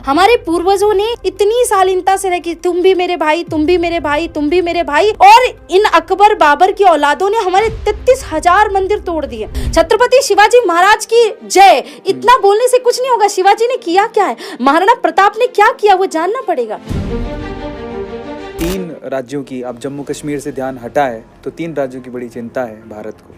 हमारे पूर्वजों ने इतनी शालीनता से रह कि तुम भी मेरे भाई, तुम भी मेरे भाई, तुम भी मेरे भाई, और इन अकबर बाबर की औलादों ने हमारे 33,000 मंदिर तोड़ दिए। छत्रपति शिवाजी महाराज की जय। इतना बोलने से कुछ नहीं होगा, शिवाजी ने किया क्या है, महाराणा प्रताप ने क्या किया, वो जानना पड़ेगा। 3 राज्यों की, अब जम्मू कश्मीर से ध्यान हटा है तो 3 राज्यों की बड़ी चिंता है भारत को।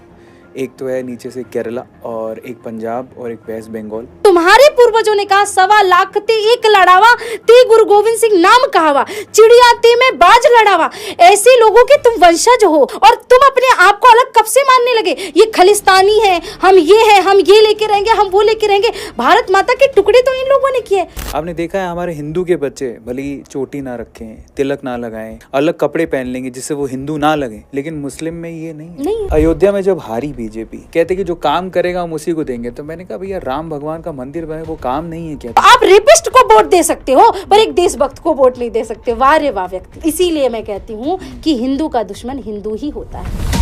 एक तो है नीचे से केरला, और एक पंजाब, और एक वेस्ट बंगाल। तुम्हारे पूर्वजों ने कहा 1.25 लाख ते एक लड़ावा, ते गुरु गोविंद सिंह नाम कहावा, चिड़िया ते में बाज लड़ावा। ऐसे लोगों के तुम वंशज हो और तुम अपने आप को अलग कब से मानने लगे? ये खालिस्तानी है, हम ये है, हम ये लेके रहेंगे, हम वो लेके रहेंगे। भारत माता के टुकड़े तो इन लोगों ने किए। आपने देखा है हमारे हिंदू के बच्चे भले ही चोटी ना रखें, तिलक ना लगाएं, अलग कपड़े पहन लेंगे जिससे वो हिंदू ना लगे, लेकिन मुस्लिम में ये नहीं। अयोध्या में जब हारी बीजेपी, कहते कि जो काम करेगा हम उसी को देंगे, तो मैंने कहा भैया राम भगवान का मंदिर बने, वो काम नहीं है क्या? आप रेपिस्ट को वोट दे सकते हो पर एक देशभक्त को वोट नहीं दे सकते। वाह रे वाह व्यक्ति। इसीलिए मैं कहती हूँ कि हिंदू का दुश्मन हिंदू ही होता है।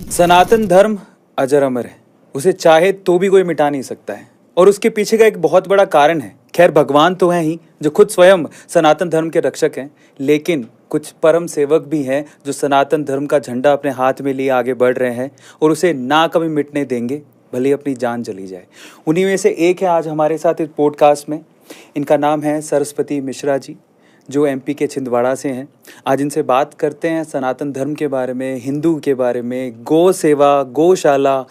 सनातन धर्म अजर अमर है, उसे चाहे तो भी कोई मिटा नहीं सकता है, और उसके पीछे का एक बहुत बड़ा कारण है। खैर भगवान तो हैं ही जो खुद स्वयं सनातन धर्म के रक्षक हैं, लेकिन कुछ परम सेवक भी हैं जो सनातन धर्म का झंडा अपने हाथ में लिए आगे बढ़ रहे हैं और उसे ना कभी मिटने देंगे, भले अपनी जान चली जाए। उन्हीं में से एक है आज हमारे साथ इस पॉडकास्ट में। इनका नाम है सरस्वती मिश्रा जी, जो एमपी के छिंदवाड़ा से हैं। आज इनसे बात करते हैं सनातन धर्म के बारे में, हिंदू के बारे में, गौ सेवा, गौशाला,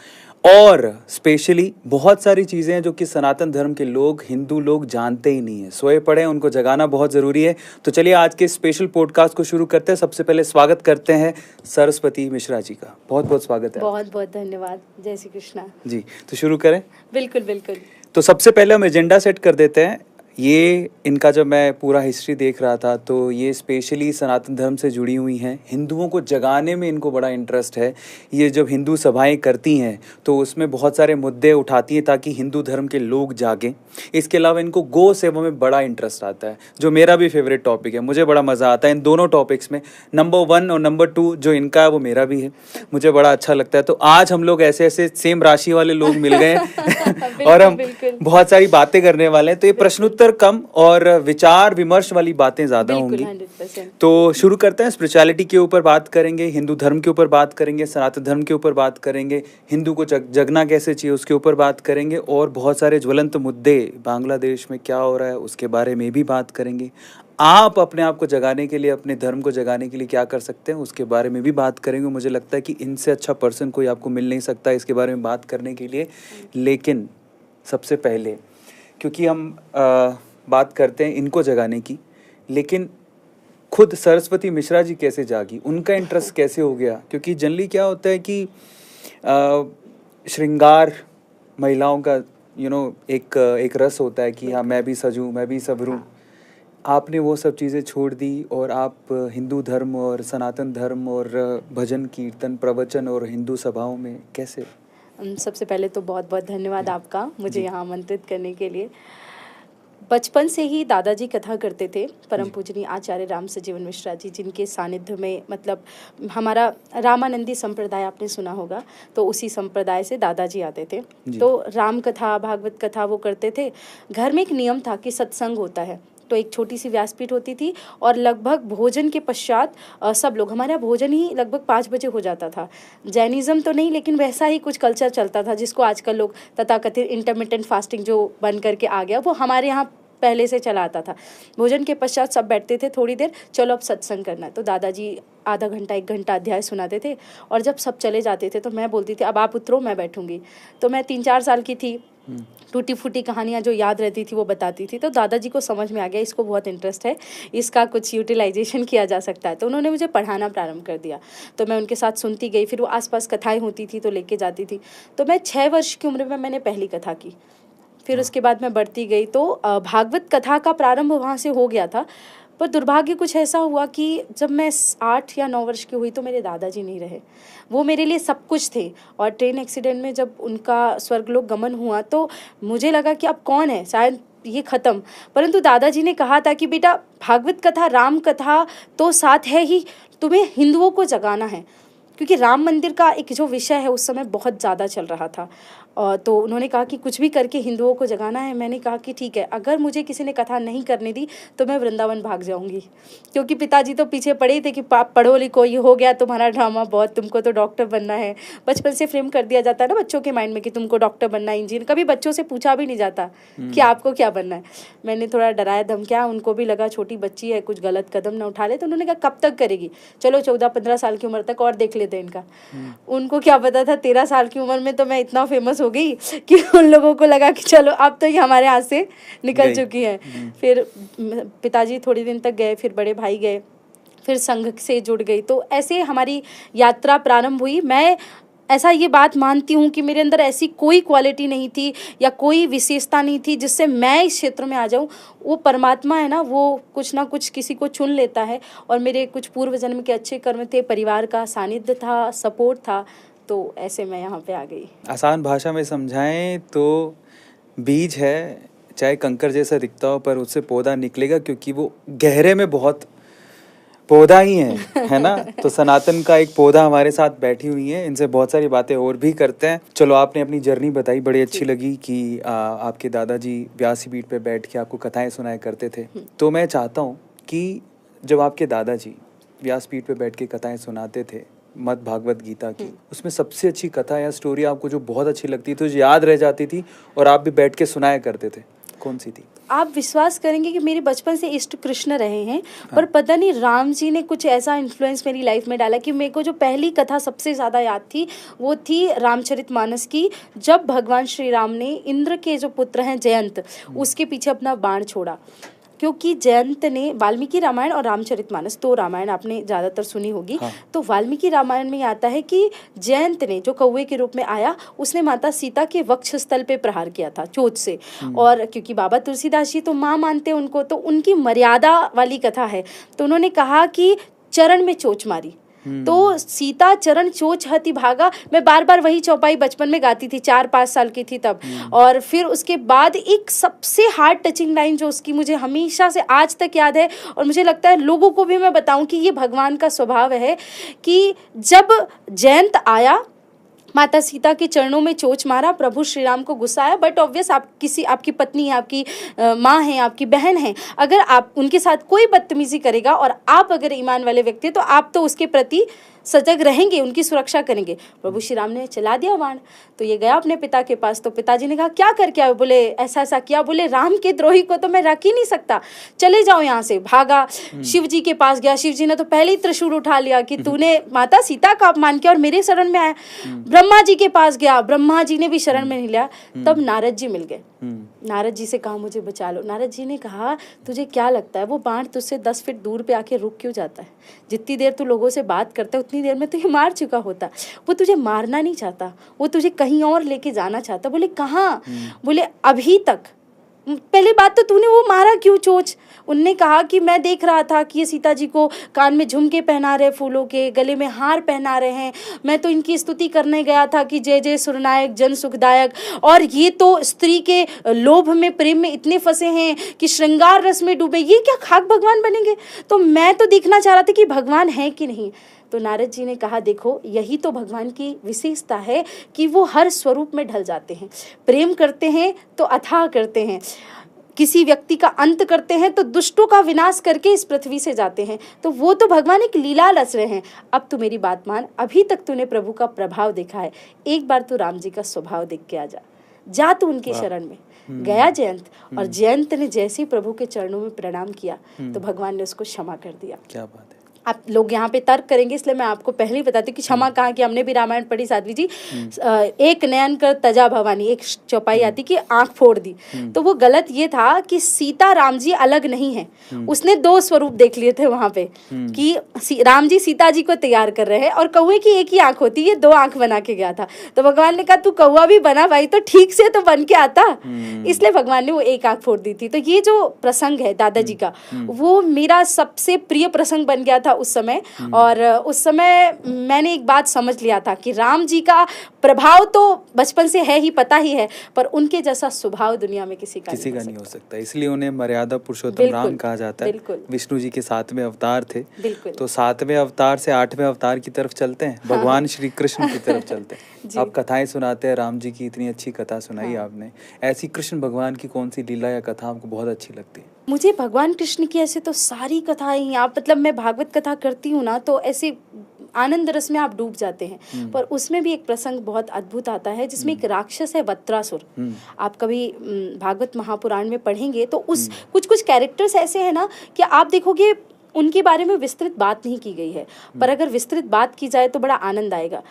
और स्पेशली बहुत सारी चीज़ें हैं जो कि सनातन धर्म के लोग, हिंदू लोग जानते ही नहीं है। सोए पड़े हैं, उनको जगाना बहुत ज़रूरी है। तो चलिए आज के स्पेशल पॉडकास्ट को शुरू करते हैं। सबसे पहले स्वागत करते हैं सरस्वती मिश्रा जी का। बहुत बहुत स्वागत है। बहुत बहुत धन्यवाद। जय श्री कृष्णा जी। तो शुरू करें? बिल्कुल बिल्कुल। तो सबसे पहले हम एजेंडा सेट कर देते हैं। ये इनका जब मैं पूरा हिस्ट्री देख रहा था तो ये स्पेशली सनातन धर्म से जुड़ी हुई हैं। हिंदुओं को जगाने में इनको बड़ा इंटरेस्ट है। ये जब हिंदू सभाएं करती हैं तो उसमें बहुत सारे मुद्दे उठाती हैं ताकि हिंदू धर्म के लोग जागें। इसके अलावा इनको गौ सेवा में बड़ा इंटरेस्ट आता है, जो मेरा भी फेवरेट टॉपिक है। मुझे बड़ा मज़ा आता है इन दोनों टॉपिक्स में। नंबर 1 और नंबर 2 जो इनका है वो मेरा भी है, मुझे बड़ा अच्छा लगता है। तो आज हम लोग ऐसे ऐसे सेम राशि वाले लोग मिल गए हैं और हम बहुत सारी बातें करने वाले हैं। तो ये प्रश्नोत्तर कम और विचार विमर्श वाली बातें ज्यादा होंगी। 100%। तो शुरू करते हैं। स्पिरिचुअलिटी के ऊपर बात करेंगे, हिंदू धर्म के ऊपर बात करेंगे, सनातन धर्म के ऊपर बात करेंगे, हिंदू को जगना कैसे चाहिए उसके ऊपर बात करेंगे, और बहुत सारे ज्वलंत मुद्दे बांग्लादेश में क्या हो रहा है उसके बारे में भी बात करेंगे। आप अपने आप को जगाने के लिए, अपने धर्म को जगाने के लिए क्या कर सकते हैं उसके बारे में भी बात करेंगे। मुझे लगता है कि इनसे अच्छा पर्सन कोई आपको मिल नहीं सकता इसके बारे में बात करने के लिए। लेकिन सबसे पहले, क्योंकि हम बात करते हैं इनको जगाने की, लेकिन खुद सरस्वती मिश्रा जी कैसे जागी, उनका इंटरेस्ट कैसे हो गया? क्योंकि जनरली क्या होता है कि श्रृंगार महिलाओं का एक रस होता है कि हाँ मैं भी सजूं, मैं भी संवरूं। आपने वो सब चीज़ें छोड़ दी और आप हिंदू धर्म और सनातन धर्म और भजन कीर्तन प्रवचन और हिंदू सभाओं में कैसे? सबसे पहले तो बहुत बहुत धन्यवाद आपका मुझे यहाँ आमंत्रित करने के लिए। बचपन से ही दादाजी कथा करते थे, परम पूजनीय आचार्य राम सजीवन मिश्रा जी, जिनके सानिध्य में, मतलब हमारा रामानंदी संप्रदाय आपने सुना होगा, तो उसी संप्रदाय से दादाजी आते थे। तो राम कथा, भागवत कथा वो करते थे। घर में एक नियम था कि सत्संग होता है, तो एक छोटी सी व्यासपीठ होती थी और लगभग भोजन के पश्चात सब लोग, हमारे यहाँ भोजन ही लगभग 5 बजे हो जाता था। जैनिज़्म तो नहीं, लेकिन वैसा ही कुछ कल्चर चलता था जिसको आजकल लोग तथाकथित इंटरमिटेंट फास्टिंग जो बन करके आ गया, वो हमारे यहाँ पहले से चला आता था। भोजन के पश्चात सब बैठते थे थोड़ी देर, चलो अब सत्संग करना है। तो दादाजी आधा घंटा 1 घंटा अध्याय सुनाते थे, और जब सब चले जाते थे तो मैं बोलती थी अब आप उतरो, मैं बैठूंगी। तो मैं 3-4 साल की थी, टूटी फूटी कहानियाँ जो याद रहती थी वो बताती थी। तो दादाजी को समझ में आ गया इसको बहुत इंटरेस्ट है, इसका कुछ यूटिलाइजेशन किया जा सकता है। तो उन्होंने मुझे पढ़ाना प्रारंभ कर दिया। तो मैं उनके साथ सुनती गई, फिर वो आसपास कथाएं होती थी तो लेके जाती थी। तो मैं 6 वर्ष की उम्र में मैंने पहली कथा की। फिर उसके बाद मैं बढ़ती गई तो भागवत कथा का प्रारंभ वहाँ से हो गया था। पर दुर्भाग्य कुछ ऐसा हुआ कि जब मैं 8 या 9 वर्ष की हुई तो मेरे दादाजी नहीं रहे। वो मेरे लिए सब कुछ थे, और ट्रेन एक्सीडेंट में जब उनका स्वर्गलोक गमन हुआ तो मुझे लगा कि अब कौन है, शायद ये ख़त्म। परंतु दादाजी ने कहा था कि बेटा भागवत कथा, राम कथा तो साथ है ही, तुम्हें हिंदुओं को जगाना है। क्योंकि राम मंदिर का एक जो विषय है उस समय बहुत ज़्यादा चल रहा था। और तो उन्होंने कहा कि कुछ भी करके हिंदुओं को जगाना है। मैंने कहा कि ठीक है, अगर मुझे किसी ने कथा नहीं करने दी तो मैं वृंदावन भाग जाऊंगी, क्योंकि पिताजी तो पीछे पड़े ही थे कि पढ़ो लिखो, ये हो गया तुम्हारा ड्रामा बहुत, तुमको तो डॉक्टर बनना है। बचपन से फ्रेम कर दिया जाता है ना बच्चों के माइंड में कि तुमको डॉक्टर बनना है, इंजीनियर। कभी बच्चों से पूछा भी नहीं जाता कि आपको क्या बनना है। मैंने थोड़ा डराया धमकाया, उनको भी लगा छोटी बच्ची है, कुछ गलत कदम ना उठा ले। तो उन्होंने कहा कब तक करेगी, चलो 14-15 साल की उम्र तक और देख लेते हैं इनका। उनको क्या पता था 13 साल की उम्र में तो मैं इतना फेमस हो गई कि उन लोगों को लगा कि चलो अब तो ये हमारे हाथ से निकल चुकी है। फिर पिताजी थोड़ी दिन तक गए, फिर बड़े भाई गए, फिर संघ से जुड़ गई। तो ऐसे हमारी यात्रा प्रारंभ हुई। मैं ऐसा ये बात मानती हूँ कि मेरे अंदर ऐसी कोई क्वालिटी नहीं थी या कोई विशेषता नहीं थी जिससे मैं इस क्षेत्र में आ जाऊँ। वो परमात्मा है ना, वो कुछ ना कुछ किसी को चुन लेता है, और मेरे कुछ पूर्व जन्म के अच्छे कर्म थे, परिवार का सानिध्य था, सपोर्ट था, तो ऐसे मैं यहाँ पे आ गई। आसान भाषा में समझाएं तो बीज है, चाहे कंकर जैसा दिखता हो, पर उससे पौधा निकलेगा, क्योंकि वो गहरे में बहुत पौधा ही है ना। तो सनातन का एक पौधा हमारे साथ बैठी हुई है, इनसे बहुत सारी बातें और भी करते हैं। चलो, आपने अपनी जर्नी बताई, बड़ी अच्छी लगी कि आपके दादाजी व्यासपीठ पे बैठ के आपको कथाएं सुनाया करते थे। तो मैं चाहता हूँ कि जब आपके दादाजी व्यासपीठ पे बैठ के कथाएं सुनाते थे मद भागवत गीता की, उसमें सबसे अच्छी कथा या स्टोरी आपको जो बहुत अच्छी लगती थी, जो याद रह जाती थी और आप भी बैठ के सुनाया करते थे, कौन सी थी? आप विश्वास करेंगे कि मेरे बचपन से इष्ट कृष्ण रहे हैं, पर पता नहीं राम जी ने कुछ ऐसा इन्फ्लुएंस मेरी लाइफ में डाला कि मेरे को जो पहली कथा सबसे ज़्यादा याद थी वो थी रामचरितमानस की, जब भगवान श्री राम ने इंद्र के जो पुत्र हैं जयंत, उसके पीछे अपना बाण छोड़ा। क्योंकि जयंत ने वाल्मीकि रामायण और रामचरितमानस, तो रामायण आपने ज़्यादातर सुनी होगी। हाँ। तो वाल्मीकि रामायण में आता है कि जयंत ने जो कौवे के रूप में आया, उसने माता सीता के वक्षस्थल पे प्रहार किया था चोट से। और क्योंकि बाबा तुलसीदास जी तो माँ मानते हैं उनको, तो उनकी मर्यादा वाली कथा है। तो उन्होंने कहा कि चरण में चोच मारी, तो सीता चरण चोच हति भागा। मैं बार बार वही चौपाई बचपन में गाती थी, 4-5 साल की थी तब। और फिर उसके बाद एक सबसे हार्ट टचिंग लाइन जो उसकी मुझे हमेशा से आज तक याद है, और मुझे लगता है लोगों को भी मैं बताऊं कि ये भगवान का स्वभाव है, कि जब जयंत आया, माता सीता के चरणों में चोच मारा, प्रभु श्री राम को गुस्सा आया। बट ऑब्वियस आपकी पत्नी है, आपकी माँ है, आपकी बहन है, अगर आप उनके साथ कोई बदतमीजी करेगा और आप अगर ईमान वाले व्यक्ति, तो आप तो उसके प्रति सजग रहेंगे, उनकी सुरक्षा करेंगे। प्रभु श्री राम ने चला दिया बाण। तो ये गया अपने पिता के पास, तो पिताजी ने कहा क्या करके आए? बोले ऐसा ऐसा किया। बोले राम के द्रोही को तो मैं रख ही नहीं सकता, चले जाओ यहाँ से। भागा, शिव जी के पास गया। शिव जी ने तो पहले ही त्रिशूल उठा लिया कि तूने माता सीता का अपमान किया और मेरे शरण में आया। ब्रह्मा जी के पास गया, ब्रह्मा जी ने भी शरण में नहीं लिया। तब नारद जी मिल गए। नारद जी से कहा मुझे बचा लो। नारद जी ने कहा तुझे क्या लगता है वो बाण तुझसे 10 फीट दूर पे आके रुक क्यों जाता है? जितनी देर तू लोगों से बात करता है उतनी देर में तो ये मार चुका होता। वो तुझे मारना नहीं चाहता, वो तुझे कहीं और लेके जाना चाहता। बोले कहाँ? बोले अभी तक। पहली बात तो तूने वो मारा क्यों चोच? उनने कहा कि मैं देख रहा था कि ये सीता जी को कान में झुमके पहना रहे फूलों के, गले में हार पहना रहे हैं। मैं तो इनकी स्तुति करने गया था कि जय जय सुरनायक जन सुखदायक, और ये तो स्त्री के लोभ में प्रेम में इतने फंसे हैं कि श्रृंगार रस में डूबे, ये क्या खाक भगवान बनेंगे? तो मैं तो देखना चाह रहा था कि भगवान है कि नहीं। तो नारद जी ने कहा देखो यही तो भगवान की विशेषता है कि वो हर स्वरूप में ढल जाते हैं। प्रेम करते हैं तो अथाह करते हैं, किसी व्यक्ति का अंत करते हैं तो दुष्टों का विनाश करके इस पृथ्वी से जाते हैं। तो वो तो भगवान एक लीला रच रहे हैं। अब तू मेरी बात मान, अभी तक तूने प्रभु का प्रभाव देखा है, एक बार तू राम जी का स्वभाव देख के आ जा तू उनके शरण में। गया जयंत, और जयंत ने जैसे ही प्रभु के चरणों में प्रणाम किया तो भगवान ने उसको क्षमा कर दिया। क्या बात है। आप लोग यहाँ पे तर्क करेंगे, इसलिए मैं आपको पहले ही बताती हूँ कि क्षमा कहाँ की। हमने भी रामायण पढ़ी साध्वी जी, एक नयन कर तजा भवानी, एक चौपाई आती कि आंख फोड़ दी। तो वो गलत ये था कि सीता राम जी अलग नहीं है, उसने 2 स्वरूप देख लिए थे वहां पे कि राम जी सीता जी को तैयार कर रहे हैं और कौवे की एक ही आंख होती है, 2 आंख बना के गया था। तो भगवान ने कहा तू कौवा भी बना भाई तो ठीक से तो बन के आता, इसलिए भगवान ने वो एक आंख फोड़ दी थी। तो ये जो प्रसंग है दादाजी का, वो मेरा सबसे प्रिय प्रसंग बन गया था उस समय। और उस समय मैंने एक बात समझ लिया था कि राम जी का प्रभाव तो बचपन से है ही, पता ही है, पर उनके जैसा स्वभाव दुनिया में किसी का नहीं हो सकता। इसलिए उन्हें मर्यादा पुरुषोत्तम बिल्कुल, राम कहा जाता है। बिल्कुल। विष्णु जी के 7वें अवतार थे। बिल्कुल। तो 7वें अवतार से 8वें अवतार की तरफ चलते हैं, भगवान श्री कृष्ण की तरफ चलते हैं। आप कथाएं सुनाते हैं, राम जी की इतनी अच्छी कथा सुनाई आपने। ऐसी कृष्ण भगवान की कौन सी लीला या कथा आपको बहुत अच्छी लगती है? मुझे भगवान कृष्ण की ऐसे तो सारी कथाएं ही, आप मतलब मैं भागवत कथा करती हूँ ना, तो ऐसे आनंद रस में आप डूब जाते हैं। पर उसमें भी एक प्रसंग बहुत अद्भुत आता है जिसमें एक राक्षस है वत्रासुर। आप कभी भागवत महापुराण में पढ़ेंगे तो उस कुछ कुछ कैरेक्टर्स ऐसे हैं ना कि आप देखोगे उनके बारे में विस्तृत बात नहीं की गई है, पर अगर विस्तृत बात की जाए तो बड़ा आनंद आएगा।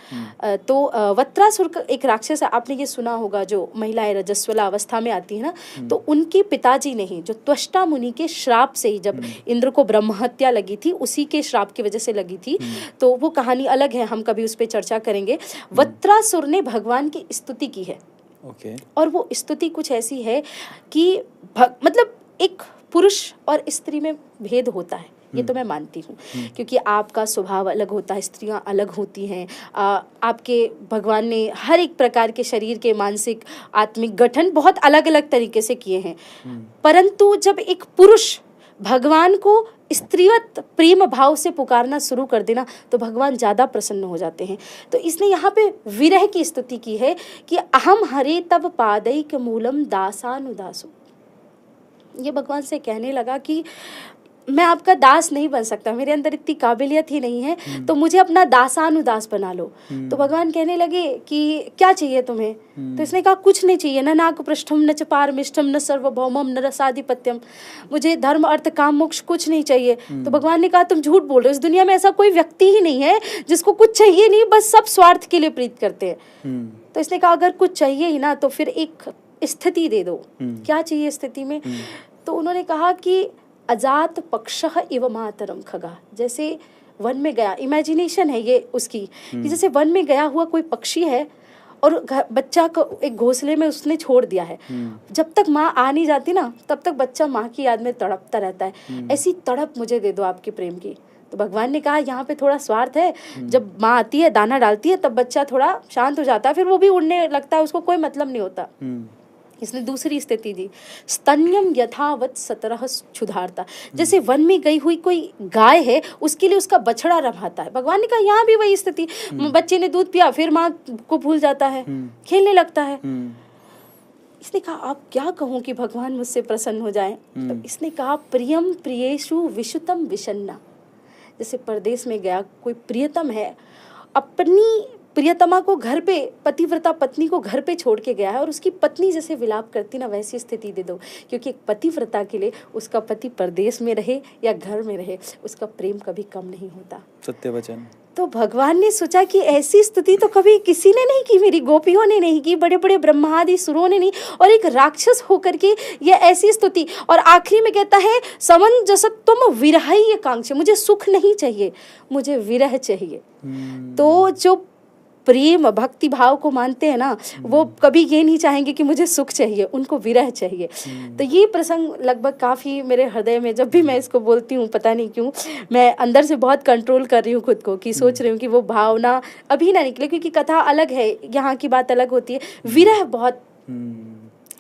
तो वत्रासुर का एक राक्षस है, आपने ये सुना होगा, जो महिलाएं रजस्वला अवस्था में आती है ना, तो उनके पिताजी ने ही, जो त्वष्टा मुनि के श्राप से ही, जब इंद्र को ब्रह्म हत्या लगी थी, उसी के श्राप की वजह से लगी थी, तो वो कहानी अलग है, हम कभी उस पर चर्चा करेंगे। वत्रासुर ने भगवान की स्तुति की है। और वो स्तुति कुछ ऐसी है कि मतलब एक पुरुष और स्त्री में भेद होता है, ये तो मैं मानती हूँ, क्योंकि आपका स्वभाव अलग होता है, स्त्रियां अलग होती हैं। आपके भगवान ने हर एक प्रकार के शरीर के मानसिक आत्मिक गठन बहुत अलग अलग तरीके से किए हैं। परंतु जब एक पुरुष भगवान को स्त्रीवत प्रेम भाव से पुकारना शुरू कर देना, तो भगवान ज़्यादा प्रसन्न हो जाते हैं। तो इसने यहाँ पे विरह की स्तुति की है कि अहम हरे तब पादैक मूलम दासानुदासो। ये भगवान से कहने लगा कि मैं आपका दास नहीं बन सकता, मेरे अंदर इतनी काबिलियत ही नहीं है, तो मुझे अपना दासानुदास बना लो। तो भगवान कहने लगे कि क्या चाहिए तुम्हें? तो इसने कहा कुछ नहीं चाहिए, न नाक पृष्ठम न च पारमिष्ठम न सर्वभौमम न रसाधिपत्यम, मुझे धर्म अर्थ काम मोक्ष कुछ नहीं चाहिए। तो भगवान ने कहा तुम झूठ बोल रहे हो, इस दुनिया में ऐसा कोई व्यक्ति ही नहीं है जिसको कुछ चाहिए नहीं, बस सब स्वार्थ के लिए प्रीत करते हैं। तो इसने कहा अगर कुछ चाहिए ही ना तो फिर एक स्थिति दे दो। क्या चाहिए स्थिति में? तो उन्होंने कहा कि अजात पक्षः इव मातरम खगा, जैसे वन में गया, इमेजिनेशन है ये उसकी, कि जैसे वन में गया हुआ कोई पक्षी है और बच्चा को एक घोंसले में उसने छोड़ दिया है, जब तक माँ आ नहीं जाती ना तब तक बच्चा माँ की याद में तड़पता रहता है। ऐसी तड़प मुझे दे दो आपके प्रेम की। तो भगवान ने कहा यहाँ पे थोड़ा स्वार्थ है, जब माँ आती है दाना डालती है तब बच्चा थोड़ा शांत हो जाता है, फिर वो भी उड़ने लगता है, उसको कोई मतलब नहीं होता। इसने दूसरी स्थिति दी, स्तन्यम यथावत सतरह क्षुधारता, जैसे वन में गई हुई कोई गाय है उसके लिए उसका बछड़ा रभाता है। भगवान ने कहा यहाँ भी वही स्थिति, बच्चे ने दूध पिया फिर माँ को भूल जाता है, खेलने लगता है। इसने कहा अब क्या कहूँ कि भगवान मुझसे प्रसन्न हो जाए? तो इसने कहा प्रियम प्रियेषु विशुतम विषन्ना, जैसे परदेश में गया कोई प्रियतम है, अपनी प्रियतमा को घर पे, पतिव्रता पत्नी को घर पे छोड़ के गया है और उसकी पत्नी जैसे विलाप करती ना, वैसी स्थिति दे दो। क्योंकि एक पतिव्रता के लिए उसका पति परदेश में रहे या घर में रहे, उसका प्रेम कभी कम नहीं होता। सत्य वचन। तो भगवान ने सोचा कि ऐसी स्तुति तो कभी किसी ने नहीं की, मेरी गोपियों ने नहीं की, बड़े बड़े ब्रह्मादि सुरों ने नहीं, और एक राक्षस होकर के ये ऐसी स्तुति। और आखिरी में कहता है समंजसत्वम विरह कांक्षे, मुझे सुख नहीं चाहिए, मुझे विरह चाहिए। तो जो प्रेम भक्ति भाव को मानते हैं ना, वो कभी ये नहीं चाहेंगे कि मुझे सुख चाहिए, उनको विरह चाहिए। तो ये प्रसंग लगभग काफ़ी मेरे हृदय में, जब भी मैं इसको बोलती हूँ पता नहीं क्यों मैं अंदर से बहुत कंट्रोल कर रही हूँ खुद को, कि सोच रही हूँ कि वो भावना अभी ना निकले, क्योंकि कथा अलग है, यहाँ की बात अलग होती है, विरह बहुत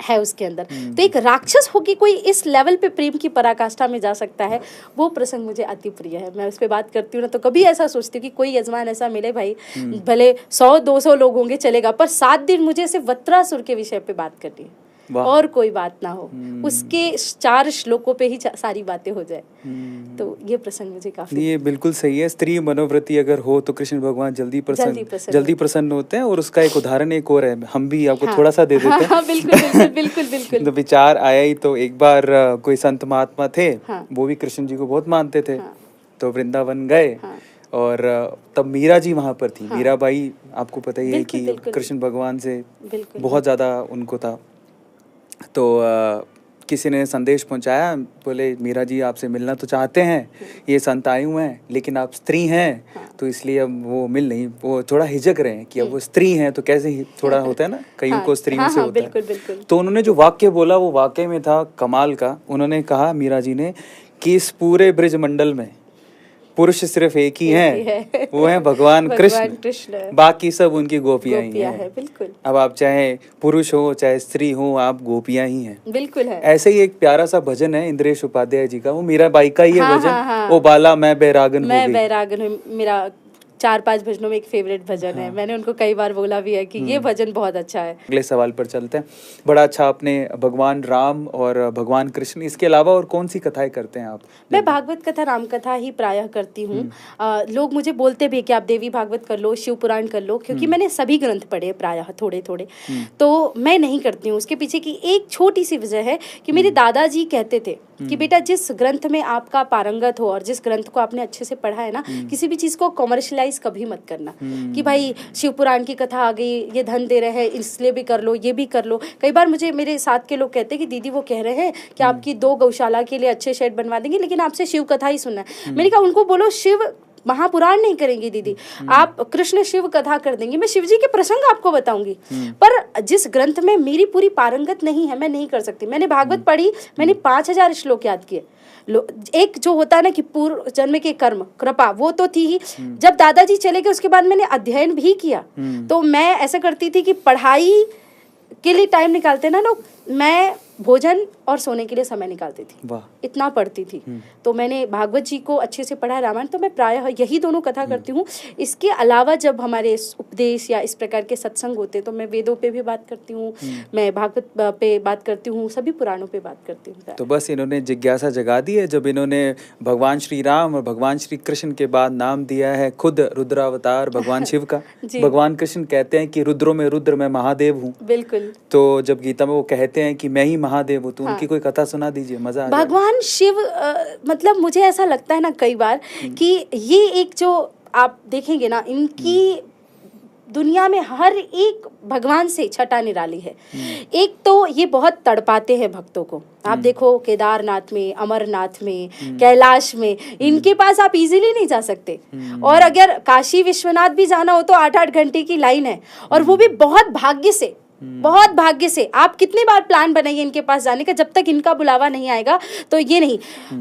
है उसके अंदर। तो एक राक्षस होके कोई इस लेवल पे प्रेम की पराकाष्ठा में जा सकता है, वो प्रसंग मुझे अति प्रिय है। मैं उस पर बात करती हूँ ना तो कभी ऐसा सोचती हूँ कि कोई यजमान ऐसा मिले भाई, भले 100-200 लोग होंगे चलेगा, पर 7 दिन मुझे सिर्फ वत्रासुर के विषय पे बात करनी है और कोई बात ना हो, उसके 4 श्लोकों पे ही सारी बातें हो जाए। तो ये प्रसंग मुझे काफी, ये बिल्कुल सही है। स्त्री मनोवृत्ति अगर हो तो कृष्ण भगवान जल्दी प्रसन्न होते हैं। और उसका एक उदाहरण एक और है, हम भी आपको थोड़ा सा दे देते हैं। बिल्कुल। तो विचार आया ही, तो एक बार कोई संत महात्मा थे, वो भी कृष्ण जी को बहुत मानते थे, तो वृंदावन गए और तब मीरा जी वहाँ पर थी। मीरा बाई आपको पता ही है कि कृष्ण भगवान से बहुत ज्यादा उनको था। तो किसी ने संदेश पहुंचाया, बोले मीरा जी आपसे मिलना तो चाहते हैं, ये संत आए हुए हैं, लेकिन आप स्त्री हैं तो इसलिए अब वो मिल नहीं, वो थोड़ा हिचक रहे हैं कि अब वो स्त्री हैं तो कैसे, थोड़ा होता है ना कईयों को स्त्रियों से होता है। तो उन्होंने जो वाक्य बोला वो वाकई में था कमाल का। उन्होंने कहा मीरा जी ने कि इस पूरे ब्रज मंडल में पुरुष सिर्फ एक ही हैं, वो है भगवान कृष्ण, बाकी सब उनकी गोपियां ही हैं। बिल्कुल। अब आप चाहे पुरुष हो चाहे स्त्री हो, आप गोपियां ही हैं। बिल्कुल है। ऐसे ही एक प्यारा सा भजन है इंद्रेश उपाध्याय जी का, वो मीराबाई का ही है भजन। हाँ। ओ बाला मैं बैरागन हो गई। मैं बैरागन हूँ, मेरा 4-5 भजनों में एक फेवरेट भजन है। मैंने उनको कई बार बोला भी है कि ये भजन बहुत अच्छा है। अगले सवाल पर चलते हैं। बड़ा अच्छा आपने भगवान राम और भगवान कृष्ण, इसके अलावा और कौन सी कथाएं करते हैं आप? मैं भागवत कथा, राम कथा ही प्रायः करती हूँ। लोग मुझे बोलते भी कि आप देवी भागवत कर लो, शिव पुराण कर लो, क्योंकि मैंने सभी ग्रंथ पढ़े प्रायः थोड़े थोड़े। तो मैं नहीं करती हूँ। उसके पीछे की एक छोटी सी वजह है कि मेरे दादाजी कहते थे कि बेटा जिस ग्रंथ में आपका पारंगत हो और जिस ग्रंथ को आपने अच्छे से पढ़ा है ना, किसी भी चीज को कमर्शलाइज कभी मत करना कि भाई शिव पुराण की कथा आ गई, ये धन दे रहे हैं इसलिए भी कर लो, ये भी कर लो। कई बार मुझे मेरे साथ के लोग कहते हैं कि दीदी वो कह रहे हैं कि आपकी 2 गौशाला के लिए अच्छे शेड बनवा देंगे, लेकिन आपसे शिव कथा ही सुनना है। मैंने कहा उनको बोलो शिव महापुराण नहीं करेंगी दीदी, आप कृष्ण शिव कथा कर देंगी, मैं शिव जी के प्रसंग आपको बताऊंगी। पर जिस ग्रंथ में मेरी पूरी पारंगत नहीं है, मैं नहीं कर सकती। मैंने भागवत पढ़ी, मैंने 5000 श्लोक याद किए। एक जो होता है ना कि पूर्व जन्म के कर्म कृपा, वो तो थी ही। जब दादाजी चले गए उसके बाद मैंने अध्ययन भी किया। तो मैं ऐसा करती थी कि पढ़ाई के लिए टाइम निकालते ना लोग, मैं भोजन और सोने के लिए समय निकालती थी, इतना पढ़ती थी। तो मैंने भागवत जी को अच्छे से पढ़ा, रामायण, तो मैं प्रायः यही दोनों कथा करती हूँ। इसके अलावा जब हमारे उपदेश या इस प्रकार के सत्संग होते तो मैं वेदों पे भी बात करती हूँ, मैं भागवत पे बात करती हूँ, सभी पुराणों पे बात करती हूँ। तो बस इन्होंने जिज्ञासा जगा दी है जब इन्होंने भगवान श्री राम और भगवान श्री कृष्ण के बाद नाम दिया है खुद रुद्रावतार भगवान शिव का। भगवान कृष्ण कहते हैं कि रुद्रों में रुद्र, मैं महादेव हूँ। बिल्कुल। तो जब गीता में वो कहते हैं कि मैं ही महादेव हूँ, तो उनकी कोई कथा सुना दीजिए, मजा आ जाए। भगवान शिव मतलब मुझे ऐसा लगता है ना कई बार कि ये एक जो आप देखेंगे ना, इनकी दुनिया में हर एक भगवान से छटा निराली है। एक तो ये बहुत तड़पाते हैं भक्तों को। आप देखो केदारनाथ में, अमरनाथ में, कैलाश में, इनके पास आप इजीली नहीं जा सकते। और अगर काशी विश्वनाथ भी जाना हो तो 8-8 घंटे की लाइन है, और वो भी बहुत भाग्य से, बहुत भाग्य से। आप कितनी बार प्लान बनाइए इनके पास जाने का, जब तक इनका बुलावा नहीं आएगा तो ये नहीं।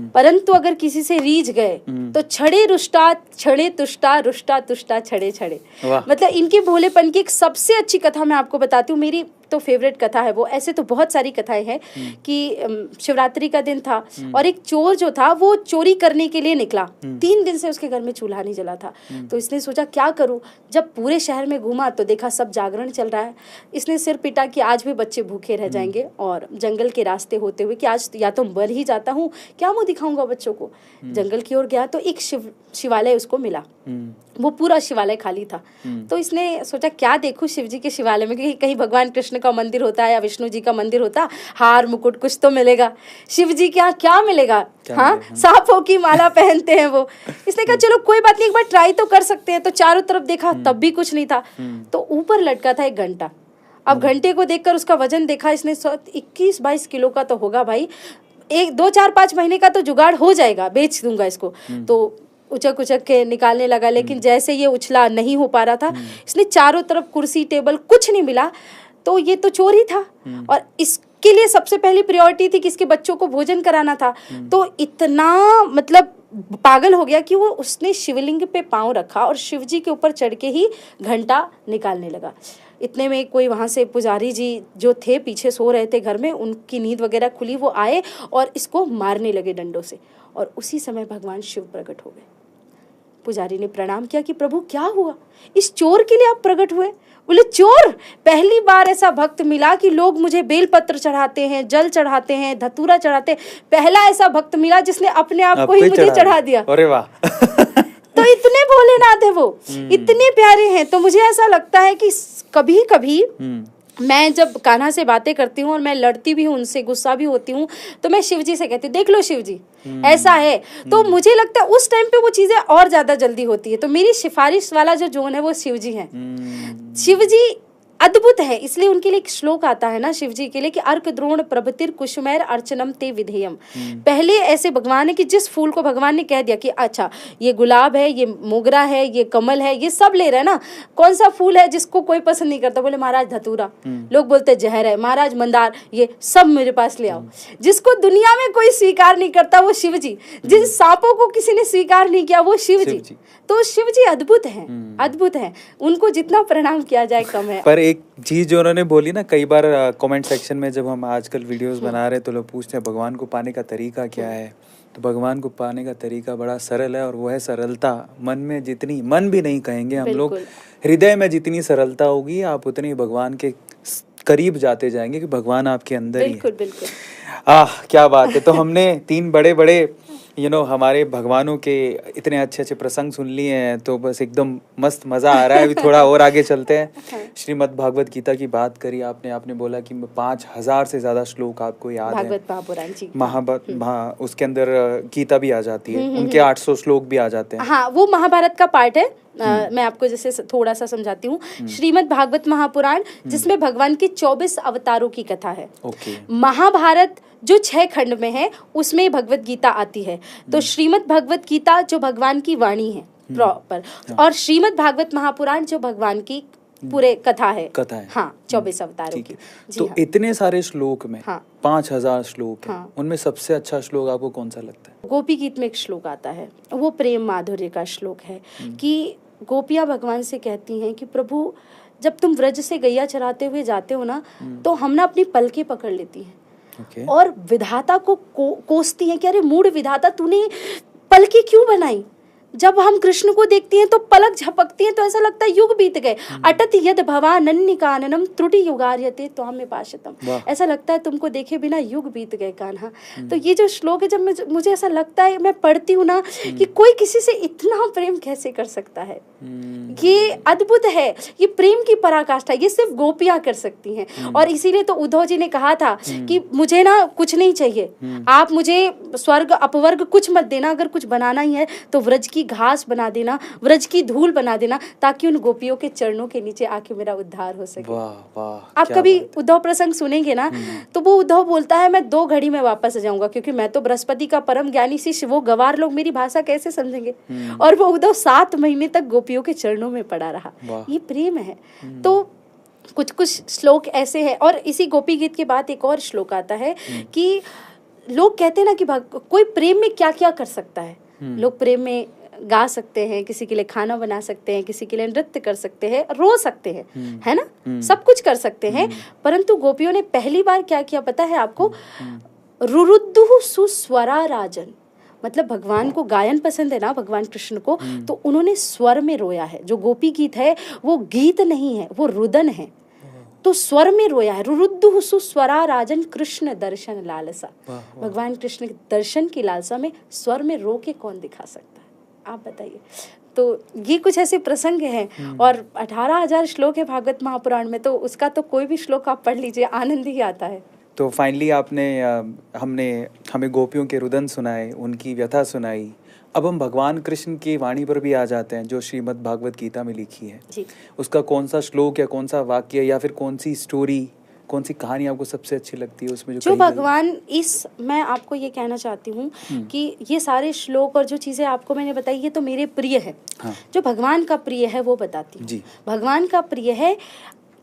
परंतु अगर किसी से रीझ गए तो छड़े रुष्टा छड़े तुष्टा, रुष्टा तुष्टा छड़े छड़े। मतलब इनके भोलेपन की एक सबसे अच्छी कथा मैं आपको बताती हूँ, मेरी तो फेवरेट कथा है वो। ऐसे तो बहुत सारी कथाएं हैं कि शिवरात्रि का दिन था और एक चोर जो था वो चोरी करने के लिए निकला। 3 दिन से उसके घर में चूल्हा नहीं जला था। तो इसने सोचा क्या करूं। जब पूरे शहर में घूमा तो देखा सब जागरण चल रहा है। इसने सिर पिटा कि आज भी बच्चे भूखे रह जाएंगे, और जंगल के रास्ते होते हुए कि आज या तो मर ही जाता हूँ, क्या मुंह दिखाऊंगा बच्चों को। जंगल की ओर गया तो एक शिवालय उसको मिला। वो पूरा शिवालय खाली था। तो इसने सोचा क्या देखूं शिव जी के शिवालय में, क्योंकि कहीं भगवान कृष्ण का मंदिर होता है या विष्णु जी का मंदिर होता, हार मुकुट कुछ तो मिलेगा। शिव जी के यहाँ क्या मिलेगा? हाँ, सांपों की माला पहनते हैं वो। इसने कहा चलो कोई बात नहीं, एक बार ट्राई तो कर सकते हैं। तो चारों तरफ देखा तब भी कुछ नहीं था। तो ऊपर लटका था एक घंटा। अब घंटे को देखकर उसका वजन देखा इसने, 21-22 किलो का तो होगा भाई। 2-4-5 महीने का तो जुगाड़ हो जाएगा, बेच दूंगा इसको। तो उचक उचक के निकालने लगा, लेकिन जैसे ये उछला नहीं हो पा रहा था। इसने चारों तरफ कुर्सी टेबल कुछ नहीं मिला, तो ये तो चोर ही था। और इसके लिए सबसे पहली प्रायोरिटी थी कि इसके बच्चों को भोजन कराना था। तो इतना मतलब पागल हो गया कि वो उसने शिवलिंग पे पांव रखा और शिव जी के ऊपर चढ़ के ही घंटा निकालने लगा। इतने में कोई वहाँ से पुजारी जी जो थे पीछे सो रहे थे घर में, उनकी नींद वगैरह खुली, वो आए और इसको मारने लगे डंडों से। और उसी समय भगवान शिव प्रकट हो गए। पुजारी ने प्रणाम किया कि प्रभु क्या हुआ, इस चोर के लिए आप प्रकट हुए? बोले चोर, पहली बार ऐसा भक्त मिला कि लोग मुझे बेलपत्र चढ़ाते हैं, जल चढ़ाते हैं, धतूरा चढ़ाते हैं। पहला ऐसा भक्त मिला जिसने अपने आप को ही मुझे चढ़ा दिया। अरे वाह। तो इतने भोलेनाथ है वो, इतने प्यारे हैं। तो मुझे ऐसा लगता है कि कभी कभी मैं जब कान्हा से बातें करती हूँ और मैं लड़ती भी हूँ उनसे, गुस्सा भी होती हूँ, तो मैं शिव जी से कहती हूँ देख लो शिव जी ऐसा है। तो मुझे लगता है उस टाइम पे वो चीजें और ज्यादा जल्दी होती है। तो मेरी सिफारिश वाला जो जोन है वो शिव जी है। शिव जी अद्भुत है। इसलिए उनके लिए एक श्लोक आता है ना शिव जी के लिए कि अर्क द्रोण प्रभतिर कुसुमैर अर्चनम ते विधेयम। पहले ऐसे भगवान ने कि जिस फूल को भगवान ने कह दिया कि अच्छा ये गुलाब है, ये मोगरा है, ये कमल है, ये सब ले रहे हैं ना, कौन सा फूल है जिसको कोई पसंद नहीं करता? बोले महाराज धतूरा, लोग बोलते जहर है, महाराज मंदार, ये सब मेरे पास ले आओ। जिसको दुनिया में कोई स्वीकार नहीं करता वो शिव जी, जिस सांपों को किसी ने स्वीकार नहीं किया वो शिव जी। तो शिव जी अद्भुत हैं, अद्भुत हैं, उनको जितना प्रणाम किया जाए कम है। पर एक चीज जो उन्होंने बोली ना, कई बार कमेंट सेक्शन में जब हम आजकल वीडियोस बना रहे हैं तो लोग पूछते हैं भगवान को पाने का तरीका क्या है। तो भगवान को पाने का तरीका बड़ा सरल है, और वो है सरलता। मन में जितनी, मन भी नहीं कहेंगे हम लोग, हृदय में जितनी सरलता होगी आप उतनी भगवान के करीब जाते जाएंगे कि भगवान आपके अंदर ही है। बिल्कुल बिल्कुल। क्या बात है। तो हमने 3 बड़े बड़े हमारे भगवानों के इतने अच्छे अच्छे प्रसंग सुन लिए हैं, तो बस एकदम मस्त मजा आ रहा है। अभी थोड़ा और आगे चलते हैं। श्रीमद् भागवत गीता की बात करी आपने बोला कि 5000 से ज्यादा श्लोक आपको याद है। भागवत महापुराण जी, महाभारत, उसके अंदर गीता भी आ जाती है, उनके 800 श्लोक भी आ जाते हैं। हाँ, वो महाभारत का पार्ट है। मैं आपको जैसे थोड़ा सा समझाती हूँ। श्रीमद् भागवत महापुराण जिसमें भगवान की 24 अवतारों की कथा है। महाभारत जो 6 खंड में है उसमें भगवत गीता आती है। तो श्रीमद् भगवत गीता जो भगवान की वाणी है प्रॉपर, और श्रीमद् भागवत महापुराण जो भगवान की पूरे कथा है। हाँ, 24 अवतारों की। तो इतने सारे श्लोक में 5000 श्लोक हैं, उनमें सबसे अच्छा श्लोक आपको कौन सा लगता है? गोपी गीत में एक श्लोक आता है, वो प्रेम माधुर्य का श्लोक है कि गोपियां भगवान से कहती हैं कि प्रभु जब तुम व्रज से गैया चराते हुए जाते हो ना, तो हम ना अपनी पलकें पकड़ लेती हैं और विधाता को कोसती हैं कि अरे मूढ़ विधाता, तूने पलकें क्यों बनाई? जब हम कृष्ण को देखती हैं तो पलक झपकती हैं तो ऐसा लगता है युग बीत गए। अटत यद भवानन्य काननम त्रुटि युगार्यते त्वाम में पाशतम। ऐसा लगता है तुमको देखे बिना युग बीत गए कान्हा। तो ये जो श्लोक है, जब मुझे ऐसा लगता है, मैं पढ़ती हूँ ना कि कोई किसी से इतना प्रेम कैसे कर सकता है। ये अद्भुत है, ये प्रेम की पराकाष्ठा, ये सिर्फ गोपियां कर सकती हैं। और इसीलिए तो उद्धव जी ने कहा था कि मुझे ना कुछ नहीं चाहिए, आप मुझे स्वर्ग अपवर्ग कुछ मत देना, अगर कुछ बनाना ही है तो व्रज की घास बना देना, व्रज की धूल बना देना, ताकि उन गोपियों के चरणों के नीचे आके मेरा उद्धार हो सके। आप कभी उद्धव प्रसंग सुनेंगे ना, तो वो उद्धव बोलता है मैं 2 घड़ी में वापस आ जाऊंगा, क्योंकि मैं तो बृहस्पति का परम ज्ञानी शिष्य, वो गवार लोग मेरी भाषा कैसे समझेंगे। और वो उद्धव 7 महीने तक गोपियों के चरणों में पड़ा रहा। ये प्रेम है। तो कुछ कुछ श्लोक ऐसे हैं। और इसी गोपी गीत के बाद एक और श्लोक आता है कि लोग कहते हैं ना कि कोई प्रेम में क्या क्या कर सकता है। लोग प्रेम में गा सकते हैं, किसी के लिए खाना बना सकते हैं, किसी के लिए नृत्य कर सकते हैं, रो सकते हैं, है ना, सब कुछ कर सकते हैं। परंतु गोपियों ने पहली बार क्या किया पता है आपको? रुरुद्धु सुस्वरा राजन, मतलब भगवान को गायन पसंद है ना, भगवान कृष्ण को, तो उन्होंने स्वर में रोया है। जो गोपी गीत है वो गीत नहीं है, वो रुदन है। तो स्वर में रोया है। रुरुद्धु सुस्वरा राजन कृष्ण दर्शन लालसा। भगवान कृष्ण के दर्शन की लालसा में स्वर में रो के कौन दिखा सकता है? आप बताइए। तो ये कुछ ऐसे प्रसंग हैं। और 18,000 श्लोक है भागवत महापुराण में, तो उसका तो कोई भी श्लोक आप पढ़ लीजिए, आनंद ही आता है। तो फाइनली हमें गोपियों के रुदन सुनाए, उनकी व्यथा सुनाई। अब हम भगवान कृष्ण की वाणी पर भी आ जाते हैं, जो श्रीमद् भागवत गीता में लिखी है जी। उसका कौन सा श्लोक या कौन सा वाक्य या फिर कौन सी स्टोरी, कौन सी कहानी आपको सबसे अच्छी लगती है उसमें? जो भगवान मैं आपको ये कहना चाहती हूँ कि ये सारे श्लोक और जो चीजें आपको मैंने बताई, ये तो मेरे प्रिय है। हाँ। जो भगवान का प्रिय है वो बताती हूँ। भगवान का प्रिय है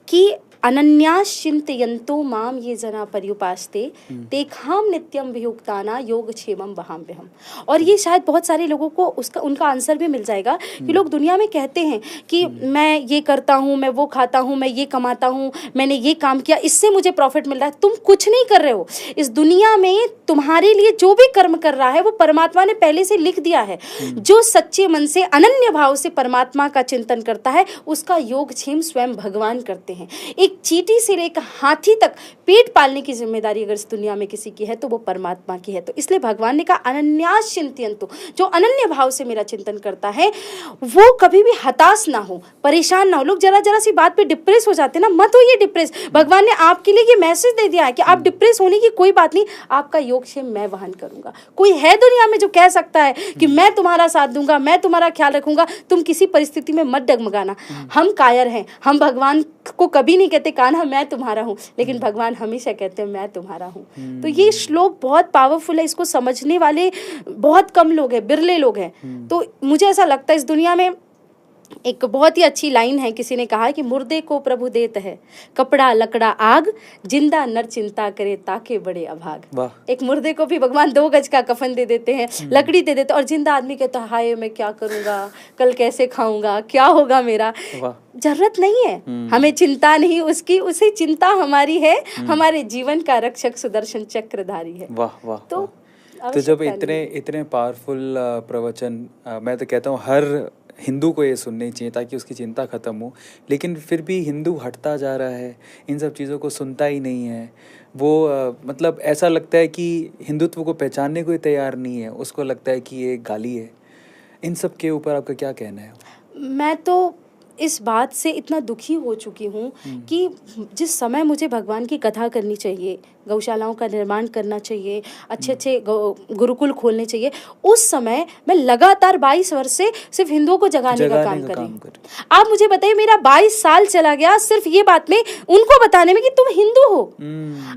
कि अनन्यास चिंतयन्तो माम ये जना पर्युपास्ते तेखाम नित्यम वियुक्ताना योगक्षेमम वहाम्यहम्। और ये शायद बहुत सारे लोगों को उनका आंसर भी मिल जाएगा कि लोग दुनिया में कहते हैं कि मैं ये करता हूँ, मैं वो खाता हूँ, मैं ये कमाता हूँ, मैंने ये काम किया, इससे मुझे प्रॉफिट मिल रहा है। तुम कुछ नहीं कर रहे हो। इस दुनिया में तुम्हारे लिए जो भी कर्म कर रहा है वो परमात्मा ने पहले से लिख दिया है। जो सच्चे मन से अनन्य भाव से परमात्मा का चिंतन करता है उसका योगक्षेम स्वयं भगवान करते हैं। एक चींटी से लेकर हाथी तक पेट पालने की जिम्मेदारी अगर इस दुनिया में किसी की है तो वो परमात्मा की है। तो इसलिए भगवान ने कहा अनन्यास चिंतयन्तु, जो अनन्य भाव से मेरा चिंतन करता है वो कभी भी हताश ना हो, परेशान ना हो। लोग जरा जरा सी बात पे डिप्रेस हो जाते हैं ना, मत होइए डिप्रेस। भगवान ने आपके लिए ये मैसेज दे दिया है कि आप डिप्रेस होने की कोई बात नहीं, आपका योगक्षेम मैं वहन करूंगा। कोई है दुनिया में जो कह सकता है कि मैं तुम्हारा साथ दूंगा, मैं तुम्हारा ख्याल रखूंगा, तुम किसी परिस्थिति में मत डगमगाना। हम कायर हैं, हम भगवान को कभी नहीं कहते कान्हा मैं तुम्हारा हूँ, लेकिन भगवान हमेशा कहते हैं मैं तुम्हारा हूँ। तो ये श्लोक बहुत पावरफुल है, इसको समझने वाले बहुत कम लोग हैं, बिरले लोग हैं। तो मुझे ऐसा लगता है इस दुनिया में एक बहुत ही अच्छी लाइन है, किसी ने कहा है कि मुर्दे को प्रभु देत है कपड़ा लकड़ा आग, जिंदा नर चिंता करे ताके बड़े अभाग। एक मुर्दे को भी भगवान 2 गज का कफन दे देते हैं, लकड़ी दे देते हैं, और जिंदा आदमी कहता है हाय मैं क्या करूंगा, कल कैसे खाऊंगा, क्या होगा मेरा। जरूरत नहीं है, हमें चिंता नहीं उसकी, उसे चिंता हमारी है, हमारे जीवन का रक्षक सुदर्शन चक्रधारी है। वाह वाह। तो जब इतने पावरफुल प्रवचन, मैं तो कहता हूँ हर हिंदू को ये सुननी चाहिए ताकि उसकी चिंता ख़त्म हो, लेकिन फिर भी हिंदू हटता जा रहा है, इन सब चीज़ों को सुनता ही नहीं है। वो मतलब ऐसा लगता है कि हिंदुत्व को पहचानने को ही तैयार नहीं है, उसको लगता है कि ये गाली है। इन सब के ऊपर आपका क्या कहना है? मैं तो इस बात से इतना दुखी हो चुकी हूँ कि जिस समय मुझे भगवान की कथा करनी चाहिए, गौशालाओं का निर्माण करना चाहिए, अच्छे अच्छे गुरुकुल खोलने चाहिए, उस समय मैं लगातार 22 वर्ष से सिर्फ हिंदुओं को जगाने का काम कर रही हूँ। आप मुझे बताइए, मेरा 22 साल चला गया सिर्फ ये बात में उनको बताने में कि तुम हिंदू हो।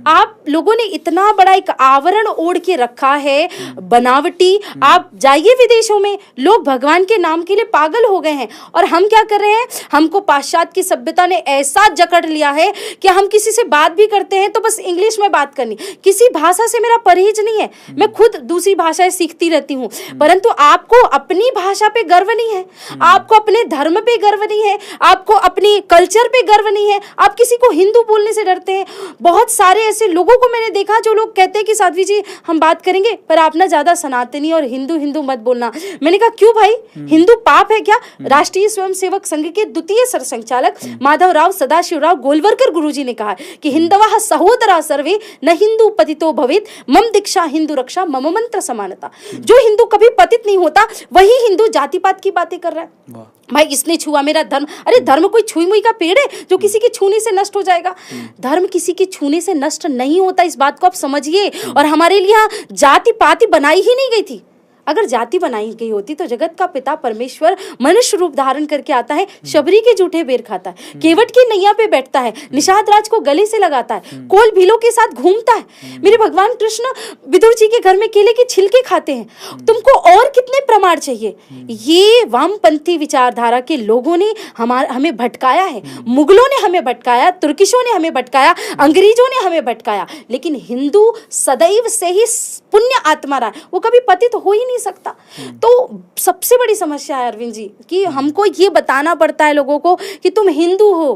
आप लोगों ने इतना बड़ा एक आवरण ओढ़ के रखा है, बनावटी। आप जाइए विदेशों में, लोग भगवान के नाम के लिए पागल हो गए हैं, और हम क्या कर रहे हैं, हमको पाश्चात्य की सभ्यता ने ऐसा जकड़ लिया है कि हम किसी से बात भी करते हैं तो बस इंग्लिश में बात करनी। किसी भाषा से मेरा परहेज नहीं है, मैं खुद दूसरी भाषाएं सीखती रहती हूँ, परंतु आपको अपनी भाषा पे गर्व नहीं है, आपको अपने धर्म पे गर्व नहीं है, आपको अपनी कल्चर पे गर्व नहीं है, आप किसी को हिंदू बोलने से डरते हैं। बहुत सारे ऐसे लोगों को मैंने देखा जो लोग कहते हैं कि साध्वी जी हम बात करेंगे पर आप ना ज्यादा सनातनी और हिंदू हिंदू मत बोलना। मैंने कहा क्यों भाई, हिंदू पाप है क्या? राष्ट्रीय स्वयंसेवक संघ के द्वितीय सरसंघचालक माधवराव सदाशिवराव गोलवरकर गुरुजी ने कहा कि हिंदवा सहोदरा सर्वे न हिंदू पतितो भवेत, मम दीक्षा हिंदू रक्षा मम मंत्र समानता। जो हिंदू कभी पतित नहीं होता वही हिंदू जातिपात की बातें कर रहा है। भाई इसने छुआ मेरा धर्म, अरे धर्म कोई छुई मुई का पेड़ है जो किसी के छूने से नष्ट हो जाएगा? धर्म किसी के छूने से नष्ट नहीं होता, इस बात को आप समझिए। और हमारे लिए यहाँ जाति पाति बनाई ही नहीं गई थी। अगर जाति बनाई गई होती तो जगत का पिता परमेश्वर मनुष्य रूप धारण करके आता है, शबरी के जूठे बेर खाता है, केवट की नैया पे बैठता है, निषाद राज को गले से लगाता है, कोल भीलों के साथ घूमता है। मेरे भगवान कृष्ण विदुर जी के घर में केले के छिलके खाते हैं। तुमको और कितने प्रमाण चाहिए? ये वामपंथी विचारधारा के लोगों ने हमें भटकाया है। मुगलों ने हमें भटकाया, तुर्किशों ने हमें भटकाया, अंग्रेजों ने हमें भटकाया, लेकिन हिंदू सदैव से ही पुण्य आत्मा रहा है, वो कभी पतित हो ही नहीं सकता। तो सबसे बड़ी समस्या है अरविंद जी कि हमको ये बताना पड़ता है लोगों को कि तुम हिंदू हो,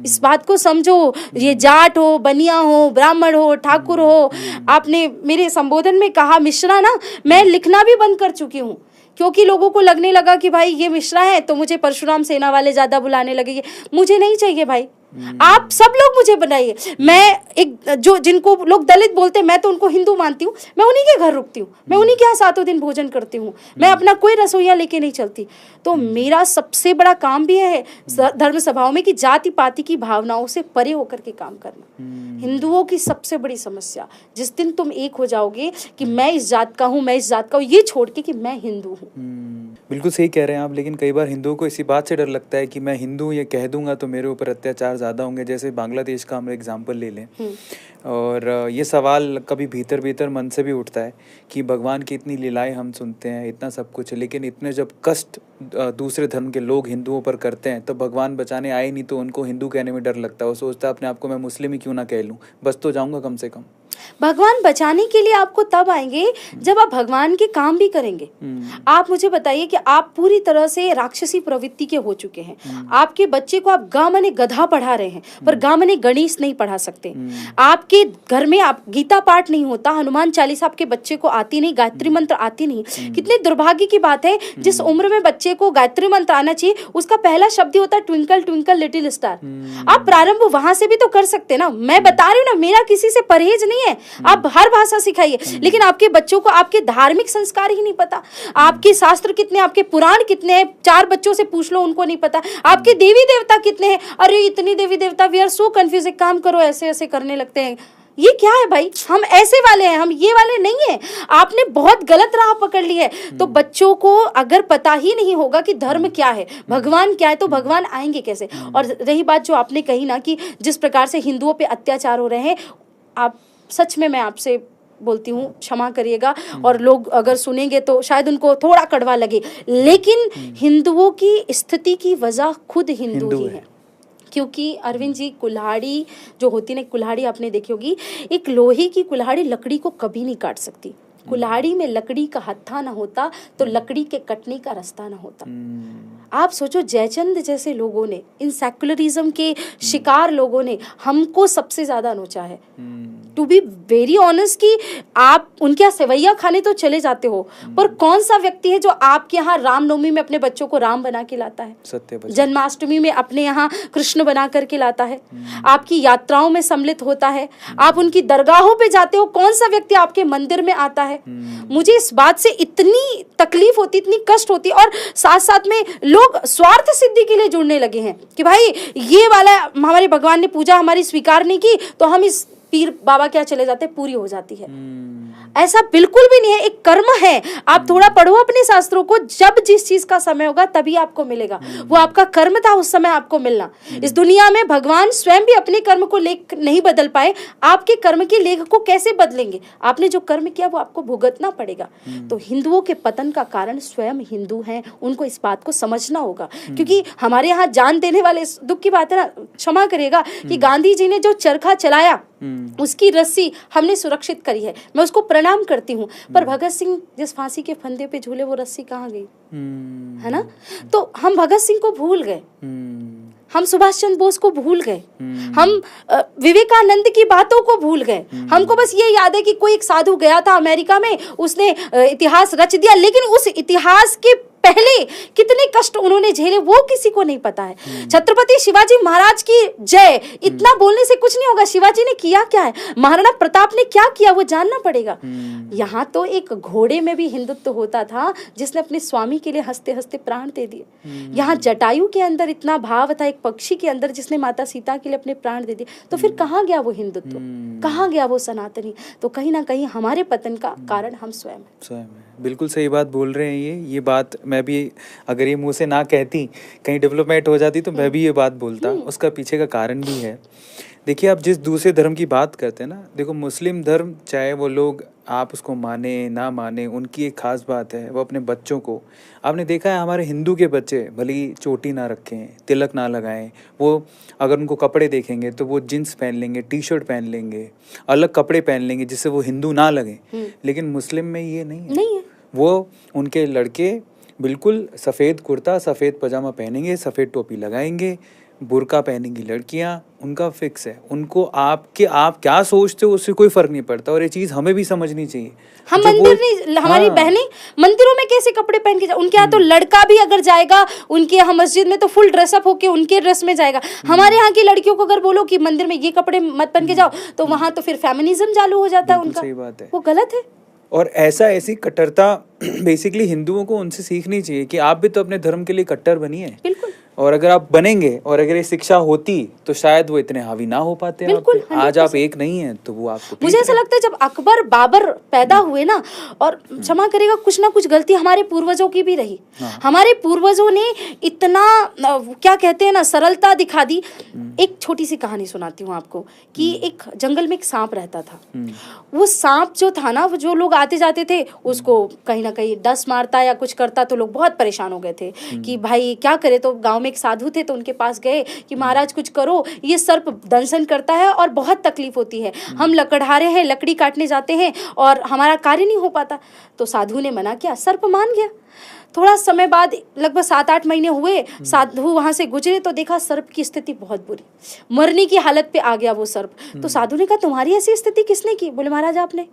इस बात को समझो। ये जाट हो, बनिया हो, ब्राह्मण हो, ठाकुर हो। आपने मेरे संबोधन में कहा मिश्रा ना, मैं लिखना भी बंद कर चुकी हूँ क्योंकि लोगों को लगने लगा कि भाई ये मिश्रा है तो मुझे परशुराम सेना वाले ज्यादा बुलाने लगेंगे। मुझे नहीं चाहिए भाई, आप सब लोग मुझे बनाइए। मैं एक जो जिनको लोग दलित बोलते हैं मैं तो उनको हिंदू मानती हूँ, मैं उन्हीं के घर रुकती हूँ, मैं उन्हीं के यहाँ 7 दिन भोजन करती हूँ, मैं अपना कोई रसोइया लेके नहीं चलती। तो मेरा सबसे बड़ा काम भी है धर्म सभाओं में कि जाति पाति की भावनाओं से परे होकर के काम करना। हिंदुओं की सबसे बड़ी समस्या, जिस दिन तुम एक हो जाओगे कि मैं इस जात का हूँ, मैं इस जात का हूँ, ये छोड़ के कि मैं हिंदू हूँ। बिल्कुल सही कह रहे हैं आप, लेकिन कई बार हिंदुओं को इसी बात से डर लगता है कि मैं हिंदू ये कह दूंगा तो मेरे ऊपर अत्याचार ज़्यादा होंगे। जैसे बांग्लादेश का हम एग्जाम्पल ले लें, और ये सवाल कभी भीतर भीतर मन से भी उठता है कि भगवान की इतनी लीलाएं हम सुनते हैं, इतना सब कुछ, लेकिन इतने जब कष्ट दूसरे धर्म के लोग हिंदुओं पर करते हैं तो भगवान बचाने आए नहीं तो उनको हिंदू कहने में डर लगता है। वो सोचता है अपने आप को मैं मुस्लिम ही क्यों ना कह लूँ, बस तो जाऊँगा कम से कम। भगवान बचाने के लिए आपको तब आएंगे जब आप भगवान के काम भी करेंगे। आप मुझे बताइए कि आप पूरी तरह से राक्षसी प्रवृत्ति के हो चुके हैं। आपके बच्चे को आप गा मने गधा पढ़ा रहे हैं पर गा मने गणेश नहीं पढ़ा सकते। आपके घर में आप गीता पाठ नहीं होता, हनुमान चालीसा आपके बच्चे को आती नहीं, गायत्री मंत्र आती नहीं। कितने दुर्भाग्य की बात है, जिस उम्र में बच्चे को गायत्री मंत्र आना चाहिए उसका पहला शब्द होता है ट्विंकल ट्विंकल लिटिल स्टार। आप प्रारंभ वहां से भी तो कर सकते ना। मैं बता रही हूँ ना, मेरा किसी से परहेज नहीं है। आप हर भाषा सिखाइए, लेकिन आपके बच्चों को आपके धार्मिक संस्कार ही नहीं पता, आपके शास्त्र कितने, आपके पुराण कितने हैं, 4 बच्चों से पूछ लो उनको नहीं पता। आपके देवी देवता कितने हैं, अरे इतनी देवी देवता, वी आर सो कंफ्यूज। एक काम करो, ऐसे ऐसे करने लगते हैं, ये क्या है भाई, हम ऐसे वाले हैं, हम ये वाले नहीं हैं, आपने बहुत गलत राह पकड़ ली है। तो बच्चों को अगर पता ही नहीं होगा कि धर्म क्या है, भगवान क्या है, तो भगवान आएंगे कैसे। और रही बात जो आपने कही ना कि जिस प्रकार से हिंदुओं पे अत्याचार हो रहे हैं, आप सच में, मैं आपसे बोलती हूँ, क्षमा करिएगा, और लोग अगर सुनेंगे तो शायद उनको थोड़ा कड़वा लगे, लेकिन हिंदुओं की स्थिति की वजह खुद हिंदू ही है। क्योंकि अरविंद जी, कुल्हाड़ी जो होती है ना, कुल्हाड़ी आपने देखी होगी, एक लोहे की कुल्हाड़ी लकड़ी को कभी नहीं काट सकती। कुल्हाड़ी में लकड़ी का हत्था ना होता तो लकड़ी के कटने का रास्ता ना होता। आप सोचो, जयचंद जैसे लोगों ने, इन सेक्युलरिज्म के शिकार लोगों ने हमको सबसे ज्यादा नोचा है। टू बी वेरी ऑनेस्ट, कि आप उनके यहाँ सेवैया खाने तो चले जाते हो, पर कौन सा व्यक्ति है जो आपके यहाँ रामनवमी में अपने बच्चों को राम बना के लाता है, सत्य जन्माष्टमी में अपने यहाँ कृष्ण बना करके लाता है, आपकी यात्राओं में सम्मिलित होता है, आप उनकी दरगाहों पे जाते हो, कौन सा व्यक्ति आपके मंदिर में आता है। मुझे इस बात से इतनी तकलीफ होती, इतनी कष्ट होती, और साथ साथ में लोग स्वार्थ सिद्धि के लिए जुड़ने लगे हैं कि भाई ये वाला हमारे भगवान ने पूजा हमारी स्वीकार नहीं की तो हम इस पीर बाबा क्या चले जाते, पूरी हो जाती है। ऐसा बिल्कुल भी नहीं है, एक कर्म है। आप थोड़ा पढ़ो अपने शास्त्रों को, जब जिस चीज का समय होगा तभी आपको मिलेगा, वो आपका कर्म था उस समय आपको मिलना। इस दुनिया में भगवान स्वयं भी अपने कर्म को लेख नहीं बदल पाए, आपके कर्म के लेख को कैसे बदलेंगे। आपने जो कर्म किया वो आपको भुगतना पड़ेगा। तो हिंदुओं के पतन का कारण स्वयं हिंदू हैं, उनको इस बात को समझना होगा। क्योंकि हमारे यहाँ जान देने वाले, दुख की बात है ना, क्षमा करिएगा, कि गांधी जी ने जो चरखा चलाया उसकी रस्सी हमने सुरक्षित करी है, मैं उसको प्रणाम करती हूँ। पर भगत सिंह जिस फांसी के फंदे पे झूले, वो रस्सी कहाँ गई, है ना। तो हम भगत सिंह को भूल गए, हम सुभाष चंद्र बोस को भूल गए, हम विवेकानंद की बातों को भूल गए। हमको बस ये याद है कि कोई एक साधु गया था अमेरिका में, उसने इतिहास रच दिया, लेकिन उस इतिहास के पहले कितने कष्ट उन्होंने झेले वो किसी को नहीं पता है। छत्रपति शिवाजी महाराज की जय, इतना बोलने से कुछ नहीं होगा। शिवाजी ने किया क्या है, महाराणा प्रताप ने क्या किया, वो जानना पड़ेगा। यहाँ तो एक घोड़े में भी हिंदुत्व होता था जिसने अपने स्वामी के लिए हंसते हंसते प्राण दे दिए। यहाँ जटायु के अंदर इतना भाव था, एक पक्षी के अंदर जिसने माता सीता के लिए अपने प्राण दे दिए। तो फिर कहाँ गया वो हिंदुत्व, कहाँ गया वो सनातनी। तो कहीं ना कहीं हमारे पतन का कारण हम स्वयं। बिल्कुल सही बात बोल रहे हैं। ये बात मैं भी, अगर ये मुंह से ना कहती, कहीं डेवलपमेंट हो जाती, तो मैं भी ये बात बोलता। उसका पीछे का कारण भी है। देखिए, आप जिस दूसरे धर्म की बात करते हैं ना, देखो मुस्लिम धर्म, चाहे वो लोग, आप उसको माने ना माने, उनकी एक खास बात है, वो अपने बच्चों को, आपने देखा है हमारे हिंदू के बच्चे भले ही चोटी ना रखें, तिलक ना लगाएं, वो अगर उनको कपड़े देखेंगे तो वो जींस पहन लेंगे, टी शर्ट पहन लेंगे, अलग कपड़े पहन लेंगे जिससे वो हिंदू ना लगे। लेकिन मुस्लिम में ये नहीं है। वो उनके लड़के बिल्कुल सफ़ेद कुर्ता, सफ़ेद पजामा पहनेंगे, सफ़ेद टोपी लगाएंगे, बुर्का पहनेंगी लड़कियां, उनका फिक्स है। उनको आप क्या सोचते हो उससे कोई फर्क नहीं पड़ता। और ये चीज़ हमें भी समझनी चाहिए। हम मंदिर नहीं, हमारी बहनें मंदिरों में कैसे कपड़े पहन के उनके यहाँ तो लड़का भी अगर जाएगा उनके यहाँ मस्जिद में तो फुल ड्रेसअप होके उनके ड्रेस में जाएगा। हमारे यहाँ की लड़कियों को अगर बोलो कि मंदिर में ये कपड़े मत पहन के जाओ, तो वहाँ तो फिर फेमिनिज्म चालू हो जाता है उनका। सही बात है, वो गलत है। और ऐसी कट्टरता बेसिकली हिंदुओं को उनसे सीखनी चाहिए कि आप भी तो अपने धर्म के लिए कट्टर बनिए। बिल्कुल। और अगर आप बनेंगे और अगर ये शिक्षा होती तो शायद वो इतने हावी ना हो पाते। बिल्कुल। आज आप एक नहीं है तो वो आपको, मुझे ऐसा लगता है जब अकबर बाबर पैदा हुए ना, और क्षमा करेगा कुछ ना कुछ गलती हमारे पूर्वजों की भी रही। हमारे पूर्वजों ने इतना क्या कहते हैं ना, सरलता दिखा दी। एक छोटी सी कहानी सुनाती हूँ आपको कि एक जंगल में एक सांप रहता था। वो सांप जो था ना, वो जो लोग आते जाते थे उसको कहीं ना कहीं डस मारता या कुछ करता, तो लोग बहुत परेशान हो गए थे कि भाई क्या करे। तो गांव में एक साधु थे, तो उनके पास गए कि महाराज कुछ करो, ये सर्प दंशन करता है और बहुत तकलीफ होती है, हम लकड़हारे हैं, लकड़ी काटने जाते हैं और हमारा कार्य नहीं हो पाता। तो साधु ने मना किया, सर्प मान गया। थोड़ा समय बाद, लगभग 7-8 महीने हुए, साधु वहां से गुजरे तो देखा सर्प की स्थिति बहुत बुरी, मरने की हालत पे आ गया वो सर्प। तो साधु ने कहा, तुम्हारी ऐसी स्थिति किसने की? बोले महाराज आपने।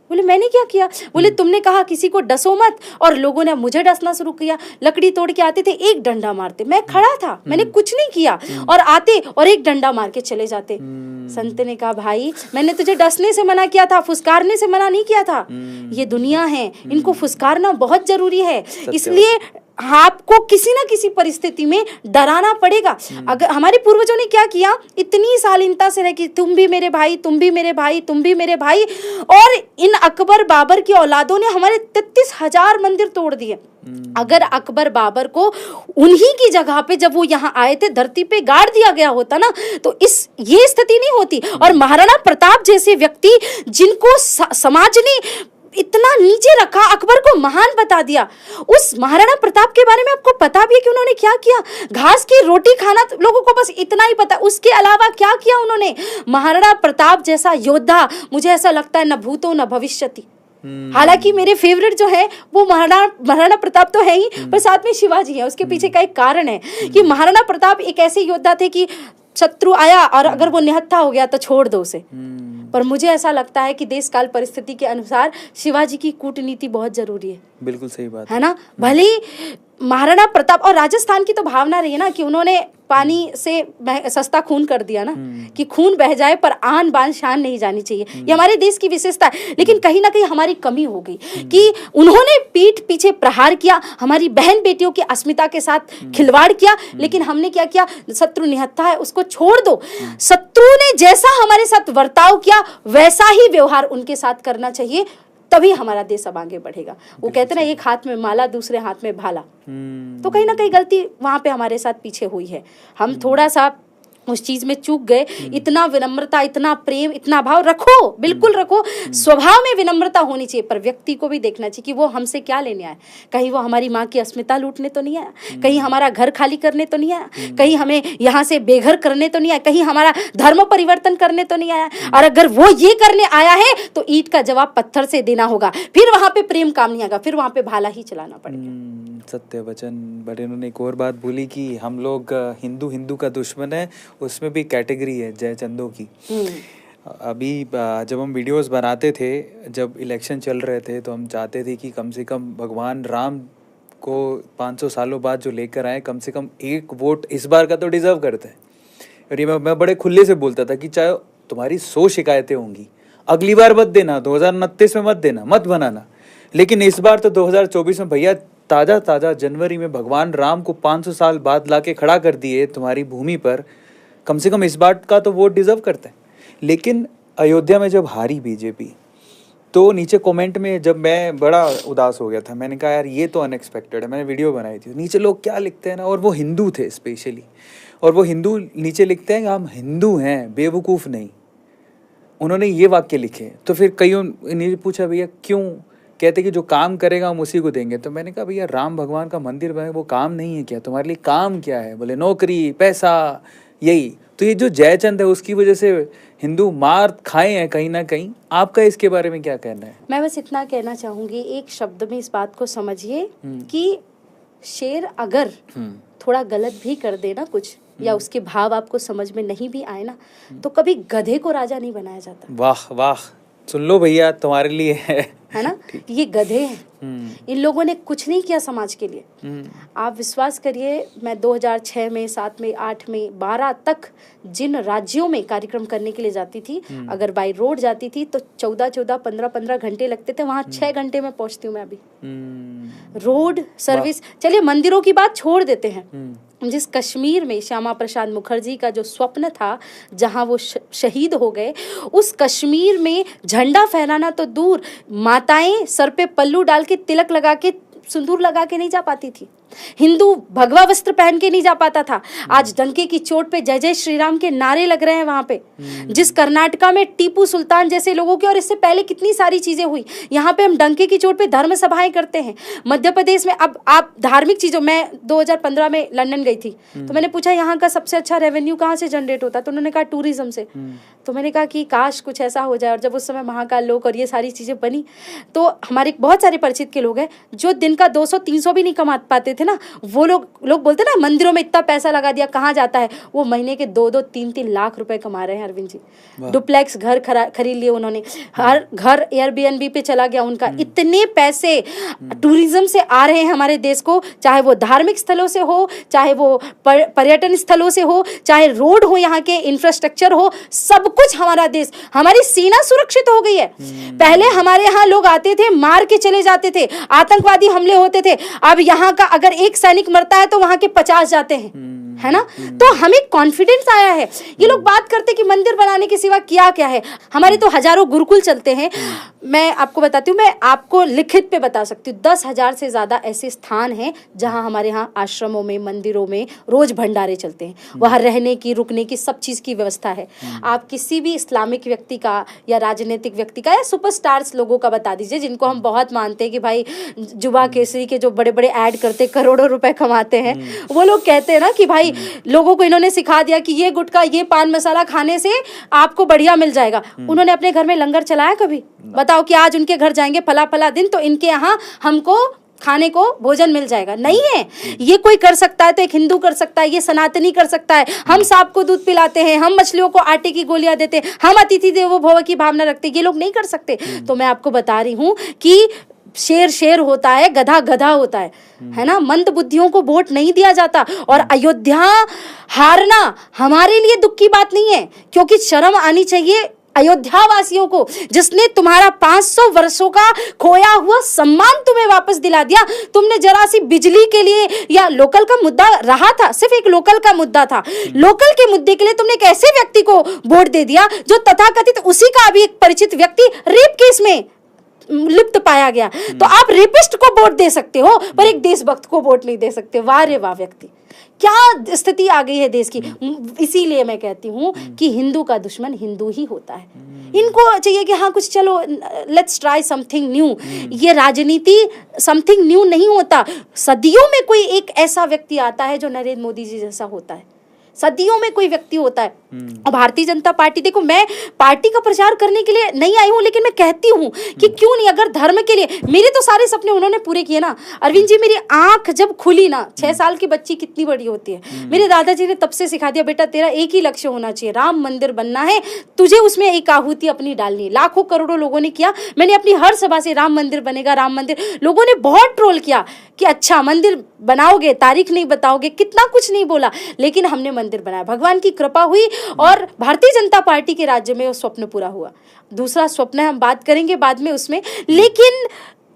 बोले मैंने क्या किया? बोले तुमने कहा किसी को डसो मत, और लोगों ने मुझे डसना शुरू किया। लकड़ी तोड़ के आते थे, एक डंडा मारते, मैं खड़ा था, मैंने कुछ नहीं किया, और आते और एक डंडा मार के चले जाते। संत ने कहा, भाई मैंने तुझे डसने से मना किया था, फुसकारने से मना नहीं किया था। ये दुनिया है, इनको फुसकारना बहुत जरूरी है। इसलिए आपको किसी ना किसी परिस्थिति में डराना पड़ेगा। अगर हमारे पूर्वजों ने क्या किया, इतनी शालीनता से रह कि तुम भी मेरे भाई, तुम भी मेरे भाई, तुम भी मेरे भाई, और इन अकबर बाबर की औलादों ने हमारे 33,000 मंदिर तोड़ दिए। अगर अकबर बाबर को उन्हीं की जगह पे जब वो यहाँ आए थे धरती पे गाड़ दिया गया होता ना, तो ये स्थिति नहीं होती। और महाराणा प्रताप जैसे व्यक्ति जिनको समाज ने इतना नीचे रखा, अकबर को महान बता दिया, उस महाराणा प्रताप के बारे में आपको पता भी है कि उन्होंने क्या किया? घास की रोटी खाना लोगों को बस इतना ही पता, उसके अलावा क्या किया उन्होंने? महाराणा प्रताप जैसा योद्धा मुझे ऐसा लगता है न भूतो न भविष्यति। हालांकि मेरे फेवरेट जो है वो महाराणा प्रताप तो है ही, पर साथ में शिवाजी है। उसके पीछे का एक कारण है कि महाराणा प्रताप एक ऐसे योद्धा थे कि शत्रु आया और अगर वो निहत्था हो गया तो छोड़ दो उसे। पर मुझे ऐसा लगता है कि देश काल परिस्थिति के अनुसार शिवाजी की कूटनीति बहुत जरूरी है। बिल्कुल सही बात है ना। भले ही महाराणा प्रताप, और राजस्थान की तो भावना रही है ना कि उन्होंने पानी से सस्ता खून कर दिया ना, कि खून बह जाए पर आन बान शान नहीं जानी चाहिए। ये हमारे देश की विशेषता है। लेकिन कहीं ना कहीं हमारी कमी हो गई कि उन्होंने पीठ पीछे प्रहार किया, हमारी बहन बेटियों की अस्मिता के साथ खिलवाड़ किया। लेकिन हमने क्या किया? शत्रु निहत्था है, उसको छोड़ दो। शत्रु ने जैसा हमारे साथ बर्ताव किया वैसा ही व्यवहार उनके साथ करना चाहिए, तभी हमारा देश अब आगे बढ़ेगा। वो कहते ना, एक हाथ में माला दूसरे हाथ में भाला। तो कहीं ना कहीं गलती वहां पे हमारे साथ पीछे हुई है। हम थोड़ा सा उस चीज में चूक गए। इतना विनम्रता, इतना प्रेम, इतना भाव रखो, बिल्कुल रखो। स्वभाव में विनम्रता होनी चाहिए, पर व्यक्ति को भी देखना चाहिए कि वो हमसे क्या लेने आया। कहीं वो हमारी माँ की अस्मिता लूटने तो नहीं आया, कहीं हमारा घर खाली करने तो नहीं आया, कहीं हमें यहाँ से बेघर करने तो नहीं आया, कहीं हमारा धर्म परिवर्तन करने तो नहीं आया। और अगर वो ये करने आया है तो ईंट का जवाब पत्थर से देना होगा। फिर वहां पे प्रेम काम नहीं आएगा, फिर वहां पे भाला ही चलाना पड़ेगा। सत्य वचन। बट इन्होंने एक और बात बोली कि हम लोग हिंदू का दुश्मन है, उसमें भी कैटेगरी है जयचंदों की। अभी जब हम वीडियोस बनाते थे, जब इलेक्शन चल रहे थे, तो हम चाहते थे कि कम से कम भगवान राम को 500 सालों बाद जो लेकर आए, कम से कम एक वोट इस बार का तो डिजर्व करते हैं। और ये मैं बड़े खुले से बोलता था कि चाहे तुम्हारी 100 शिकायतें होंगी, अगली बार मत देना, 2029 में मत देना, मत बनाना, लेकिन इस बार तो 2024 में भैया ताज़ा जनवरी में भगवान राम को 500 साल बाद लाके खड़ा कर दिए तुम्हारी भूमि पर, कम से कम इस बार का तो वोट डिजर्व करते हैं। लेकिन अयोध्या में जब हारी बीजेपी, तो नीचे कमेंट में जब मैं बड़ा उदास हो गया था, मैंने कहा यार ये तो अनएक्सपेक्टेड है। मैंने वीडियो बनाई थी, नीचे लोग क्या लिखते हैं ना, और वो हिंदू थे स्पेशली, और वो हिंदू नीचे लिखते हैं कि हम हिंदू हैं, बेवकूफ़ नहीं। उन्होंने ये वाक्य लिखे। तो फिर कईयों ने पूछा भैया क्यों? कहते कि जो काम करेगा हम उसी को देंगे। तो मैंने कहा भैया राम भगवान का मंदिर बने वो काम नहीं है क्या? तुम्हारे लिए काम क्या है? बोले नौकरी, पैसा, यही। तो ये जो जयचंद है उसकी वजह से हिंदू मार खाए हैं कहीं ना कहीं। आपका इसके बारे में क्या कहना है? मैं बस इतना कहना चाहूंगी, एक शब्द में इस बात को समझिए कि शेर अगर थोड़ा गलत भी कर दे ना कुछ, या उसके भाव आपको समझ में नहीं भी आए ना, तो कभी गधे को राजा नहीं बनाया जाता। वाह वाह, सुन लो भैया, तुम्हारे लिए है ना। ये गधे हैं, इन लोगों ने कुछ नहीं किया समाज के लिए। आप विश्वास करिए, मैं 2006 में, 7 में, 8 में, 12 तक जिन राज्यों में कार्यक्रम करने के लिए जाती थी, अगर बाई रोड जाती थी तो 14-14, 15-15 घंटे लगते थे, वहाँ 6 घंटे में पहुँचती हूँ मैं अभी। रोड सर्विस, चलिए मंदिरों की बात छोड़ देते हैं। जिस कश्मीर में श्यामा प्रसाद मुखर्जी का जो स्वप्न था, जहां वो शहीद हो गए, उस कश्मीर में झंडा फहराना तो दूर, माताएं सर पे पल्लू डाल के, तिलक लगा के, सिंदूर लगा के नहीं जा पाती थी। हिंदू भगवा वस्त्र पहन के नहीं जा पाता था। आज डंके की चोट पे जय जय श्री राम के नारे लग रहे हैं वहां पे। जिस कर्नाटका में टीपू सुल्तान जैसे लोगों की, और इससे पहले कितनी सारी चीजें हुई, यहाँ पे हम डंके की चोट पे धर्म सभाएं करते हैं। मध्य प्रदेश में अब आप धार्मिक चीजों, मैं 2015 में लंदन गई थी, तो मैंने पूछा यहाँ का सबसे अच्छा रेवेन्यू कहाँ से जनरेट होता, तो उन्होंने कहा टूरिज्म से। तो मैंने कहा कि काश कुछ ऐसा हो जाए। और जब उस समय महाकाल लोक और ये सारी चीजें बनी, तो हमारे बहुत सारे परिचित के लोग हैं जो दिन का 200-300 भी नहीं कमा पाते थे ना, वो लोग बोलते ना मंदिरों में इतना पैसा लगा दिया, कहाँ जाता है, वो महीने के 2-2, 3-3 लाख रुपए कमा रहे हैं अरविंद जी। डुप्लेक्स घर खरीद लिए उन्होंने, हर घर एयरबीएनबी पे चला गया उनका। इतने पैसे टूरिज्म से आ रहे हैं हमारे देश को, चाहे वो धार्मिक स्थलों से हो, चाहे वो पर्यटन स्थलों से हो, चाहे रोड हो, यहाँ के इंफ्रास्ट्रक्चर हो, सब कुछ हमारा देश, हमारी सीमा सुरक्षित हो गई है। पहले हमारे यहाँ लोग आते थे, मार के चले जाते थे, आतंकवादी हमले होते थे। अब यहाँ का अगर अगर एक सैनिक मरता है तो वहां के 50 जाते हैं, है ना। तो हमें कॉन्फिडेंस आया है। ये लोग बात करते कि मंदिर बनाने के सिवा क्या क्या है। हमारे तो हजारों गुरुकुल चलते हैं। मैं आपको बताती हूँ, मैं आपको लिखित पे बता सकती हूँ, 10,000 से ज्यादा ऐसे स्थान हैं जहाँ हमारे यहाँ आश्रमों में, मंदिरों में रोज भंडारे चलते हैं। वहाँ रहने की, रुकने की, सब चीज की व्यवस्था है। आप किसी भी इस्लामिक व्यक्ति का या राजनीतिक व्यक्ति का या सुपरस्टार्स लोगों का बता दीजिए जिनको हम बहुत मानते हैं कि भाई जुबा केसरी के जो बड़े बड़े ऐड करते करोड़ों रुपए कमाते हैं, वो लोग कहते हैं ना कि भाई लोगों को इन्होंने सिखा दिया कि ये गुटखा, ये पान मसाला खाने से आपको बढ़िया मिल जाएगा। उन्होंने अपने घर में लंगर चलाया कभी? बताओ कि आज उनके घर जाएंगे फला फला दिन तो इनके यहाँ हमको खाने को भोजन मिल जाएगा? नहीं है। ये कोई कर सकता है तो एक हिंदू कर सकता है, ये सनातनी कर सकता है। हम सांप को दूध पिलाते हैं, हम मछलियों को आटे की गोलियां देते हैं, हम अतिथि देवो भव की भावना रखते हैं, ये लोग नहीं कर सकते। तो मैं आपको बता रही हूँ कि शेर शेर होता है, गधा गधा होता है ना। मंद बुद्धियों को वोट नहीं दिया जाता। और अयोध्या हारना हमारे लिए दुख की बात नहीं है, क्योंकि शर्म आनी चाहिए अयोध्या वासियों को, जिसने तुम्हारा 500 वर्षों का खोया हुआ सम्मान तुम्हें वापस दिला दिया। तुमने जरा सी बिजली के लिए, या लोकल का मुद्दा रहा था, सिर्फ एक लोकल का मुद्दा था, लोकल के मुद्दे के लिए तुमने एक ऐसे व्यक्ति को वोट दे दिया जो तथाकथित उसी का अभी एक परिचित व्यक्ति रेप केस में लिप्त पाया गया। तो आप रेपिस्ट को वोट दे सकते हो पर एक देशभक्त को वोट नहीं दे सकते। वाह रे वाह व्यक्ति, क्या स्थिति आ गई है देश की। इसीलिए मैं कहती हूँ कि हिंदू का दुश्मन हिंदू ही होता है। इनको चाहिए कि हाँ कुछ चलो लेट्स ट्राई समथिंग न्यू। ये राजनीति समथिंग न्यू नहीं होता। सदियों में कोई एक ऐसा व्यक्ति आता है जो नरेंद्र मोदी जी जैसा होता है। सदियों में कोई व्यक्ति होता है। और भारतीय जनता पार्टी, देखो मैं पार्टी का प्रचार करने के लिए नहीं आई हूं, लेकिन मैं कहती हूं कि क्यों नहीं, अगर धर्म के लिए, मेरे तो सारे सपने उन्होंने पूरे किए ना। अरविंद जी, मेरी आंख जब खुली ना, 6 साल की बच्ची कितनी बड़ी होती है, मेरे दादाजी ने तब से सिखा दिया, बेटा तेरा एक ही लक्ष्य होना चाहिए, राम मंदिर बनना है, तुझे उसमें एक आहुति अपनी डालनी है। लाखों करोड़ों लोगों ने किया। मैंने अपनी हर सभा से राम मंदिर बनेगा, राम मंदिर। लोगों ने बहुत ट्रोल किया कि अच्छा मंदिर बनाओगे, तारीख नहीं बताओगे, कितना कुछ नहीं बोला, लेकिन हमने मंदिर बनाया। भगवान की कृपा हुई और भारतीय जनता पार्टी के राज्य में वो स्वप्न पूरा हुआ। दूसरा स्वप्न है, हम बात करेंगे बाद में उसमें, लेकिन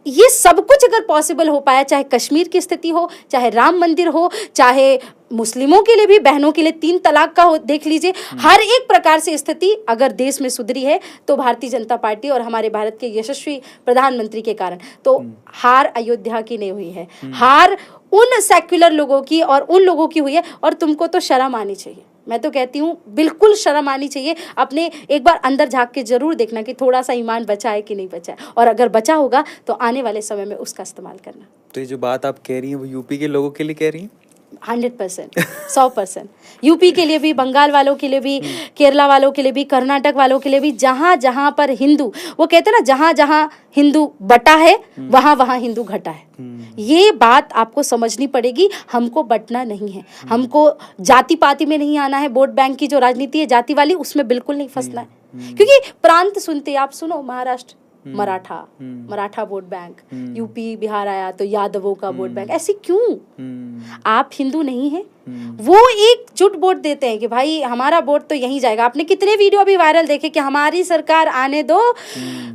ये सब कुछ अगर पॉसिबल हो पाया, चाहे कश्मीर की स्थिति हो, चाहे राम मंदिर हो, चाहे मुस्लिमों के लिए भी, बहनों के लिए 3 तलाक का हो, देख लीजिए, हर एक प्रकार से स्थिति अगर देश में सुधरी है तो भारतीय जनता पार्टी और हमारे भारत के यशस्वी प्रधानमंत्री के कारण। तो हार अयोध्या की नहीं हुई है, हार उन सेक्युलर लोगों की और उन लोगों की हुई है। और तुमको तो शर्म आनी चाहिए। मैं तो कहती हूँ बिल्कुल शर्म आनी चाहिए। अपने एक बार अंदर झांक के जरूर देखना कि थोड़ा सा ईमान बचा है कि नहीं बचा है, और अगर बचा होगा तो आने वाले समय में उसका इस्तेमाल करना। तो ये जो बात आप कह रही हैं वो यूपी के लोगों के लिए कह रही हैं? 100%, 100%। यूपी के लिए भी, बंगाल वालों के लिए भी, केरला वालों के लिए भी, कर्नाटक वालों के लिए भी, जहाँ जहाँ पर हिंदू, वो कहते हैं ना जहाँ जहाँ हिंदू बटा है वहाँ वहाँ हिंदू घटा है। ये बात आपको समझनी पड़ेगी। हमको बटना नहीं है, हमको जाति पाति में नहीं आना है। वोट बैंक की जो राजनीति है जाति वाली, उसमें बिल्कुल नहीं फंसना है। क्योंकि प्रांत सुनते आप सुनो, Maharashtra Maratha vote bank, UP Bihar आया तो यादवों का वोट बैंक, ऐसे क्यों? आप हिंदू नहीं हैं, वो एक जुट वोट देते हैं कि भाई हमारा वोट तो यहीं जाएगा। आपने कितने वीडियो भी वायरल देखे कि हमारी सरकार आने दो,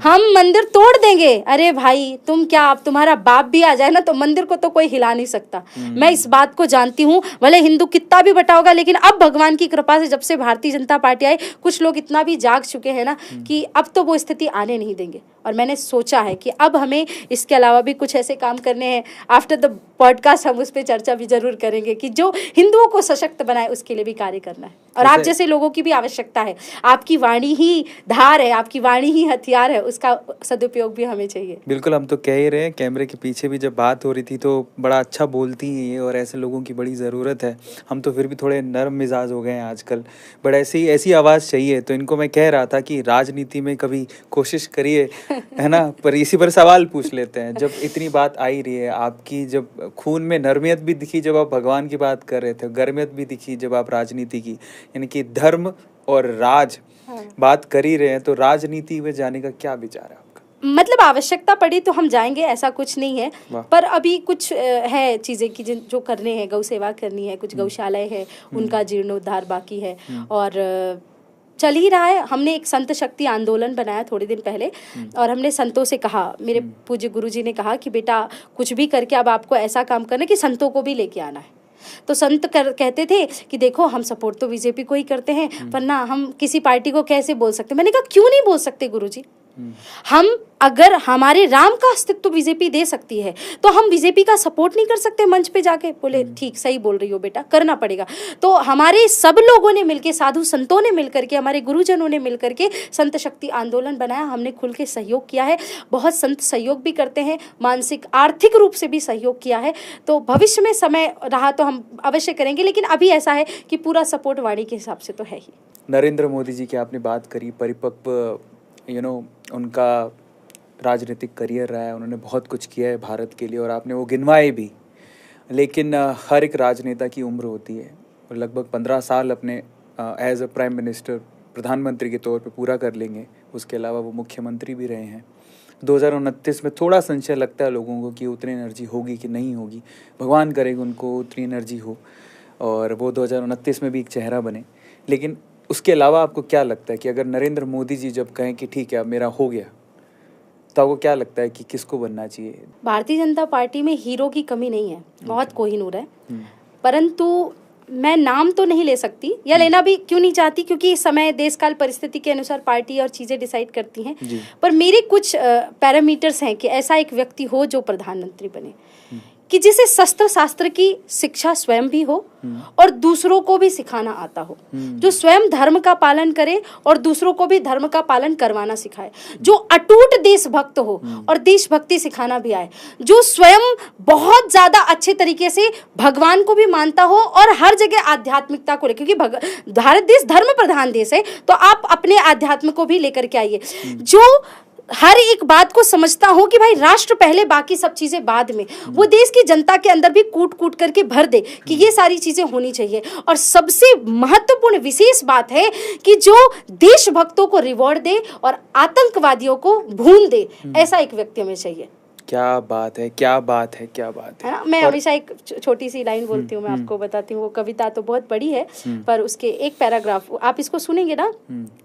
हम मंदिर तोड़ देंगे। अरे भाई तुम क्या, आप तुम्हारा बाप भी आ जाए ना तो मंदिर को तो कोई हिला नहीं सकता। मैं इस बात को जानती हूँ, भले हिंदू कितना भी बटा होगा, लेकिन अब भगवान की कृपा से जब से भारतीय जनता पार्टी आई, कुछ लोग इतना भी जाग चुके हैं ना कि अब तो वो स्थिति आने नहीं देंगे। और मैंने सोचा है कि अब हमें इसके अलावा भी कुछ ऐसे काम करने हैं। आफ्टर द पॉडकास्ट हम उस पर चर्चा भी जरूर करेंगे कि जो हिंदुओं को सशक्त बनाए उसके लिए भी कार्य करना है। और आप जैसे लोगों की भी आवश्यकता है। आपकी वाणी ही धार है, आपकी वाणी ही हथियार है, उसका सदुपयोग भी हमें चाहिए। बिल्कुल, हम तो कह ही रहे हैं, कैमरे के पीछे भी जब बात हो रही थी तो बड़ा अच्छा बोलती हैं ये, और ऐसे लोगों की बड़ी ज़रूरत है। हम तो फिर भी थोड़े नरम मिजाज हो गए हैं आजकल, बट ऐसी आवाज़ चाहिए। तो इनको मैं कह रहा था कि राजनीति में कभी कोशिश करिए, है ना। पर इसी पर सवाल पूछ लेते हैं, जब इतनी बात आ ही रही है आपकी, जब खून में नरमियत भी दिखी जब आप भगवान की बात कर रहे थे, गर्मियत भी दिखी जब आप राजनीति की, यानी कि धर्म और राज बात कर ही रहे हैं, तो राजनीति में जाने का क्या विचार है आपका? मतलब आवश्यकता पड़ी तो हम जाएंगे, ऐसा कुछ नहीं है। पर अभी कुछ है चीज़ें कि जो करने हैं, गौ सेवा करनी है, कुछ गौशालाएं हैं उनका जीर्णोद्धार बाकी है, और चल ही रहा है। हमने एक संत शक्ति आंदोलन बनाया थोड़े दिन पहले, और हमने संतों से कहा, मेरे पूज्य गुरुजी ने कहा कि बेटा कुछ भी करके अब आपको ऐसा काम करना है कि संतों को भी लेके आना है। तो संत कहते थे कि देखो हम सपोर्ट तो बीजेपी को ही करते हैं, पर ना हम किसी पार्टी को कैसे बोल सकते। मैंने कहा क्यों नहीं बोल सकते गुरुजी, हम अगर हमारे राम का अस्तित्व बीजेपी दे सकती है तो हम बीजेपी का सपोर्ट नहीं कर सकते मंच पे जाके। बोले ठीक, सही बोल रही हो बेटा, करना पड़ेगा। तो हमारे सब लोगों ने मिलकर, साधु संतों ने मिलकर के, हमारे गुरुजनों ने मिलकर के संत शक्ति आंदोलन बनाया। हमने खुल के सहयोग किया है, बहुत संत सहयोग भी करते हैं, मानसिक आर्थिक रूप से भी सहयोग किया है। तो भविष्य में समय रहा तो हम अवश्य करेंगे, लेकिन अभी ऐसा है कि पूरा सपोर्ट वाणी के हिसाब से तो है ही। नरेंद्र मोदी जी की आपने बात करी, परिपक्व उनका राजनीतिक करियर रहा है, उन्होंने बहुत कुछ किया है भारत के लिए और आपने वो गिनवाए भी। लेकिन हर एक राजनेता की उम्र होती है और लगभग 15 साल अपने एज अ प्राइम मिनिस्टर, प्रधानमंत्री के तौर पे पूरा कर लेंगे। उसके अलावा वो मुख्यमंत्री भी रहे हैं। 2029 में थोड़ा संशय लगता है लोगों को कि उतनी एनर्जी होगी कि नहीं होगी। भगवान करेगा उनको उतनी एनर्जी हो और वो 2029 में भी एक चेहरा बने। लेकिन उसके अलावा आपको क्या लगता है कि अगर नरेंद्र मोदी जी जब कहें कि ठीक है अब मेरा हो गया, तो आपको क्या लगता है कि किसको बनना चाहिए? भारतीय जनता पार्टी में हीरो की कमी नहीं है, बहुत कोहिनूर है, परंतु मैं नाम तो नहीं ले सकती या लेना भी क्यों नहीं चाहती, क्योंकि इस समय देश काल परिस्थिति के अनुसार पार्टी और चीज़ें डिसाइड करती हैं। पर मेरे कुछ पैरामीटर्स हैं कि ऐसा एक व्यक्ति हो जो प्रधानमंत्री बने, कि जिसे शस्त्र शास्त्र की शिक्षा स्वयं भी हो और दूसरों को भी सिखाना आता हो, जो स्वयं धर्म का पालन करे और दूसरों को भी धर्म का पालन करवाना सिखाए, जो अटूट देशभक्त हो और देशभक्ति सिखाना भी आए, जो स्वयं बहुत ज्यादा अच्छे तरीके से भगवान को भी मानता हो और हर जगह आध्यात्मिकता को ले, क्योंकि भारत देश धर्म प्रधान देश है, तो आप अपने आध्यात्म को भी लेकर के आइए। जो हर एक बात को समझता हो कि भाई राष्ट्र पहले बाकी सब चीजें बाद में, वो देश की जनता के अंदर भी कूट कूट करके भर दे कि ये सारी चीजें होनी चाहिए। और सबसे महत्वपूर्ण विशेष बात है कि जो देशभक्तों को रिवॉर्ड दे और आतंकवादियों को भून दे, ऐसा एक व्यक्ति हमें चाहिए। क्या बात है, क्या बात है, क्या बात है ना। मैं हमेशा एक छोटी सी लाइन बोलती हूँ, मैं आपको बताती हूँ। वो कविता तो बहुत बड़ी है, पर उसके एक पैराग्राफ आप इसको सुनेंगे ना,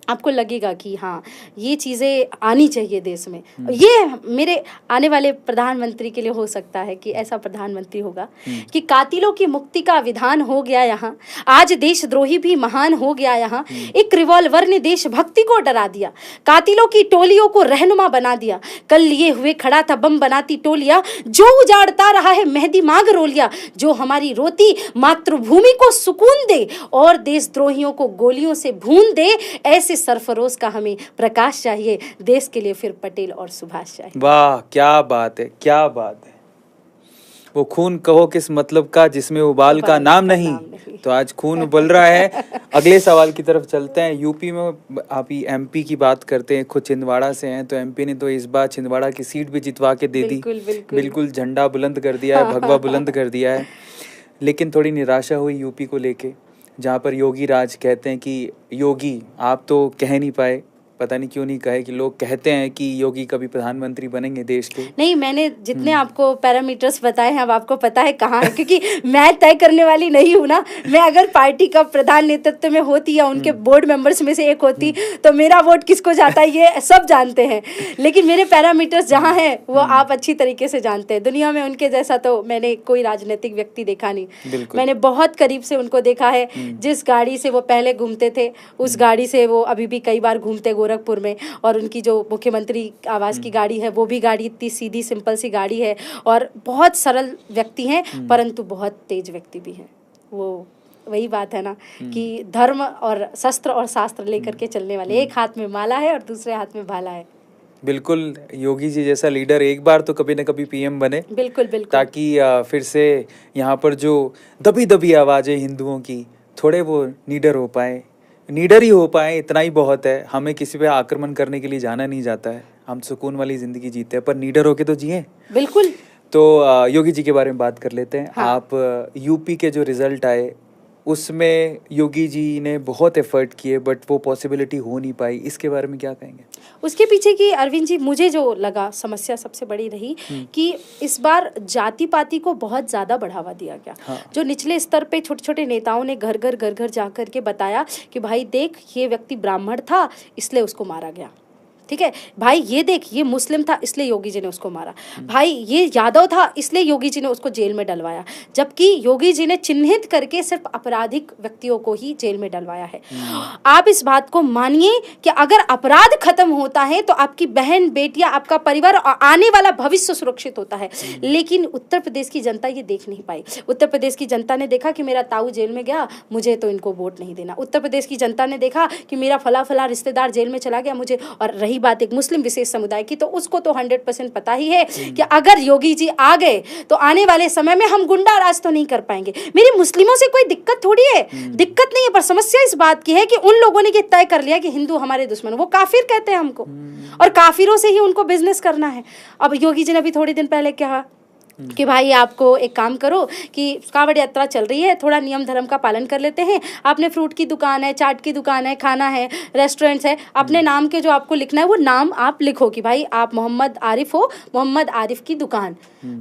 आपको लगेगा कि हाँ ये चीज़ें आनी चाहिए देश में। ये मेरे आने वाले प्रधानमंत्री के लिए हो सकता है कि ऐसा प्रधानमंत्री होगा कि कातिलों की मुक्ति का विधान हो गया यहाँ, आज देशद्रोही भी महान हो गया यहाँ। एक रिवॉल्वर ने देशभक्ति को डरा दिया, कातिलों की टोलियों को रहनुमा बना दिया। कल लिए हुए खड़ा था बम बनाती टोलियां, जो उजाड़ता रहा है मेहदी मांग रोलिया, जो हमारी रोती मातृभूमि को सुकून दे और देशद्रोहियों को गोलियों से भून दे। ऐसे सरफरोश का हमें प्रकाश चाहिए, देश के लिए फिर पटेल और सुभाष चाहिए। वाह क्या बात है, क्या बात है। वो खून कहो किस मतलब का जिसमें उबाल का नाम नहीं, तो आज खून उबल रहा है। अगले सवाल की तरफ चलते हैं। यूपी में आप ही एमपी की बात करते हैं, खुद छिंदवाड़ा से हैं, तो एमपी ने तो इस बार छिंदवाड़ा की सीट भी जितवा के दे दी। बिल्कुल झंडा बुलंद कर दिया है, भगवा बुलंद कर दिया है। लेकिन थोड़ी निराशा हुई यूपी को लेके, जहाँ पर योगी राज कहते हैं कि योगी आप तो कह नहीं पाए, पता नहीं क्यों नहीं कहे कि लोग कहते हैं कि योगी कभी प्रधानमंत्री बनेंगे देश के। नहीं, मैंने जितने आपको पैरामीटर्स बताए हैं अब आपको पता है कहाँ है, क्योंकि मैं तय करने वाली नहीं हूँ ना। मैं अगर पार्टी का प्रधान नेतृत्व में होती या उनके बोर्ड मेंबर्स में से एक होती तो मेरा वोट किसको जाता है ये सब जानते हैं। लेकिन मेरे पैरामीटर्स जहाँ हैं वो आप अच्छी तरीके से जानते हैं। दुनिया में उनके जैसा तो मैंने कोई राजनीतिक व्यक्ति देखा नहीं। मैंने बहुत करीब से उनको देखा है। जिस गाड़ी से वो पहले घूमते थे उस गाड़ी से वो अभी भी कई बार घूमते गोरखपुर में, और उनकी जो मुख्यमंत्री आवास की गाड़ी है वो भी गाड़ी इतनी सीधी सिंपल सी गाड़ी है, और बहुत सरल व्यक्ति हैं परंतु बहुत तेज व्यक्ति भी हैं। वो वही बात है ना कि धर्म और शस्त्र और शास्त्र लेकर के चलने वाले, एक हाथ में माला है और दूसरे हाथ में भाला है। बिल्कुल, योगी जी जैसा लीडर एक बार तो कभी न कभी पीएम बने। बिल्कुल बिल्कुल, ताकि फिर से यहाँ पर जो दबी दबी आवाज़ें हिंदुओं की थोड़े वो नीडर हो पाए, नीडर ही हो पाए, इतना ही बहुत है। हमें किसी पे आक्रमण करने के लिए जाना नहीं जाता है, हम सुकून वाली जिंदगी जीते हैं, पर नीडर होके तो जिए। बिल्कुल। तो योगी जी के बारे में बात कर लेते हैं। हाँ। आप यूपी के जो रिजल्ट आए उसमें योगी जी ने बहुत एफर्ट किए बट वो पॉसिबिलिटी हो नहीं पाई, इसके बारे में क्या कहेंगे? उसके पीछे की अरविंद जी मुझे जो लगा समस्या सबसे बड़ी रही कि इस बार जाति पाति को बहुत ज़्यादा बढ़ावा दिया गया। हाँ। जो निचले स्तर पे छोटे छोटे नेताओं ने घर घर जा कर के बताया कि भाई देख ये व्यक्ति ब्राह्मण था इसलिए उसको मारा गया, ठीक है भाई, ये देख ये मुस्लिम था इसलिए योगी जी ने उसको मारा, भाई ये यादव था इसलिए योगी जी ने उसको जेल में डलवाया, जबकि योगी जी ने चिन्हित करके सिर्फ आपराधिक व्यक्तियों को ही जेल में डलवाया है। आप इस बात को मानिए कि अगर अपराध खत्म होता है तो आपकी बहन बेटियां आपका परिवार और आने वाला भविष्य सुरक्षित होता है, लेकिन उत्तर प्रदेश की जनता ये देख नहीं पाई। उत्तर प्रदेश की जनता ने देखा कि मेरा ताऊ जेल में गया, मुझे तो इनको वोट नहीं देना। उत्तर प्रदेश की जनता ने देखा कि मेरा फला रिश्तेदार जेल में चला गया, मुझे, और रही बात एक मुस्लिम विशेष समुदाय की, तो उसको तो 100% पता ही है कि अगर योगी जी आ गए तो आने वाले समय में हम गुंडा राज तो नहीं कर पाएंगे। मेरी मुस्लिमों से कोई दिक्कत थोड़ी है, दिक्कत नहीं है, पर समस्या इस बात की है कि उन लोगों ने ये तय कर लिया कि हिंदू हमारे दुश्मन, वो काफिर कहते हैं हमको, और काफिरों से ही उनको बिजनेस करना है। अब योगी जी ने अभी थोड़े दिन पहले कहा कि भाई आपको एक काम करो कि कांवड़ यात्रा चल रही है, थोड़ा नियम धर्म का पालन कर लेते हैं, आपने फ्रूट की दुकान है, चाट की दुकान है, खाना है, रेस्टोरेंट्स है, अपने नाम के जो आपको लिखना है वो नाम आप लिखो कि भाई आप मोहम्मद आरिफ हो, मोहम्मद आरिफ की दुकान।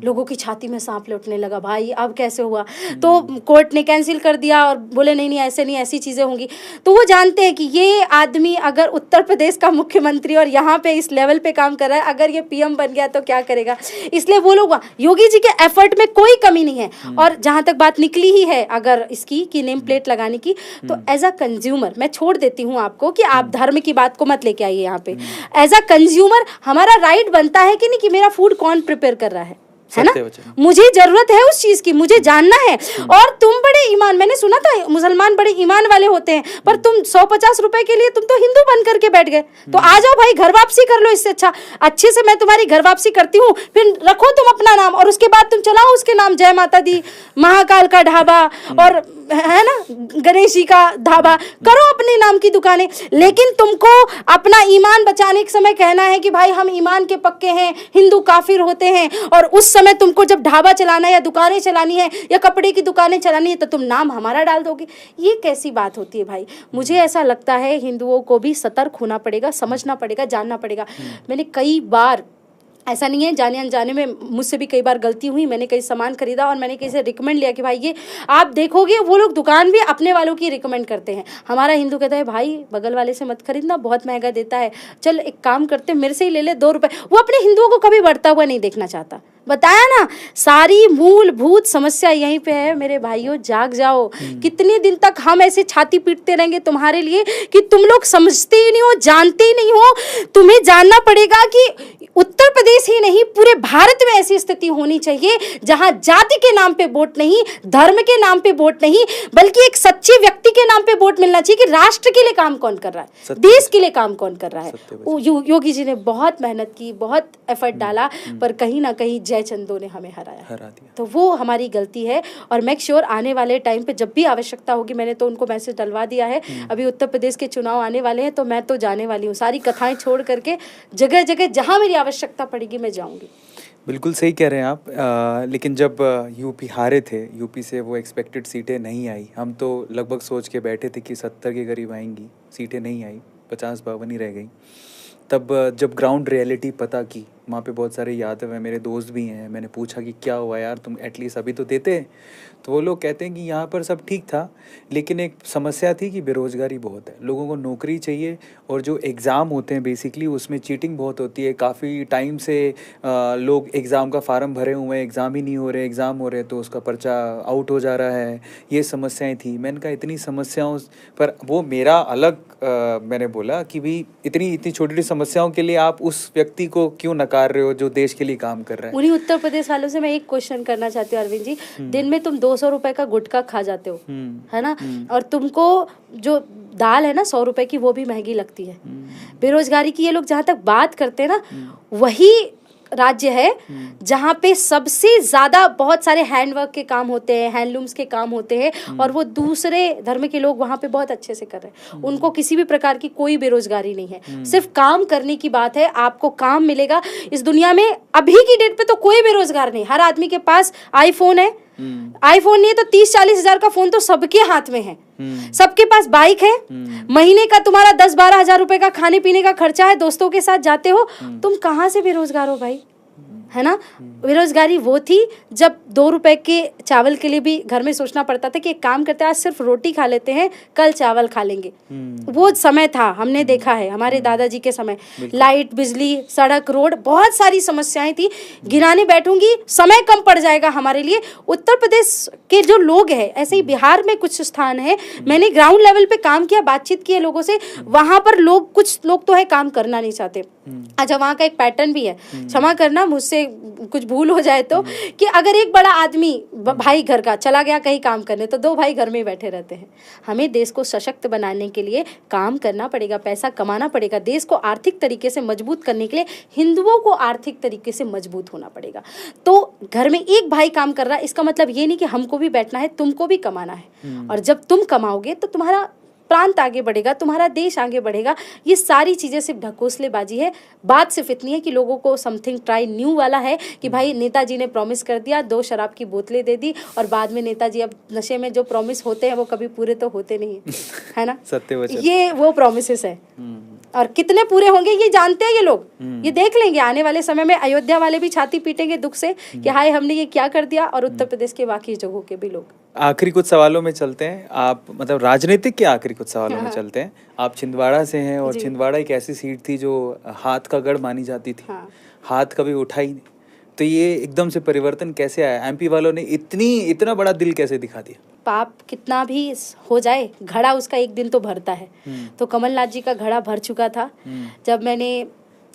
लोगों की छाती में सांप लौटने लगा, भाई अब कैसे हुआ? तो कोर्ट ने कैंसिल कर दिया और बोले नहीं नहीं ऐसे नहीं, ऐसी चीज़ें होंगी। तो वो जानते हैं कि ये आदमी अगर उत्तर प्रदेश का मुख्यमंत्री और यहाँ पे इस लेवल पे काम कर रहा है, अगर ये पीएम बन गया तो क्या करेगा, इसलिए वो लोग, योगी जी के एफर्ट में कोई कमी नहीं है। और जहां तक बात निकली ही है अगर इसकी कि नेम प्लेट लगाने की, तो एज अ कंज्यूमर मैं छोड़ देती हूं आपको कि आप धर्म की बात को मत लेके आइए यहाँ पे। एज अ कंज्यूमर हमारा राइट बनता है कि नहीं कि मेरा फूड कौन प्रिपेयर कर रहा है ना, मुझे जरूरत है उस चीज की, मुझे जानना है। और तुम बड़े ईमान, मैंने सुना था मुसलमान बड़े ईमान वाले होते हैं, पर तुम 150 रुपए के लिए तुम तो हिंदू बन करके बैठ गए। तो आ जाओ भाई घर वापसी कर लो, इससे अच्छा अच्छे से मैं तुम्हारी घर वापसी करती हूँ, फिर रखो तुम अपना नाम और उसके बाद तुम चलाओ उसके नाम जय माता दी, महाकाल का ढाबा और है ना गणेश जी का ढाबा, करो अपने नाम की दुकानें। लेकिन तुमको अपना ईमान बचाने के समय कहना है कि भाई हम ईमान के पक्के हैं, हिंदू काफिर होते हैं, और उस समय तुमको जब ढाबा चलाना है या दुकानें चलानी है या कपड़े की दुकानें चलानी है तो तुम नाम हमारा डाल दोगे। ये कैसी बात होती है भाई? मुझे ऐसा लगता है हिंदुओं को भी सतर्क होना पड़ेगा, समझना पड़ेगा, जानना पड़ेगा। मैंने कई बार, ऐसा नहीं है जाने अनजाने में, मुझसे भी कई बार गलती हुई, मैंने कई सामान खरीदा और मैंने किसी से रिकमेंड लिया कि भाई ये आप देखोगे, वो लोग दुकान भी अपने वालों की रिकमेंड करते हैं। हमारा हिंदू कहता है भाई बगल वाले से मत खरीदना, बहुत महंगा देता है, चल एक काम करते मेरे से ही ले ले 2 रुपए। वो अपने हिंदुओं को कभी बढ़ता हुआ नहीं देखना चाहता। बताया ना, सारी मूलभूत समस्या यहीं पे है मेरे भाइयों, जाग जाओ। कितने दिन तक हम ऐसे छाती पीटते रहेंगे तुम्हारे लिए कि तुम लोग समझते ही नहीं हो, जानते ही नहीं हो। तुम्हें जानना पड़ेगा कि उत्तर प्रदेश ही नहीं पूरे भारत में ऐसी स्थिति होनी चाहिए जहां जाति के नाम पे वोट नहीं, धर्म के नाम पे वोट नहीं, बल्कि एक सच्चे व्यक्ति के नाम पे वोट मिलना चाहिए कि राष्ट्र के लिए काम कौन कर रहा है, देश के लिए काम कौन कर रहा है। योगी जी ने बहुत मेहनत की, बहुत एफर्ट डाला, पर कहीं ना कहीं जय चंदो ने हमें हरा दिया। तो वो हमारी गलती है और मेक श्योर आने वाले टाइम पे जब भी आवश्यकता होगी, मैंने तो उनको मैसेज डलवा दिया है, अभी उत्तर प्रदेश के चुनाव आने वाले हैं तो मैं तो जाने वाली हूँ, सारी कथाएं छोड़ करके जगह जगह जहां मेरी आवश्यकता पड़ेगी मैं जाऊंगी। बिल्कुल सही कह रहे हैं आप। लेकिन जब यूपी हारे थे, यूपी से वो एक्सपेक्टेड सीटें नहीं आई, हम तो लगभग सोच के बैठे थे कि 70 के करीब आएंगी, सीटें नहीं आई, 50-52 ही रह गई। तब जब ग्राउंड रियलिटी पता की, वहाँ पे बहुत सारे यादव हैं, मेरे दोस्त भी हैं, मैंने पूछा कि क्या हुआ यार, तुम एटलीस्ट अभी तो देते। तो वो लोग कहते हैं कि यहाँ पर सब ठीक था, लेकिन एक समस्या थी कि बेरोज़गारी बहुत है, लोगों को नौकरी चाहिए, और जो एग्ज़ाम होते हैं बेसिकली उसमें चीटिंग बहुत होती है। काफ़ी टाइम से लोग एग्ज़ाम का फार्म भरे हुए हैं, एग्ज़ाम ही नहीं हो रहे, एग्ज़ाम हो रहे तो उसका पर्चा आउट हो जा रहा है, ये समस्याएँ थी। मैंने कहा इतनी समस्याओं पर वो मेरा अलग मैंने बोला कि भी इतनी छोटी छोटी समस्याओं के लिए आप उस व्यक्ति को क्यों नकार रहे हो जो देश के लिए काम कर रहा है। उन्हीं उत्तर प्रदेश वालों से मैं एक क्वेश्चन करना चाहती हूँ अरविंद जी, दिन में तुम 200 रुपए का गुटखा खा जाते हो, है ना, और तुमको जो दाल है ना 100 रुपए की वो भी महंगी लगती है। बेरोजगारी की ये लोग जहाँ तक बात करते हैं ना, वही राज्य है जहाँ पे सबसे ज्यादा बहुत सारे हैंडवर्क के काम होते हैं, हैंडलूम्स के काम होते हैं, और वो दूसरे धर्म के लोग वहाँ पे बहुत अच्छे से कर रहे हैं। उनको किसी भी प्रकार की कोई बेरोजगारी नहीं है, सिर्फ काम करने की बात है, आपको काम मिलेगा। इस दुनिया में अभी की डेट पे तो कोई बेरोजगार नहीं, हर आदमी के पास आईफोन है, आईफोन नहीं है तो 30-40 हजार का फोन तो सबके हाथ में है, सबके पास बाइक है, महीने का तुम्हारा 10-12 हजार रुपए का खाने पीने का खर्चा है, दोस्तों के साथ जाते हो, तुम कहाँ से बेरोजगार हो भाई, है ना। बेरोजगारी वो थी जब 2 रुपए के चावल के लिए भी घर में सोचना पड़ता था कि एक काम करते हैं, आज सिर्फ रोटी खा लेते हैं, कल चावल खा लेंगे। वो समय था, हमने देखा है हमारे दादाजी के समय, लाइट, बिजली, सड़क, रोड, बहुत सारी समस्याएं थी, गिनाने बैठूंगी समय कम पड़ जाएगा हमारे लिए। उत्तर प्रदेश के जो लोग हैं, ऐसे ही बिहार में कुछ स्थान है, मैंने ग्राउंड लेवल पे काम किया, बातचीत की है लोगों से, वहां पर लोग, कुछ लोग तो है काम करना नहीं चाहते। अच्छा, वहाँ का एक पैटर्न भी है, क्षमा करना मुझसे कुछ भूल हो जाए तो, कि अगर एक बड़ा आदमी भाई घर का चला गया कहीं काम करने तो 2 भाई घर में ही बैठे रहते हैं। हमें देश को सशक्त बनाने के लिए काम करना पड़ेगा, पैसा कमाना पड़ेगा, देश को आर्थिक तरीके से मजबूत करने के लिए हिंदुओं को आर्थिक तरीके से मजबूत होना पड़ेगा। तो घर में एक भाई काम कर रहा है, इसका मतलब ये नहीं कि हमको भी बैठना है, तुमको भी कमाना है, और जब तुम कमाओगे तो तुम्हारा प्रांत आगे बढ़ेगा, तुम्हारा देश आगे बढ़ेगा। ये सारी चीज़ें सिर्फ ढकोसलेबाजी है। बात सिर्फ इतनी है कि लोगों को समथिंग ट्राई न्यू वाला है कि भाई नेताजी ने प्रॉमिस कर दिया, 2 शराब की बोतलें दे दी, और बाद में नेताजी अब नशे में जो प्रॉमिस होते हैं वो कभी पूरे तो होते नहीं है ना। सत्य वचन, ये वो प्रॉमिसेस है, और कितने पूरे होंगे ये जानते हैं ये लोग, ये देख लेंगे आने वाले समय में। अयोध्या वाले भी छाती पीटेंगे दुख से कि हाय हमने ये क्या कर दिया, और उत्तर प्रदेश के बाकी जगहों के भी लोग। आखिरी कुछ सवालों में चलते हैं, आप मतलब राजनीतिक के आखिरी कुछ सवालों में चलते हैं। आप छिंदवाड़ा से हैं, और छिंदवाड़ा एक ऐसी सीट थी जो हाथ का गढ़ मानी जाती थी, हाथ कभी उठा ही नहीं, तो ये एकदम से परिवर्तन कैसे आया? एमपी वालों ने इतना बड़ा दिल कैसे दिखा दिया? पाप कितना भी हो जाए, घड़ा उसका एक दिन तो भरता है। तो कमलनाथ जी का घड़ा भर चुका था। जब मैंने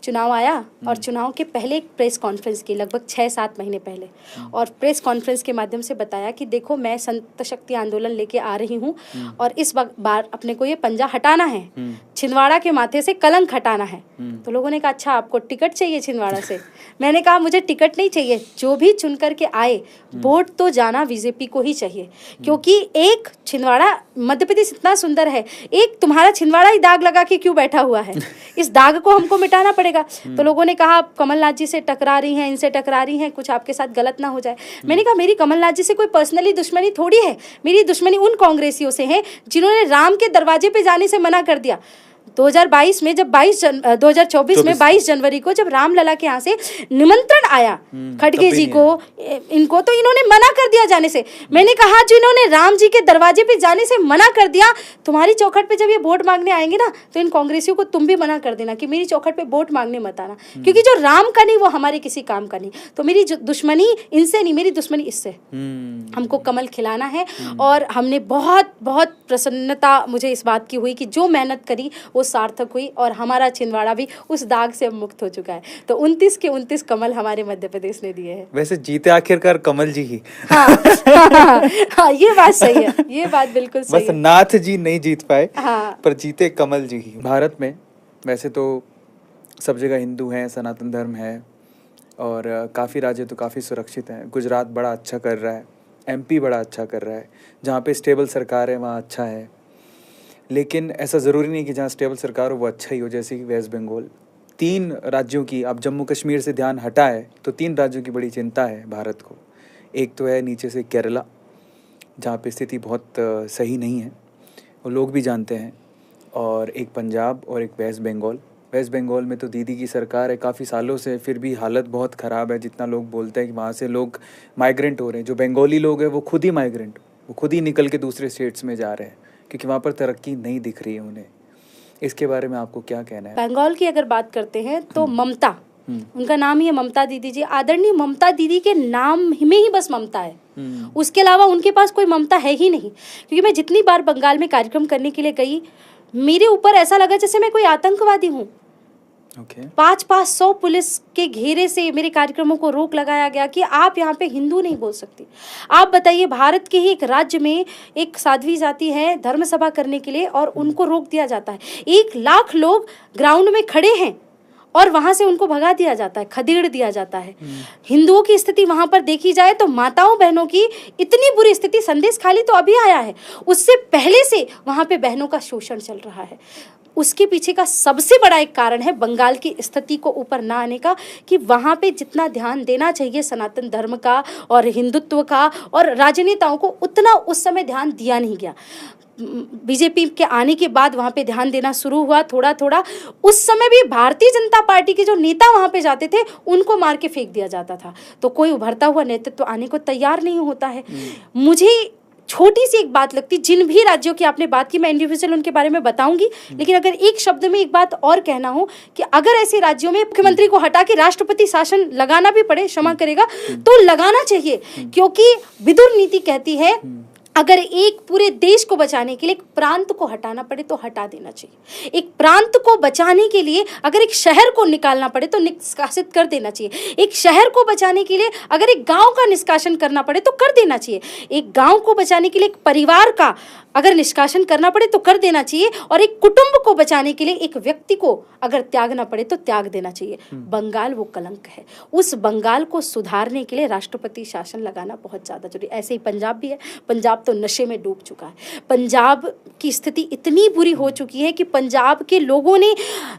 चुनाव आया, और चुनाव के पहले एक प्रेस कॉन्फ्रेंस की, लगभग 6-7 महीने पहले, और प्रेस कॉन्फ्रेंस के माध्यम से बताया कि देखो मैं संत शक्ति आंदोलन लेके आ रही हूँ, और इस बार अपने को ये पंजा हटाना है, छिंदवाड़ा के माथे से कलंक हटाना है। तो लोगों ने कहा अच्छा आपको टिकट चाहिए छिंदवाड़ा से? मैंने कहा मुझे टिकट नहीं चाहिए, जो भी चुन करके आए वोट तो जाना बीजेपी को ही चाहिए, क्योंकि एक छिंदवाड़ा, मध्य प्रदेश इतना सुंदर है, एक तुम्हारा छिंदवाड़ा ही दाग लगा के क्यों बैठा हुआ है, इस दाग को हमको मिटाना पड़ेगा। तो लोगों ने कहा आप कमलनाथ जी से टकरा रही हैं, इनसे टकरा रही हैं, कुछ आपके साथ गलत ना हो जाए। मैंने कहा मेरी कमलनाथ जी से कोई पर्सनली दुश्मनी थोड़ी है, मेरी दुश्मनी उन कांग्रेसियों से है जिन्होंने राम के दरवाजे पे जाने से मना कर दिया। 2022 में जब 2024 में 22 जनवरी को जब रामलला के यहाँ से निमंत्रण आया खड़गे जी को, इनको, तो इन्होंने मना कर दिया जाने से। मैंने कहा जो इन्होंने राम जी के दरवाजे पे जाने से मना कर दिया, तुम्हारी चौखट पे जब ये वोट मांगने आएंगे ना, तो इन कांग्रेसियों को तुम भी मना कर देना कि मेरी चौखट पे वोट मांगने मत आना, क्योंकि जो राम का नहीं वो हमारे किसी काम का नहीं। तो मेरी दुश्मनी इनसे नहीं, मेरी दुश्मनी इससे। हमको कमल खिलाना है, और हमने बहुत बहुत प्रसन्नता मुझे इस बात की हुई कि जो मेहनत करी वो सार्थक हुई, और हमारा छिंदवाड़ा भी उस दाग से मुक्त हो चुका है। तो 29 के 29 कमल हमारे मध्य प्रदेश ने दिए हैं। वैसे जीते आखिरकार कमल जी ही। हाँ, ये बात सही है, ये बात बिल्कुल सही बस है। नाथ जी नहीं जीत पाए, हाँ। पर जीते कमल जी ही। भारत में वैसे तो सब जगह हिंदू हैं, सनातन धर्म है, और काफ़ी राज्य तो काफ़ी सुरक्षित हैं। गुजरात बड़ा अच्छा कर रहा है, एमपी बड़ा अच्छा कर रहा है, जहाँ पे स्टेबल सरकार है वहाँ अच्छा है। लेकिन ऐसा ज़रूरी नहीं कि जहाँ स्टेबल सरकार हो वो अच्छा ही हो, जैसे कि वेस्ट बंगाल। 3 राज्यों की, अब जम्मू कश्मीर से ध्यान हटा है तो 3 राज्यों की बड़ी चिंता है भारत को। एक तो है नीचे से केरला, जहाँ पे स्थिति बहुत सही नहीं है, वो लोग भी जानते हैं, और एक पंजाब, और एक वेस्ट बंगाल। वेस्ट बंगाल में तो दीदी की सरकार है काफ़ी सालों से, फिर भी हालत बहुत ख़राब है। जितना लोग बोलते हैं कि वहाँ से लोग माइग्रेंट हो रहे हैं, जो बंगाली लोग हैं वो खुद ही माइग्रेंट, वो खुद ही निकल के दूसरे स्टेट्स में जा रहे हैं, क्योंकि वहाँ पर तरक्की नहीं दिख रही है उन्हें। इसके बारे में आपको क्या कहना है? बंगाल की अगर बात करते हैं तो ममता, उनका नाम ही है ममता दीदी जी। आदरणीय ममता दीदी के नाम में ही बस ममता है, उसके अलावा उनके पास कोई ममता है ही नहीं। क्योंकि मैं जितनी बार बंगाल में कार्यक्रम करने के लिए गई, मेरे ऊपर ऐसा लगा जैसे मैं कोई आतंकवादी हूँ। 500 पुलिस के घेरे से मेरे कार्यक्रमों को रोक लगाया गया कि आप यहाँ पे हिंदू नहीं बोल सकती। आप बताइए, भारत के ही एक राज्य में एक साध्वी जाति है धर्म सभा करने के लिए, और उनको रोक दिया जाता है। 1 लाख लोग ग्राउंड में खड़े हैं, और वहां से उनको भगा दिया जाता है, खदेड़ दिया जाता है। हिंदुओं की स्थिति वहां पर देखी जाए तो माताओं बहनों की इतनी बुरी स्थिति, संदेश खाली तो अभी आया है, उससे पहले से वहां पे बहनों का शोषण चल रहा है। उसके पीछे का सबसे बड़ा एक कारण है बंगाल की स्थिति को ऊपर ना आने का, कि वहाँ पे जितना ध्यान देना चाहिए सनातन धर्म का और हिंदुत्व का और राजनेताओं को, उतना उस समय ध्यान दिया नहीं गया। बीजेपी के आने के बाद वहाँ पे ध्यान देना शुरू हुआ थोड़ा थोड़ा। उस समय भी भारतीय जनता पार्टी के जो नेता वहाँ पे जाते थे उनको मार के फेंक दिया जाता था, तो कोई उभरता हुआ नेतृत्व आने को तैयार नहीं होता है। मुझे छोटी सी एक बात लगती, जिन भी राज्यों की आपने बात की मैं इंडिविजुअल उनके बारे में बताऊंगी, लेकिन अगर एक शब्द में एक बात और कहना हो कि अगर ऐसे राज्यों में मुख्यमंत्री को हटा के राष्ट्रपति शासन लगाना भी पड़े, क्षमा करेगा, तो लगाना चाहिए, क्योंकि विदुर नीति कहती है अगर एक पूरे देश को बचाने के लिए एक प्रांत को हटाना पड़े तो हटा देना चाहिए। एक प्रांत को बचाने के लिए अगर एक शहर को निकालना पड़े तो निष्कासित कर देना चाहिए। एक शहर को बचाने के लिए अगर एक गांव का निष्कासन करना पड़े तो कर देना चाहिए। एक गांव को बचाने के लिए एक परिवार का अगर निष्कासन करना पड़े तो कर देना चाहिए, और एक कुटुंब को बचाने के लिए एक व्यक्ति को अगर त्यागना पड़े तो त्याग देना चाहिए। बंगाल वो कलंक है। उस बंगाल को सुधारने के लिए राष्ट्रपति शासन लगाना बहुत ज़्यादा जरूरी। ऐसे ही पंजाब भी है। पंजाब तो नशे में डूब चुका है। पंजाब की स्थिति इतनी बुरी हो चुकी है कि पंजाब के लोगों ने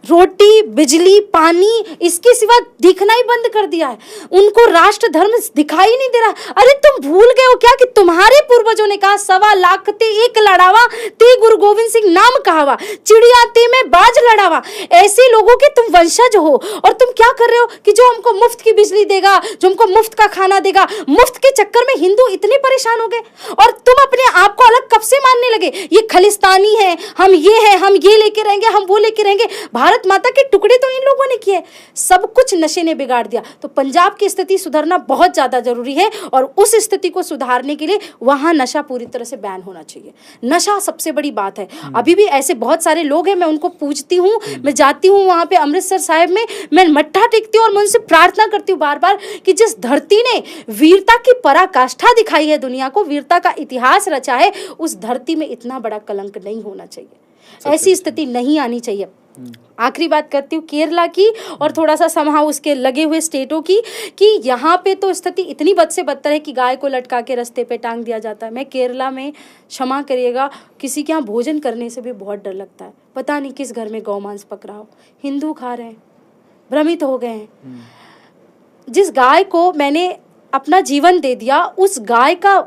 रोटी, बिजली, पानी इसके सिवा दिखना ही बंद कर दिया है। उनको राष्ट्र धर्म दिखाई नहीं दे रहा। अरे तुम भूल गए हो क्या कि तुम्हारे पूर्वजों ने कहा 1.25 लाख ते एक लड़ावा ते गुरु गोविंद सिंह नाम कहावा, चिड़िया ते में बाज लड़ावा। ऐसे लोगों के तुम वंशज हो और तुम क्या कर रहे हो कि जो हमको मुफ्त की बिजली देगा, जो हमको मुफ्त का खाना देगा, मुफ्त के चक्कर में हिंदू इतने परेशान हो गए और तुम अपने आप को अलग कब से मानने लगे? ये खालिस्तानी है, हम ये है, हम ये लेके रहेंगे, हम वो लेके रहेंगे। भारत माता के टुकड़े तो इन लोगों ने किए। सब कुछ नशे ने बिगाड़ दिया। तो पंजाब की स्थिति सुधरना बहुत ज्यादा जरूरी है और उस स्थिति को सुधारने के लिए वहां नशा पूरी तरह से बैन होना चाहिए। नशा सबसे बड़ी बात है। अभी भी ऐसे बहुत सारे लोग हैं, मैं उनको पूछती हूँ, मैं जाती हूँ वहां पे अमृतसर साहिब में, मैं मट्ठा टेकती हूँ और मैं उनसे प्रार्थना करती हूँ बार बार कि जिस धरती ने वीरता की पराकाष्ठा दिखाई है, दुनिया को वीरता का इतिहास रचा है, उस धरती में इतना बड़ा कलंक नहीं होना चाहिए। ऐसी स्थिति नहीं आनी चाहिए। आखिरी बात करती हूँ केरला की और थोड़ा सा समहाउ उसके लगे हुए स्टेटों की, कि यहाँ पे तो स्थिति इतनी बद से बदतर है कि गाय को लटका के रास्ते पे टांग दिया जाता है। मैं केरला में, क्षमा करिएगा, किसी के यहाँ भोजन करने से भी बहुत डर लगता है। पता नहीं किस घर में गौमांस पक रहा हो, हिंदू खा रहे हैं, भ्रमित हो गए हैं। जिस गाय को मैंने अपना जीवन दे दिया, उस गाय का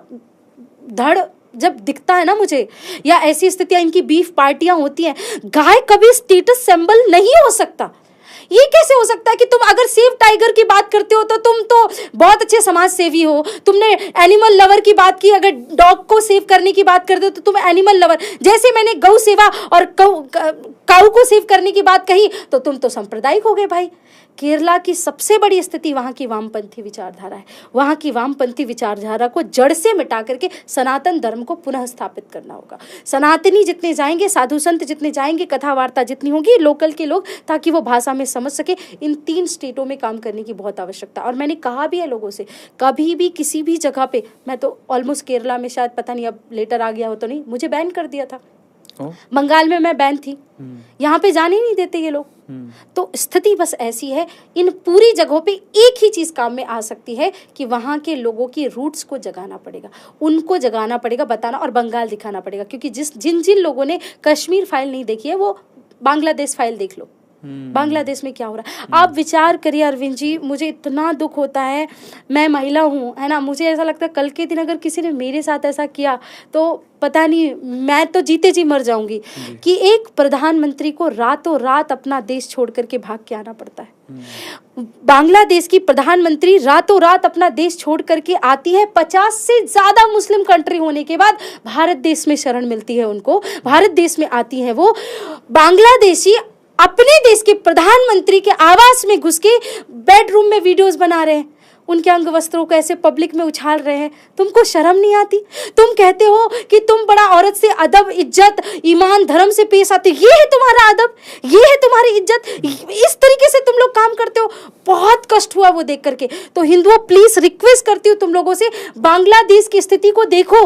धड़ जब दिखता है ना मुझे, या ऐसी स्थितियां, इनकी बीफ पार्टियां होती हैं, गाय कभी स्टेटस सिंबल नहीं हो सकता। ये कैसे हो सकता है कि तुम अगर सेव टाइगर की बात करते हो तो तुम तो बहुत अच्छे समाज सेवी हो, तुमने एनिमल लवर की बात की, अगर डॉग को सेव करने की बात करते हो तो तुम एनिमल लवर, जैसे मैंने गौ सेवा और काऊ को सेव करने की बात कही तो तुम तो सांप्रदायिक हो गए भाई। केरला की सबसे बड़ी स्थिति वहाँ की वामपंथी विचारधारा है। वहाँ की वामपंथी विचारधारा को जड़ से मिटा करके सनातन धर्म को पुनः स्थापित करना होगा। सनातनी जितने जाएंगे, साधु संत जितने जाएंगे, कथा वार्ता जितनी होगी, लोकल के लोग, ताकि वो भाषा में समझ सके, इन 3 स्टेटों में काम करने की बहुत आवश्यकता। और मैंने कहा भी है लोगों से, कभी भी किसी भी जगह पे, मैं तो ऑलमोस्ट केरला में, शायद पता नहीं अब लेटर आ गया हो तो नहीं, मुझे बैन कर दिया था। बंगाल में मैं बैन थी, यहाँ पे जाने नहीं देते ये लोग। तो स्थिति बस ऐसी है। इन पूरी जगहों पे एक ही चीज काम में आ सकती है कि वहाँ के लोगों की रूट्स को जगाना पड़ेगा, उनको जगाना पड़ेगा, बताना और बंगाल दिखाना पड़ेगा। क्योंकि जिन जिन लोगों ने कश्मीर फाइल नहीं देखी है, वो बांग्लादेश फाइल देख लो। बांग्लादेश में क्या हो रहा है आप विचार करिए। अरविंद जी, मुझे इतना दुख होता है, मैं महिला हूँ, है ना, मुझे ऐसा लगता है कल के दिन अगर किसी ने मेरे साथ ऐसा किया तो पता नहीं, मैं तो जीते जी मर जाऊंगी। कि एक प्रधानमंत्री को रातों रात अपना देश छोड़ करके भाग के आना पड़ता है। बांग्लादेश की प्रधानमंत्री रातों रात अपना देश छोड़ करके आती है। 50 से ज्यादा मुस्लिम कंट्री होने के बाद भारत देश में शरण मिलती है उनको, भारत देश में आती है वो। बांग्लादेशी अपने देश के प्रधानमंत्री के आवास में घुस के बेडरूम में वीडियोस बना रहे हैं, उनके अंग वस्त्रों को ऐसे पब्लिक में उछाल रहे हैं। तुमको शर्म नहीं आती? तुम कहते हो कि तुम बड़ा औरत से अदब, इज्जत, ईमान, धर्म से पेश आते, ये है तुम्हारा अदब, ये है तुम्हारी इज्जत, इस तरीके से तुम लोग काम करते हो। बहुत कष्ट हुआ वो देख करके। तो हिंदुओं, प्लीज रिक्वेस्ट करती हूँ तुम लोगों से, बांग्लादेश की स्थिति को देखो।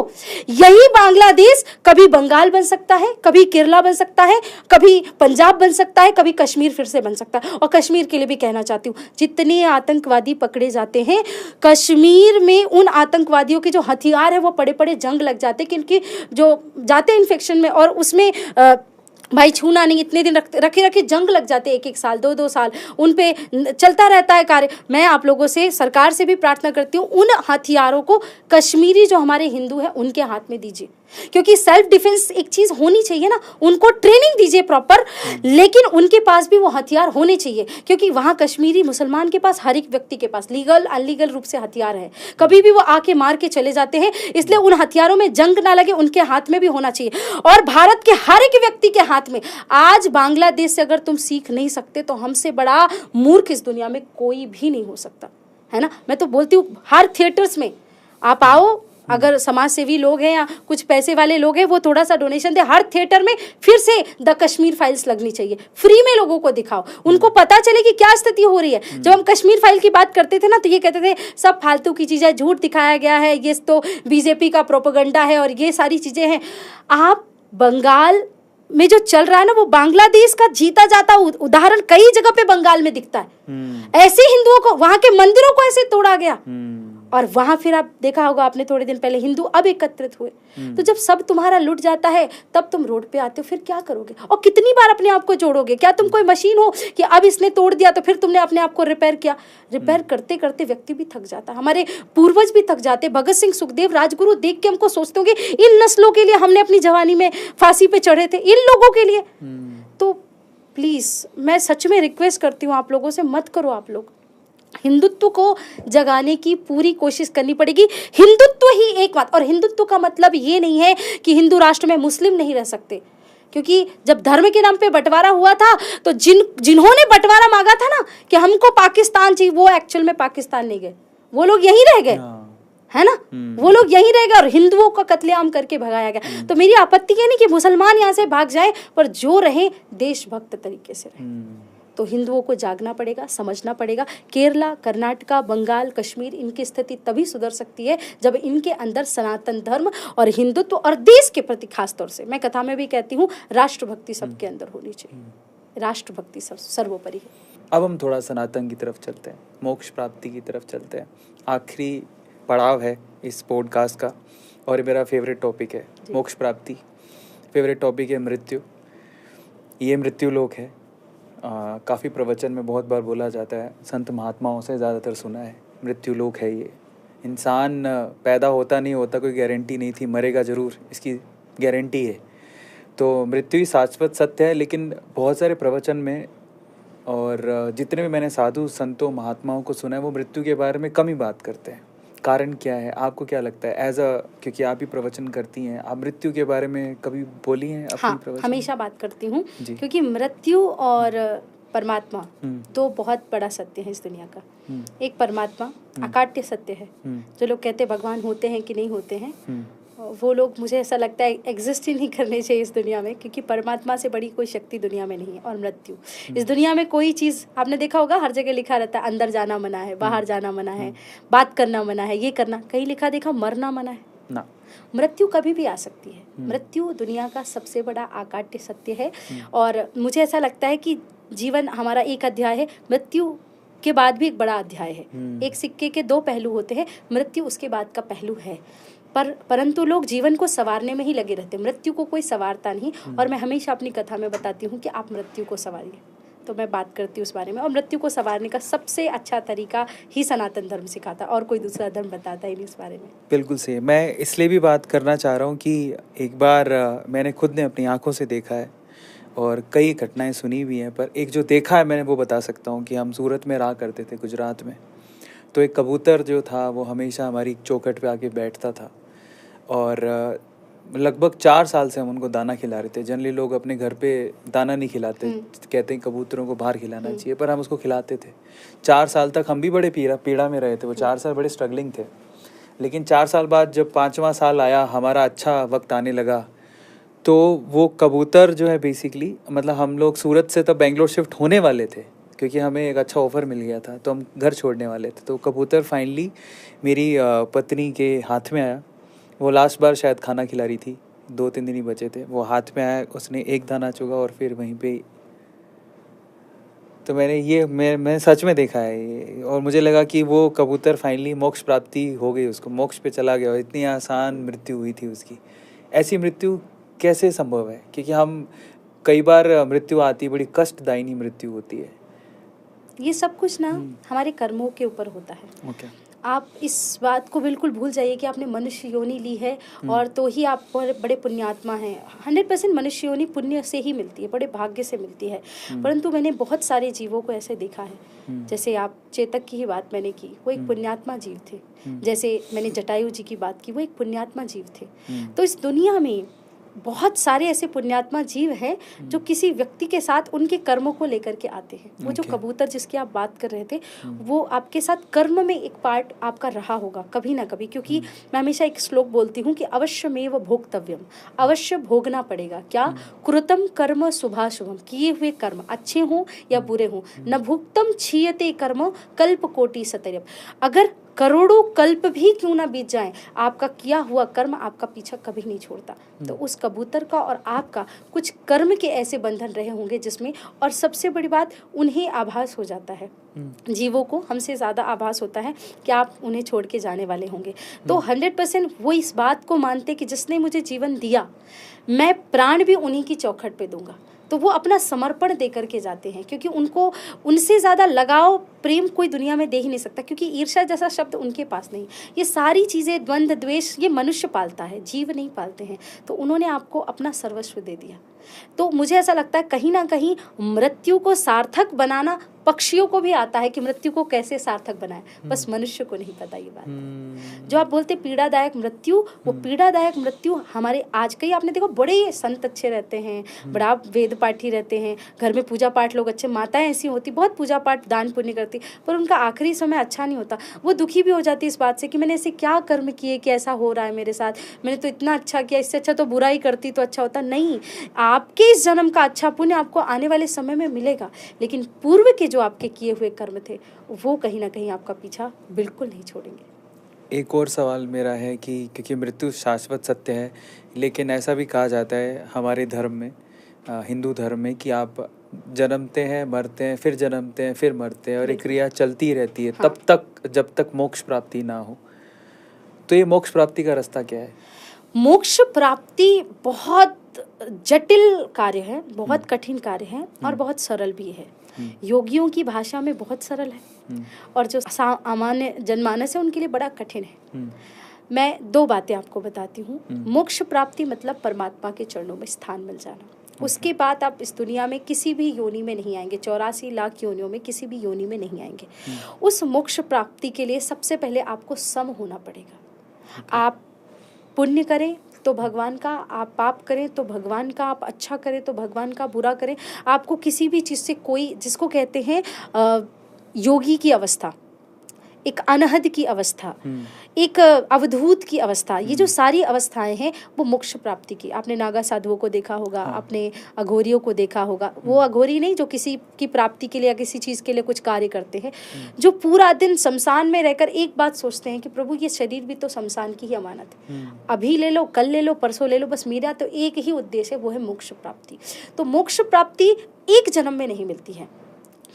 यही बांग्लादेश कभी बंगाल बन सकता है, कभी केरला बन सकता है, कभी पंजाब बन सकता है, कभी कश्मीर फिर से बन सकता है। और कश्मीर के लिए भी कहना चाहती हूँ, जितने आतंकवादी पकड़े जाते हैं कश्मीर में, उन आतंकवादियों के जो हथियार है वो पड़े पड़े जंग लग जाते हैं, क्योंकि जो जाते हैं इन्फेक्शन में और उसमें भाई छूना नहीं, इतने दिन रखे रखे जंग लग जाते, 1-1 साल 2-2 साल उन पे चलता रहता है कार्य। मैं आप लोगों से, सरकार से भी प्रार्थना करती हूँ, उन हथियारों को कश्मीरी जो हमारे हिंदू हैं उनके हाथ में दीजिए, क्योंकि सेल्फ डिफेंस एक चीज होनी चाहिए ना, उनको ट्रेनिंग दीजिए प्रॉपर, लेकिन उनके पास भी वो हथियार होने चाहिए, क्योंकि वहाँ कश्मीरी मुसलमान के पास, हर एक व्यक्ति के पास लीगल अनलीगल रूप से हथियार है, कभी भी वो आके मार के चले जाते हैं। इसलिए उन हथियारों में जंग ना लगे, उनके हाथ में भी होना चाहिए। और भारत के हर एक व्यक्ति के हाथ में, आज बांग्लादेश से अगर तुम सीख नहीं सकते तो हमसे बड़ा मूर्ख इस दुनिया में कोई भी नहीं हो सकता, है ना। मैं तो बोलती हूँ हर थिएटर्स में आप आओ, अगर समाज सेवी लोग हैं या कुछ पैसे वाले लोग हैं वो थोड़ा सा डोनेशन दे, हर थिएटर में फिर से द कश्मीर फाइल्स लगनी चाहिए, फ्री में लोगों को दिखाओ, उनको पता चले कि क्या स्थिति हो रही है। जब हम कश्मीर फाइल की बात करते थे ना तो ये कहते थे सब फालतू की चीज़ें, झूठ दिखाया गया है, ये तो बीजेपी का प्रोपेगेंडा है और ये सारी चीज़ें हैं। आप बंगाल में जो चल रहा है ना, वो बांग्लादेश का जीता जाता उदाहरण कई जगह पे बंगाल में दिखता है। ऐसे हिंदुओं को, वहां के मंदिरों को ऐसे तोड़ा गया, और वहां फिर आप देखा होगा आपने थोड़े दिन पहले हिंदू अब एकत्रित हुए। तो जब सब तुम्हारा लुट जाता है तब तुम रोड पे आते हो, फिर क्या करोगे और कितनी बार अपने आप को जोड़ोगे? क्या तुम कोई मशीन हो कि अब इसने तोड़ दिया तो फिर तुमने अपने आप को रिपेयर किया? रिपेयर करते करते व्यक्ति भी थक जाता, हमारे पूर्वज भी थक जाते। भगत सिंह, सुखदेव, राजगुरु देख के हमको सोचते होंगे इन नस्लों के लिए हमने अपनी जवानी में फांसी पे चढ़े थे, इन लोगों के लिए। तो प्लीज मैं सच में रिक्वेस्ट करती हूँ आप लोगों से, मत करो। आप लोग हिंदुत्व को जगाने की पूरी कोशिश करनी पड़ेगी। हिंदुत्व ही एक बात, और हिंदुत्व का मतलब ये नहीं है कि हिंदू राष्ट्र में मुस्लिम नहीं रह सकते, क्योंकि जब धर्म के नाम पे बंटवारा हुआ था तो जिन्होंने बंटवारा मांगा था ना कि हमको पाकिस्तान चाहिए, वो एक्चुअल में पाकिस्तान नहीं गए, वो लोग यहीं रह गए, है ना। वो लोग यहीं रह गए और हिंदुओं का कत्लेआम करके भगाया गया। तो मेरी आपत्ति ये नहीं कि मुसलमान यहाँ से भाग जाए, पर जो रहे देशभक्त तरीके से रहे। तो हिंदुओं को जागना पड़ेगा, समझना पड़ेगा। केरला, कर्नाटका, बंगाल, कश्मीर, इनकी स्थिति तभी सुधर सकती है जब इनके अंदर सनातन धर्म और हिंदुत्व और देश के प्रति, खास तौर से मैं कथा में भी कहती हूँ, राष्ट्रभक्ति सबके अंदर होनी चाहिए। राष्ट्रभक्ति सर्वोपरि है। अब हम थोड़ा सनातन की तरफ चलते हैं, मोक्ष प्राप्ति की तरफ चलते हैं। आखिरी पड़ाव है इस पॉडकास्ट का और मेरा फेवरेट टॉपिक है मोक्ष प्राप्ति। फेवरेट टॉपिक है मृत्यु। ये मृत्यु लोक है। काफ़ी प्रवचन में बहुत बार बोला जाता है, संत महात्माओं से ज़्यादातर सुना है, मृत्यु लोक है ये। इंसान पैदा होता नहीं होता, कोई गारंटी नहीं थी, मरेगा ज़रूर, इसकी गारंटी है। तो मृत्यु ही शाश्वत सत्य है। लेकिन बहुत सारे प्रवचन में और जितने भी मैंने साधु संतों महात्माओं को सुना है, वो मृत्यु के बारे में कम ही बात करते हैं। कारण क्या है? आपको क्या लगता है क्योंकि आप ही प्रवचन करती हैं, आप मृत्यु के बारे में कभी बोली हैं अपनी हाँ, प्रवचन? हमेशा बात करती हूँ, क्योंकि मृत्यु और परमात्मा तो बहुत बड़ा सत्य है इस दुनिया का। एक परमात्मा अकाट्य सत्य है। जो लोग कहते हैं भगवान होते हैं कि नहीं होते हैं, वो लोग, मुझे ऐसा लगता है, एग्जिस्ट ही नहीं करने चाहिए इस दुनिया में, क्योंकि परमात्मा से बड़ी कोई शक्ति दुनिया में नहीं है। और मृत्यु, इस दुनिया में कोई चीज़, आपने देखा होगा हर जगह लिखा रहता है अंदर जाना मना है, बाहर जाना मना है, बात करना मना है, ये करना, कहीं लिखा देखा मरना मना है ना। मृत्यु कभी भी आ सकती है। मृत्यु दुनिया का सबसे बड़ा अकाट्य सत्य है। और मुझे ऐसा लगता है कि जीवन हमारा एक अध्याय है, मृत्यु के बाद भी एक बड़ा अध्याय है। एक सिक्के के दो पहलू होते हैं, मृत्यु उसके बाद का पहलू है। परंतु लोग जीवन को संवारने में ही लगे रहते, मृत्यु को कोई संवारता नहीं। और मैं हमेशा अपनी कथा में बताती हूँ कि आप मृत्यु को संवारिए, तो मैं बात करती हूँ उस बारे में। और मृत्यु को संवारने का सबसे अच्छा तरीका ही सनातन धर्म सिखाता, और कोई दूसरा धर्म बताता ही नहीं इस बारे में। बिल्कुल सही। मैं इसलिए भी बात करना चाह रहा हूँ कि एक बार मैंने खुद ने अपनी आंखों से देखा है और कई घटनाएं सुनी भी हैं, पर एक जो देखा है मैंने वो बता सकता हूँ कि हम सूरत में रहा करते थे, गुजरात में। तो एक कबूतर जो था वो हमेशा हमारी चौखट पे आके बैठता था और लगभग 4 साल से हम उनको दाना खिला रहे थे। जनरली लोग अपने घर पे दाना नहीं खिलाते, कहते हैं कबूतरों को बाहर खिलाना चाहिए, पर हम उसको खिलाते थे। 4 साल तक हम भी बड़े पीड़ा में रहे थे। वो 4 साल बड़े स्ट्रगलिंग थे। लेकिन 4 साल बाद जब 5वां साल आया, हमारा अच्छा वक्त आने लगा, तो वो कबूतर जो है बेसिकली, मतलब हम लोग सूरत से तब बेंगलोर शिफ्ट होने वाले थे क्योंकि हमें एक अच्छा ऑफ़र मिल गया था, तो हम घर छोड़ने वाले थे। तो कबूतर फाइनली मेरी पत्नी के हाथ में आया। वो लास्ट बार शायद खाना खिला रही थी, 2-3 दिन ही बचे थे। वो हाथ में आया, उसने एक दाना चुगा और फिर वहीं पे। तो मैं सच में देखा है ये, और मुझे लगा कि वो कबूतर फाइनली मोक्ष प्राप्ति हो गई, उसको मोक्ष पे चला गया। और इतनी आसान मृत्यु हुई थी उसकी। ऐसी मृत्यु कैसे संभव है? क्योंकि हम कई बार मृत्यु आती है, बड़ी कष्टदायिनी मृत्यु होती है। ये सब कुछ ना हमारे कर्मों के ऊपर होता है। ओके। आप इस बात को बिल्कुल भूल जाइए कि आपने मनुष्य योनि ली है और तो ही आप बड़े पुण्यात्मा हैं। 100% मनुष्य योनि पुण्य से ही मिलती है, बड़े भाग्य से मिलती है। परंतु मैंने बहुत सारे जीवों को ऐसे देखा है, जैसे आप चेतक की ही बात मैंने की, वो एक पुण्यात्मा जीव थे। जैसे मैंने जटायु जी की बात की, वो एक पुण्यात्मा जीव थे। तो इस दुनिया में बहुत सारे ऐसे पुण्यात्मा जीव हैं जो किसी व्यक्ति के साथ उनके कर्मों को लेकर के आते हैं। वो जो कबूतर जिसकी आप बात कर रहे थे, वो आपके साथ कर्म में एक पार्ट आपका रहा होगा कभी ना कभी, क्योंकि मैं हमेशा एक श्लोक बोलती हूँ कि अवश्यमेव भोक्तव्यम, अवश्य भोगना पड़ेगा। क्या? कृतम कर्म शुभाशुभम, किए हुए कर्म अच्छे हों या बुरे हों, न भुक्तम क्षीयते कर्म कल्प कोटि सतर्यम। अगर करोड़ों कल्प भी क्यों ना बीत जाएं, आपका किया हुआ कर्म आपका पीछा कभी नहीं छोड़ता। तो उस कबूतर का और आपका कुछ कर्म के ऐसे बंधन रहे होंगे जिसमें, और सबसे बड़ी बात, उन्हें आभास हो जाता है, जीवों को हमसे ज़्यादा आभास होता है कि आप उन्हें छोड़ के जाने वाले होंगे। तो 100% वो इस बात को मानते कि जिसने मुझे जीवन दिया, मैं प्राण भी उन्हीं की चौखट पे दूंगा। तो वो अपना समर्पण दे करके जाते हैं, क्योंकि उनको उनसे ज़्यादा लगाव प्रेम कोई दुनिया में दे ही नहीं सकता, क्योंकि ईर्ष्या जैसा शब्द उनके पास नहीं। ये सारी चीज़ें, द्वंद्व, द्वेष, ये मनुष्य पालता है, जीव नहीं पालते हैं। तो उन्होंने आपको अपना सर्वस्व दे दिया। तो मुझे ऐसा लगता है कहीं ना कहीं मृत्यु को सार्थक बनाना पक्षियों को भी आता है कि मृत्यु को कैसे सार्थक बनाए, बस मनुष्य को नहीं पता ये बात। जो आप बोलते पीड़ादायक मृत्यु, वो पीड़ादायक मृत्यु हमारे आज कई आपने देखो, बड़े संत अच्छे रहते हैं, बड़ा वेद पाठी रहते हैं, घर में पूजा पाठ लोग अच्छे, माताएं ऐसी होती बहुत पूजा पाठ दान पुण्य करती, पर उनका आखिरी समय अच्छा नहीं होता। वो दुखी भी हो जाती इस बात से कि मैंने ऐसे क्या कर्म किए कि ऐसा हो रहा है मेरे साथ, मैंने तो इतना अच्छा किया, इससे अच्छा तो बुरा ही करती तो अच्छा होता। नहीं, आपके इस जन्म का अच्छा पुण्य आपको आने वाले समय में मिलेगा, लेकिन पूर्व के जो आपके किए हुए कर्म थे वो कहीं ना कहीं आपका पीछा बिल्कुल नहीं छोड़ेंगे। एक और सवाल मेरा है कि क्योंकि मृत्यु शाश्वत सत्य है, लेकिन ऐसा भी कहा जाता है हमारे धर्म में, हिंदू धर्म में, कि आप जन्मते हैं, मरते हैं, फिर जन्मते हैं, फिर मरते हैं, और एक क्रिया चलती रहती है तब तक जब तक मोक्ष प्राप्ति ना हो। तो ये मोक्ष प्राप्ति का रास्ता क्या है? मोक्ष प्राप्ति बहुत जटिल कार्य है, बहुत कठिन कार्य है और बहुत सरल भी है। योगियों की भाषा में बहुत सरल है और जो सामान्य जनमानस है उनके लिए बड़ा कठिन है। मैं दो बातें आपको बताती हूँ। मोक्ष प्राप्ति मतलब परमात्मा के चरणों में स्थान मिल जाना। उसके बाद आप इस दुनिया में किसी भी योनि में नहीं आएंगे, 84 लाख योनियों में किसी भी योनि में नहीं आएंगे। उस मोक्ष प्राप्ति के लिए सबसे पहले आपको सम होना पड़ेगा। आप पुण्य करें तो भगवान का, आप पाप करें तो भगवान का, आप अच्छा करें तो भगवान का, बुरा करें, आपको किसी भी चीज़ से कोई, जिसको कहते हैं योगी की अवस्था, एक अनहद की अवस्था, एक अवधूत की अवस्था, ये जो सारी अवस्थाएं हैं वो मोक्ष प्राप्ति की। आपने नागा साधुओं को देखा होगा, आपने अघोरियों को देखा होगा। वो अघोरी नहीं जो किसी की प्राप्ति के लिए या किसी चीज़ के लिए कुछ कार्य करते हैं, जो पूरा दिन शमशान में रहकर एक बात सोचते हैं कि प्रभु ये शरीर भी तो शमशान की ही अमानत है, अभी ले लो, कल ले लो, परसों ले लो, बस मेरा तो एक ही उद्देश्य है, वो है मोक्ष प्राप्ति। तो मोक्ष प्राप्ति एक जन्म में नहीं मिलती है।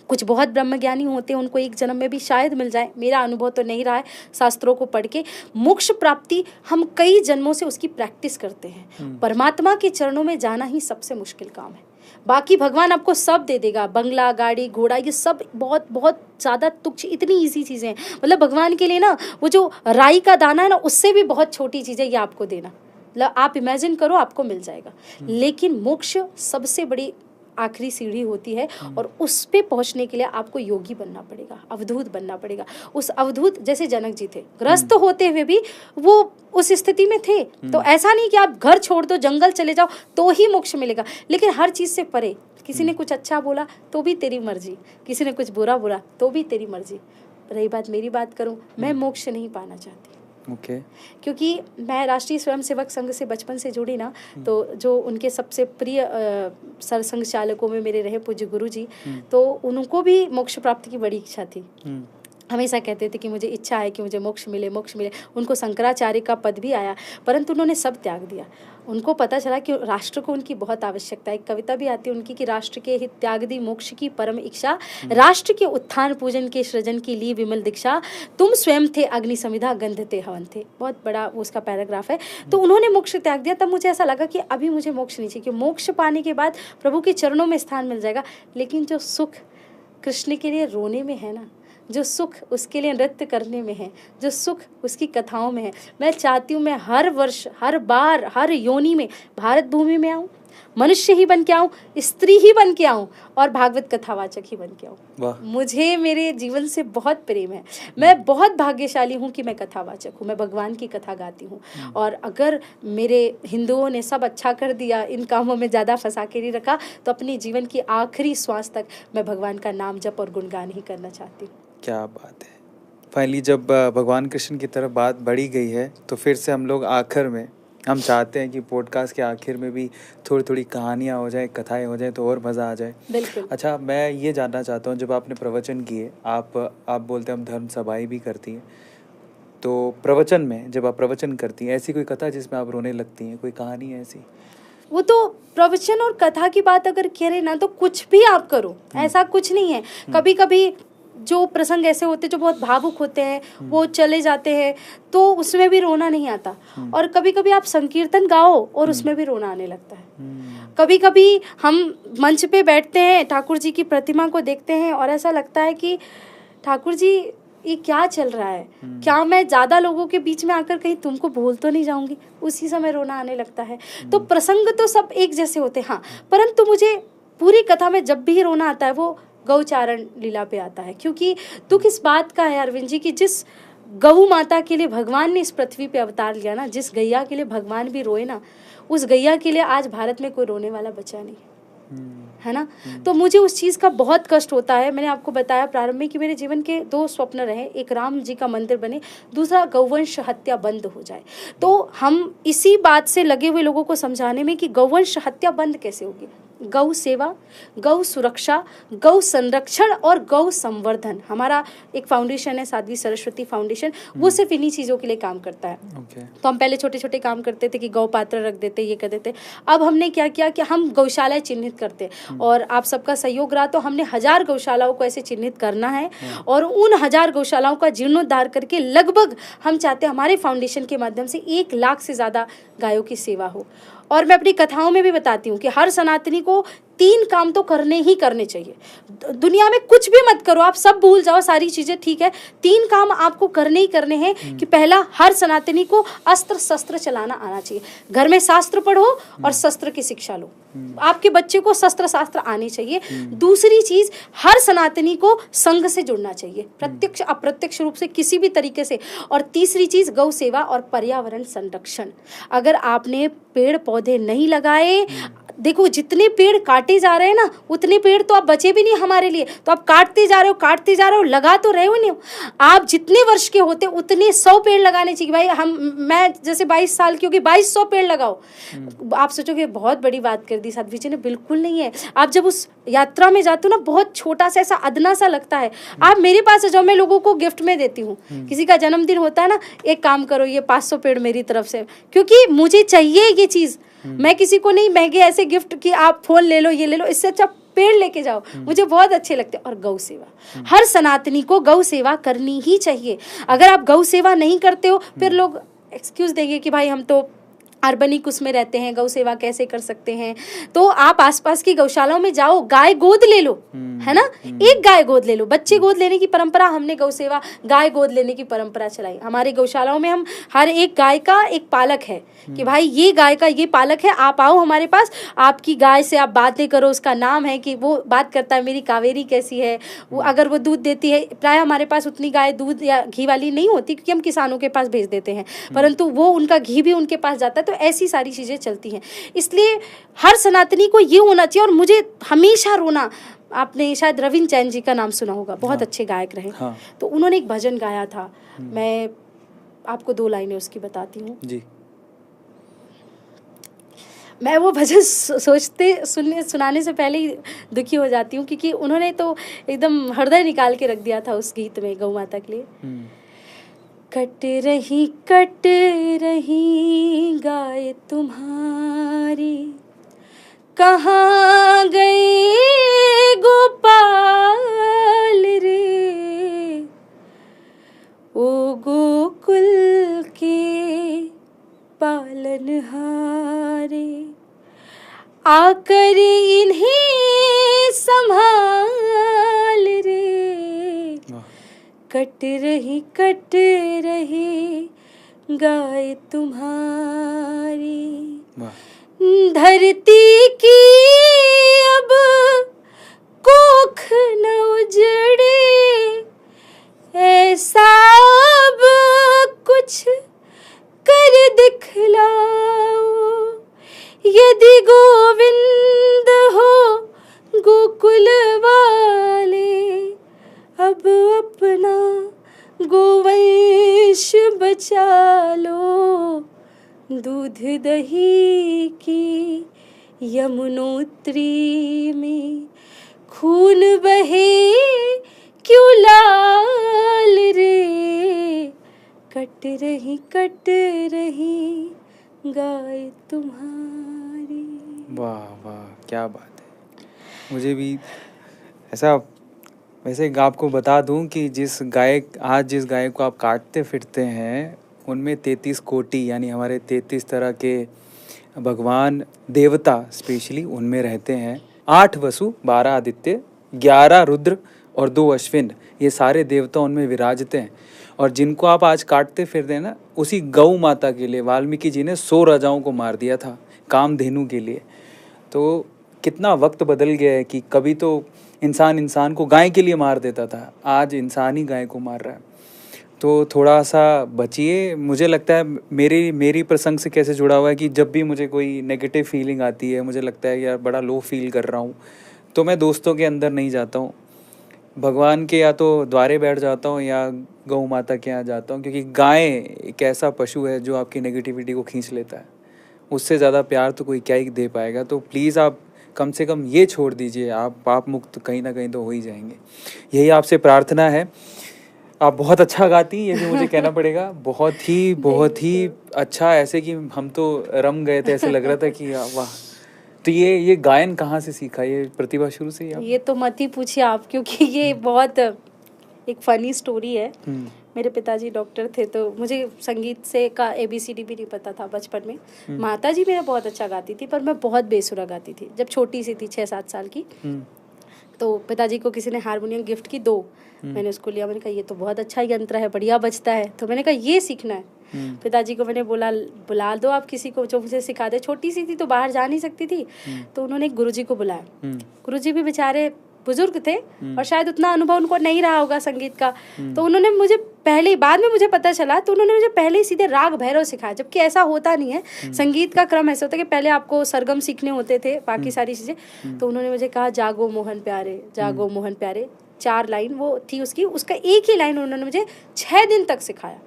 कुछ बहुत ब्रह्मज्ञानी होते हैं, उनको एक जन्म में भी शायद मिल जाए, मेरा अनुभव तो नहीं रहा है शास्त्रों को पढ़ के। मोक्ष प्राप्ति हम कई जन्मों से उसकी प्रैक्टिस करते हैं। परमात्मा के चरणों में जाना ही सबसे मुश्किल काम है। बाकी भगवान आपको सब दे देगा, बंगला, गाड़ी, घोड़ा, ये सब बहुत बहुत ज़्यादा तुच्छ, इतनी ईजी चीज़ें हैं। मतलब भगवान के लिए ना वो जो राई का दाना है ना, उससे भी बहुत छोटी चीज़ है ये आपको देना। मतलब आप इमेजिन करो, आपको मिल जाएगा। लेकिन मोक्ष सबसे बड़ी आखिरी सीढ़ी होती है और उस पे पहुंचने के लिए आपको योगी बनना पड़ेगा, अवधूत बनना पड़ेगा। उस अवधूत, जैसे जनक जी थे, ग्रस्त होते हुए भी वो उस स्थिति में थे। तो ऐसा नहीं कि आप घर छोड़ दो, जंगल चले जाओ तो ही मोक्ष मिलेगा, लेकिन हर चीज़ से परे। किसी ने कुछ अच्छा बोला तो भी तेरी मर्जी, किसी ने कुछ बुरा बोला तो भी तेरी मर्जी। रही बात मेरी बात करूं, मैं मोक्ष नहीं पाना चाहती। क्योंकि मैं राष्ट्रीय स्वयंसेवक संघ से बचपन से जुड़ी ना, तो जो उनके सबसे प्रिय सरसंघ चालकों में मेरे रहे पूज्य गुरु जी, तो उनको भी मोक्ष प्राप्ति की बड़ी इच्छा थी। हमेशा कहते थे कि मुझे इच्छा है कि मुझे मोक्ष मिले, मोक्ष मिले। उनको शंकराचार्य का पद भी आया, परंतु उन्होंने सब त्याग दिया। उनको पता चला कि राष्ट्र को उनकी बहुत आवश्यकता है। एक कविता भी आती है उनकी कि राष्ट्र के हित त्याग दी मोक्ष की परम इच्छा, राष्ट्र के उत्थान पूजन के सृजन की ली विमल दीक्षा, तुम स्वयं थे अग्नि समिधा गंध थे हवन थे। बहुत बड़ा उसका पैराग्राफ है। तो उन्होंने मोक्ष त्याग दिया। तब मुझे ऐसा लगा कि अभी मुझे मोक्ष नहीं चाहिए, कि मोक्ष पाने के बाद प्रभु के चरणों में स्थान मिल जाएगा। लेकिन जो सुख कृष्ण के लिए रोने में है ना, जो सुख उसके लिए नृत्य करने में है, जो सुख उसकी कथाओं में है, मैं चाहती हूँ मैं हर वर्ष, हर बार, हर योनि में भारत भूमि में आऊँ, मनुष्य ही बन के आऊँ, स्त्री ही बन के आऊँ और भागवत कथावाचक ही बन के आऊँ। मुझे मेरे जीवन से बहुत प्रेम है। मैं बहुत भाग्यशाली हूँ कि मैं कथावाचक हूँ, मैं भगवान की कथा गाती हूँ। और अगर मेरे हिंदुओं ने सब अच्छा कर दिया, इन कामों में ज़्यादा फंसा के नहीं रखा, तो अपने जीवन की आखिरी श्वास तक मैं भगवान का नाम जप और गुणगान ही करना चाहती हूँ। क्या बात है। फाइनली जब भगवान कृष्ण की तरफ बात बढ़ी गई है तो फिर से हम लोग आखिर में हम चाहते हैं कि पॉडकास्ट के आखिर में भी थोड़ी थोड़ी कहानियाँ हो जाए, कथाएं हो जाए तो और मज़ा आ जाए। बिल्कुल। अच्छा, मैं ये जानना चाहता हूँ, जब आपने प्रवचन किए, आप बोलते हैं हम धर्म सभाएं भी करती हैं, तो प्रवचन में जब आप प्रवचन करती हैं, ऐसी कोई कथा जिसमें आप रोने लगती हैं, कोई कहानी है ऐसी? वो तो प्रवचन और कथा की बात अगर करें ना, तो कुछ भी आप करो, ऐसा कुछ नहीं है। कभी कभी जो प्रसंग ऐसे होते जो बहुत भावुक होते हैं, वो चले जाते हैं, तो उसमें भी रोना नहीं आता। और कभी कभी आप संकीर्तन गाओ और उसमें भी रोना आने लगता है। कभी कभी हम मंच पे बैठते हैं, ठाकुर जी की प्रतिमा को देखते हैं और ऐसा लगता है कि ठाकुर जी ये क्या चल रहा है, क्या मैं ज़्यादा लोगों के बीच में आकर कहीं तुमको भूल तो नहीं जाऊंगी। उसी समय रोना आने लगता है। तो प्रसंग तो सब एक जैसे होते हैं, हाँ, परंतु मुझे पूरी कथा में जब भी रोना आता है वो गौचारण लीला पे आता है। क्योंकि दुख इस बात का है अरविंद जी कि जिस गौ माता के लिए भगवान ने इस पृथ्वी पे अवतार लिया ना, जिस गैया के लिए भगवान भी रोए ना, उस गैया के लिए आज भारत में कोई रोने वाला बचा नहीं है ना। तो मुझे उस चीज़ का बहुत कष्ट होता है। मैंने आपको बताया प्रारंभ में कि मेरे जीवन के 2 स्वप्न रहे, एक राम जी का मंदिर बने, दूसरा गौवंश हत्या बंद हो जाए। तो हम इसी बात से लगे हुए लोगों को समझाने में कि गौवंश हत्या बंद कैसे होगी। गौ सेवा, गौ सुरक्षा, गौ संरक्षण और गौ संवर्धन, हमारा एक फाउंडेशन है साध्वी सरस्वती फाउंडेशन, वो सिर्फ इन्हीं चीज़ों के लिए काम करता है। तो हम पहले छोटे छोटे काम करते थे कि गौ पात्र रख देते, ये कर देते। अब हमने क्या किया कि हम गौशालाएं चिन्हित करते, और आप सबका सहयोग रहा तो हमने 1000 गौशालाओं को ऐसे चिन्हित करना है, और उन 1000 गौशालाओं का जीर्णोद्धार करके लगभग हम चाहते हैं हमारे फाउंडेशन के माध्यम से 1 लाख से ज़्यादा गायों की सेवा हो। और मैं अपनी कथाओं में भी बताती हूँ कि हर सनातनी को 3 काम तो करने ही करने चाहिए। दुनिया में कुछ भी मत करो, आप सब भूल जाओ, सारी चीज़ें ठीक है, 3 काम आपको करने ही करने हैं। कि पहला, हर सनातनी को अस्त्र शस्त्र चलाना आना चाहिए। घर में शास्त्र पढ़ो और शस्त्र की शिक्षा लो, आपके बच्चे को शस्त्र शास्त्र आने चाहिए। दूसरी चीज़, हर सनातनी को संघ से जुड़ना चाहिए, प्रत्यक्ष अप्रत्यक्ष रूप से किसी भी तरीके से। और तीसरी चीज़, गौ सेवा और पर्यावरण संरक्षण। अगर आपने पेड़ पौधे नहीं लगाए, देखो जितने पेड़ काटे जा रहे हैं ना, उतने पेड़ तो आप बचे भी नहीं हमारे लिए, तो आप काटते जा रहे हो, लगा तो रहे हो नहीं। आप जितने वर्ष के होते उतने 100 पेड़ लगाने चाहिए भाई। मैं जैसे 22 साल की होगी, 2200 पेड़ लगाओ। आप सोचोगे बहुत बड़ी बात कर दी साध्वी जी ने, बिल्कुल नहीं है। आप जब उस यात्रा में जाते हो ना, बहुत छोटा सा, ऐसा अदना सा लगता है। आप मेरे पास आ जाओ, मैं लोगों को गिफ्ट में देती हूँ। किसी का जन्मदिन होता है ना, एक काम करो, ये 500 पेड़ मेरी तरफ से, क्योंकि मुझे चाहिए ये चीज़। मैं किसी को नहीं महंगे ऐसे गिफ्ट कि आप फोन ले लो, ये ले लो, इससे अच्छा पेड़ लेके जाओ, मुझे बहुत अच्छे लगते हैं। और गौ सेवा, हर सनातनी को गौ सेवा करनी ही चाहिए। अगर आप गौ सेवा नहीं करते हो, फिर लोग एक्सक्यूज देंगे कि भाई हम तो अर्बनिक उसमें रहते हैं, गौ सेवा कैसे कर सकते हैं। तो आप आसपास की गौशालाओं में जाओ, गाय गोद ले लो, है ना, एक गाय गोद ले लो। बच्चे गोद लेने की परंपरा हमने गौ सेवा, गाय गोद लेने की परंपरा चलाई। हमारी गौशालाओं में हम हर एक गाय का एक पालक है कि भाई ये गाय का ये पालक है, आप आओ हमारे पास, आपकी गाय से आप बातें करो, उसका नाम है कि वो बात करता है मेरी कावेरी कैसी है, वो अगर वो दूध देती है। प्राय हमारे पास उतनी गाय दूध या घी वाली नहीं होती, क्योंकि हम किसानों के पास भेज देते हैं, परंतु वो उनका घी भी उनके पास जाता है। तो ऐसी सारी चीज़ें चलती हैं। इसलिए हर सनातनी को ये होना चाहिए। और मुझे हमेशा रोना, आपने शायद रविंद्र जैन जी का नाम सुना होगा, बहुत अच्छे गायक रहे। तो उन्होंने एक भजन गाया था, मैं आपको 2 लाइनें उसकी बताती हूँ जी। मैं वो भजन सुनाने से पहले ही दुखी हो जाती हूँ, क्योंकि उन्होंने तो एकदम हृदय निकाल के रख दिया था उस गीत में गौ माता के लिए। कट रही गाय तुम्हारी, कहाँ गए गोपाल रे, ओ गोकुल के पालनहारे, आकर इन्हें संभाल रे। कट रही गाय तुम्हारी, धरती की अब कोख न उजड़े, ऐसा अब कुछ कर दिखलाओ, यदि गोविंद हो गोकुल वाले, अब अपना गोवंश बचा लो, दूध दही की यमुनोत्री में खून बहे क्यों लाल रे, कट रही गाय तुम्हारी। वाह वाह, क्या बात है। मुझे भी ऐसा, वैसे आपको बता दूं कि जिस गाय को आप काटते फिरते हैं, उनमें 33 कोटि यानी हमारे 33 तरह के भगवान देवता स्पेशली उनमें रहते हैं। 8 वसु, 12 आदित्य, 11 रुद्र और 2 अश्विन, ये सारे देवता उनमें विराजते हैं। और जिनको आप आज काटते फिरते हैं ना, उसी गौ माता के लिए वाल्मीकि जी ने 100 राजाओं को मार दिया था कामधेनु के लिए। तो कितना वक्त बदल गया है कि कभी तो इंसान को गाय के लिए मार देता था, आज इंसान ही गाय को मार रहा है। तो थोड़ा सा बचिए। मुझे लगता है मेरी प्रसंग से कैसे जुड़ा हुआ है कि जब भी मुझे कोई नेगेटिव फीलिंग आती है, मुझे लगता है यार बड़ा लो फील कर रहा हूँ, तो मैं दोस्तों के अंदर नहीं जाता हूँ, भगवान के या तो द्वारे बैठ जाता हूँ या गौ माता के यहाँ जाता हूँ, क्योंकि गाय एक ऐसा पशु है जो आपकी नेगेटिविटी को खींच लेता है। उससे ज़्यादा प्यार तो कोई क्या ही दे पाएगा। तो प्लीज़ आप कम से कम ये छोड़ दीजिए, आप पाप मुक्त कहीं ना कहीं तो हो ही जाएंगे। यही आपसे प्रार्थना है। आप बहुत अच्छा गाती, ये भी मुझे कहना पड़ेगा, बहुत ही अच्छा, ऐसे कि हम तो रम गए थे, ऐसे लग रहा था कि वाह। तो ये गायन कहाँ से सीखा, ये प्रतिभा शुरू से ही? ये तो मत ही पूछिए आप, क्योंकि ये बहुत एक फनी स्टोरी है। मेरे पिताजी डॉक्टर थे, तो मुझे संगीत से का ABCD भी नहीं पता था बचपन में। माता जी मेरा बहुत अच्छा गाती थी, पर मैं बहुत बेसुरा गाती थी जब छोटी सी थी, 6-7 साल की। तो पिताजी को किसी ने हारमोनियम गिफ्ट की 2, मैंने उसको लिया। मैंने कहा ये तो बहुत अच्छा यंत्र है, बढ़िया बजता है, तो मैंने कहा ये सीखना है। पिताजी को मैंने बुला दो आप किसी को जो मुझे सिखा दे। छोटी सी थी तो बाहर जा नहीं सकती थी, तो उन्होंने गुरुजी को बुलाया। गुरुजी भी बेचारे बुजुर्ग थे और शायद उतना अनुभव उनको नहीं रहा होगा संगीत का। तो उन्होंने मुझे बाद में मुझे पता चला, तो उन्होंने मुझे पहले ही सीधे राग भैरव सिखाया, जबकि ऐसा होता नहीं है। संगीत का क्रम ऐसा होता है कि पहले आपको सरगम सीखने होते थे, बाकी सारी चीज़ें। तो उन्होंने मुझे कहा जागो मोहन प्यारे, जागो मोहन प्यारे, 4 लाइन वो थी उसकी, उसका एक ही लाइन उन्होंने मुझे 6 दिन तक सिखाया।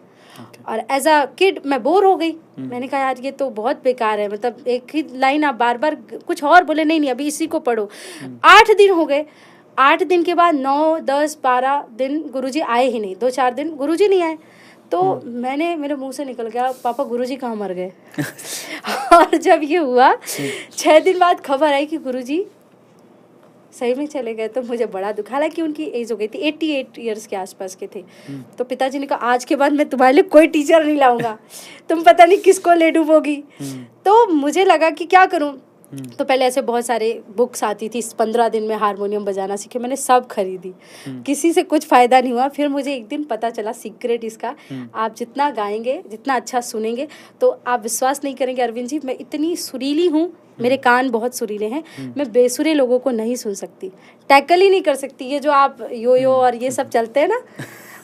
और एज अ किड मैं बोर हो गई। मैंने कहा यार ये तो बहुत बेकार है, मतलब एक ही लाइन आप बार बार कुछ और बोले, नहीं अभी इसी को पढ़ो। 8 दिन हो गए। 8 दिन के बाद 9, 10, 12 दिन गुरुजी आए ही नहीं। 2-4 दिन गुरुजी नहीं आए, तो मेरे मुंह से निकल गया, पापा गुरुजी कहाँ मर गए। और जब ये हुआ 6 दिन बाद खबर आई कि गुरुजी सही में चले गए, तो मुझे बड़ा दुख। हालांकि उनकी एज हो गई थी, 88 ईयर्स के आसपास के थे। तो पिताजी ने कहा आज के बाद मैं तुम्हारे लिए कोई टीचर नहीं लाऊंगा, तुम पता नहीं किसको ले डूबोगी। तो मुझे लगा कि क्या करूं। तो पहले ऐसे बहुत सारे बुक्स आती थी, 15 दिन में हारमोनियम बजाना सीखे, मैंने सब खरीदी, किसी से कुछ फ़ायदा नहीं हुआ। फिर मुझे एक दिन पता चला सीक्रेट इसका, आप जितना गाएंगे, जितना अच्छा सुनेंगे, तो आप विश्वास नहीं करेंगे अरविंद जी, मैं इतनी सुरीली हूँ, मेरे कान बहुत सुरीले हैं, मैं बेसुरे लोगों को नहीं सुन सकती, टैकल ही नहीं कर सकती। ये जो आप यो और ये सब चलते हैं ना,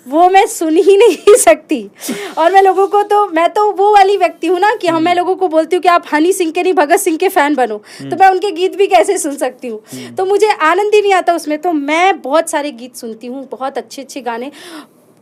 वो मैं सुन ही नहीं सकती। और मैं लोगों को मैं तो वो वाली व्यक्ति हूँ ना कि मैं लोगों को बोलती हूँ कि आप हनी सिंह के नहीं भगत सिंह के फैन बनो, तो मैं उनके गीत भी कैसे सुन सकती हूँ। तो मुझे आनंद ही नहीं आता उसमें। तो मैं बहुत सारे गीत सुनती हूँ, बहुत अच्छे अच्छे गाने।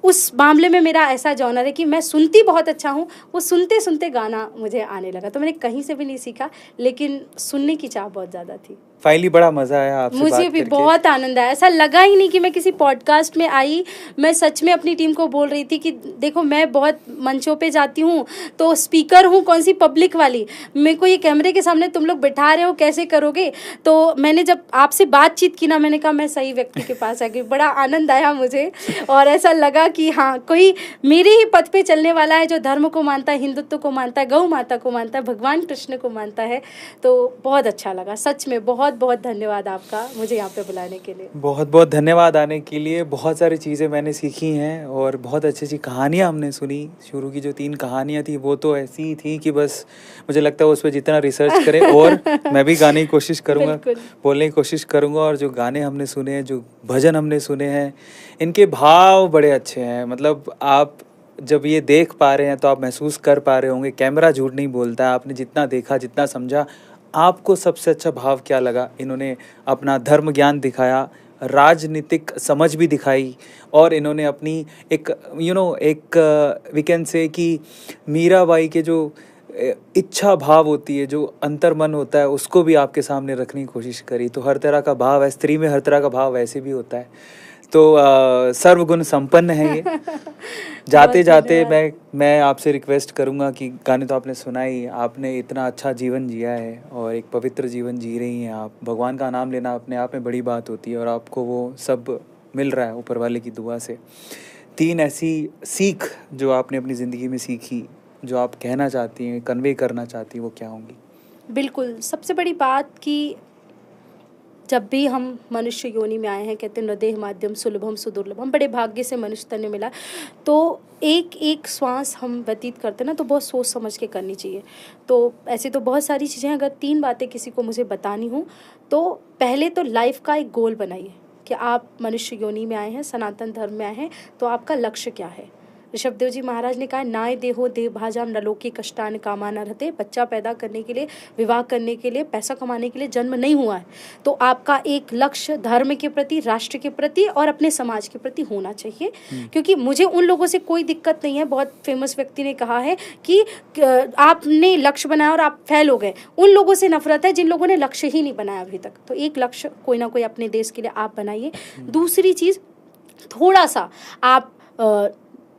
उस मामले में मेरा ऐसा जॉनर है कि मैं सुनती बहुत अच्छा हूँ, वो सुनते सुनते गाना मुझे आने लगा। तो मैंने कहीं से भी नहीं सीखा, लेकिन सुनने की चाह बहुत ज़्यादा थी। फाइनली बड़ा मज़ा आया आपसे मुझे बात भी करके। बहुत आनंद आया। ऐसा लगा ही नहीं कि मैं किसी पॉडकास्ट में आई। मैं सच में अपनी टीम को बोल रही थी कि देखो, मैं बहुत मंचों पे जाती हूँ तो स्पीकर हूँ, कौन सी पब्लिक वाली, मेरे को ये कैमरे के सामने तुम लोग बिठा रहे हो, कैसे करोगे। तो मैंने जब आपसे बातचीत की ना, मैंने कहा मैं सही व्यक्ति के पास आ गई। बड़ा आनंद आया मुझे, और ऐसा लगा कि हाँ, कोई मेरे ही पथ पे चलने वाला है, जो धर्म को मानता है, हिंदुत्व को मानता है, गौ माता को मानता है, भगवान कृष्ण को मानता है। तो बहुत अच्छा लगा, सच में बहुत बहुत धन्यवाद आपका मुझे यहाँ पे बुलाने के लिए। बहुत बहुत धन्यवाद आने के लिए। बहुत सारी चीज़ें मैंने सीखी हैं और बहुत अच्छी अच्छी कहानियाँ हमने सुनी। शुरू की जो 3 कहानियाँ थी वो तो ऐसी ही थी कि बस मुझे लगता है उस पर जितना रिसर्च करें, और मैं भी गाने की कोशिश करूँगा, बोलने की कोशिश करूँगा। और जो गाने हमने सुने हैं, जो भजन हमने सुने हैं, इनके भाव बड़े अच्छे हैं। मतलब आप जब ये देख पा रहे हैं तो आप महसूस कर पा रहे होंगे, कैमरा झूठ नहीं बोलता है। आपने जितना देखा, जितना समझा, आपको सबसे अच्छा भाव क्या लगा? इन्होंने अपना धर्म ज्ञान दिखाया, राजनीतिक समझ भी दिखाई, और इन्होंने अपनी एक एक वी कैन से कि मीराबाई के जो इच्छा भाव होती है, जो अंतर्मन होता है, उसको भी आपके सामने रखने की कोशिश करी। तो हर तरह का भाव है, स्त्री में हर तरह का भाव वैसे भी होता है। तो सर्वगुण संपन्न है ये। जाते जाते मैं आपसे रिक्वेस्ट करूंगा कि गाने तो आपने सुना ही, आपने इतना अच्छा जीवन जिया है और एक पवित्र जीवन जी रही हैं आप। भगवान का नाम लेना अपने आप में बड़ी बात होती है, और आपको वो सब मिल रहा है ऊपर वाले की दुआ से। 3 ऐसी सीख जो आपने अपनी ज़िंदगी में सीखी, जो आप कहना चाहती हैं, कन्वे करना चाहती हैं, वो क्या होंगी? बिल्कुल, सबसे बड़ी बात कि जब भी हम मनुष्य योनि में आए हैं, कहते हैं नदेह माध्यम सुलभम सुदुर्लभम, बड़े भाग्य से मनुष्य तन मिला। तो एक एक श्वास हम व्यतीत करते ना, तो बहुत सोच समझ के करनी चाहिए। तो ऐसी तो बहुत सारी चीज़ें हैं। अगर 3 बातें किसी को मुझे बतानी हो, तो पहले तो लाइफ का एक गोल बनाइए कि आप मनुष्य योनि में आए हैं, सनातन धर्म में आए हैं, तो आपका लक्ष्य क्या है। ऋषभदेव जी महाराज ने कहा, नाय देहो देव भाजाम नलोकी कष्टान कामान रहते। बच्चा पैदा करने के लिए, विवाह करने के लिए, पैसा कमाने के लिए जन्म नहीं हुआ है। तो आपका एक लक्ष्य धर्म के प्रति, राष्ट्र के प्रति और अपने समाज के प्रति होना चाहिए। क्योंकि मुझे उन लोगों से कोई दिक्कत नहीं है। बहुत फेमस व्यक्ति ने कहा है कि आपने लक्ष्य बनाया और आप फेल हो गए। उन लोगों से नफरत है जिन लोगों ने लक्ष्य ही नहीं बनाया अभी तक। तो एक लक्ष्य कोई ना कोई अपने देश के लिए आप बनाइए। दूसरी चीज़, थोड़ा सा आप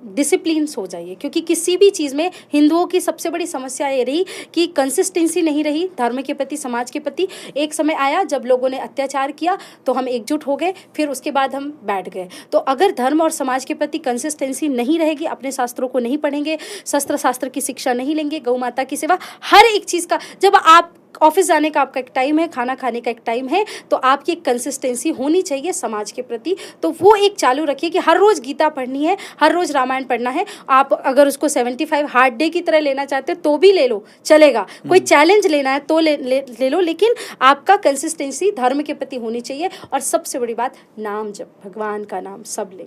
डिसिप्लिन्स हो जाइए, क्योंकि किसी भी चीज़ में हिंदुओं की सबसे बड़ी समस्या ये रही कि कंसिस्टेंसी नहीं रही धर्म के प्रति, समाज के प्रति। एक समय आया जब लोगों ने अत्याचार किया तो हम एकजुट हो गए, फिर उसके बाद हम बैठ गए। तो अगर धर्म और समाज के प्रति कंसिस्टेंसी नहीं रहेगी, अपने शास्त्रों को नहीं पढ़ेंगे, शास्त्र की शिक्षा नहीं लेंगे, गौ माता की सेवा, हर एक चीज़ का, जब आप ऑफिस जाने का आपका एक टाइम है, खाना खाने का एक टाइम है, तो आपकी एक कंसिस्टेंसी होनी चाहिए समाज के प्रति। तो वो एक चालू रखिए कि हर रोज़ गीता पढ़नी है, हर रोज़ रामायण पढ़ना है। आप अगर उसको 75 हार्ड डे की तरह लेना चाहते हो तो भी ले लो, चलेगा। कोई चैलेंज लेना है तो ले लो, लेकिन आपका कंसिस्टेंसी धर्म के प्रति होनी चाहिए। और सबसे बड़ी बात, नाम जप, भगवान का नाम सब ले।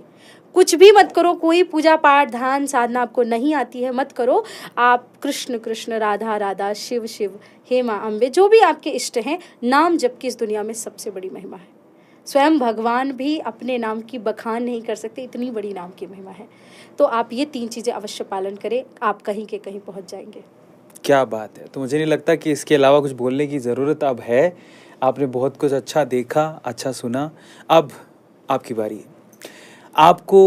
कुछ भी मत करो, कोई पूजा पाठ ध्यान साधना आपको नहीं आती है, मत करो। आप कृष्ण कृष्ण, राधा राधा, शिव शिव, हे माँ अम्बे, जो भी आपके इष्ट हैं, नाम जप की इस दुनिया में सबसे बड़ी महिमा है। स्वयं भगवान भी अपने नाम की बखान नहीं कर सकते, इतनी बड़ी नाम की महिमा है। तो आप ये 3 चीज़ें अवश्य पालन करें, आप कहीं के कहीं पहुँच जाएंगे। क्या बात है। तो मुझे नहीं लगता कि इसके अलावा कुछ बोलने की ज़रूरत अब है। आपने बहुत कुछ अच्छा देखा, अच्छा सुना। अब आपकी बारी है। आपको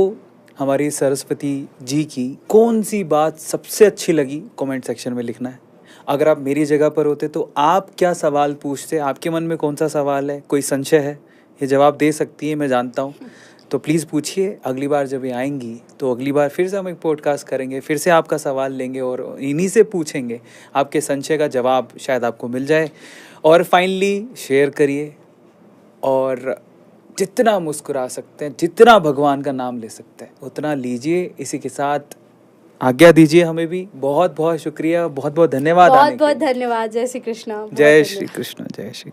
हमारी सरस्वती जी की कौन सी बात सबसे अच्छी लगी, कमेंट सेक्शन में लिखना है। अगर आप मेरी जगह पर होते तो आप क्या सवाल पूछते? आपके मन में कौन सा सवाल है, कोई संशय है? ये जवाब दे सकती है, मैं जानता हूँ। तो प्लीज़ पूछिए। अगली बार जब ये आएंगी तो अगली बार फिर से हम एक पॉडकास्ट करेंगे, फिर से आपका सवाल लेंगे और इन्हीं से पूछेंगे। आपके संशय का जवाब शायद आपको मिल जाए। और फाइनली शेयर करिए, और जितना मुस्कुरा सकते हैं, जितना भगवान का नाम ले सकते हैं, उतना लीजिए। इसी के साथ आज्ञा दीजिए हमें भी। बहुत बहुत शुक्रिया, बहुत बहुत धन्यवाद। बहुत बहुत धन्यवाद। जय श्री कृष्ण। जय श्री कृष्ण, जय श्री।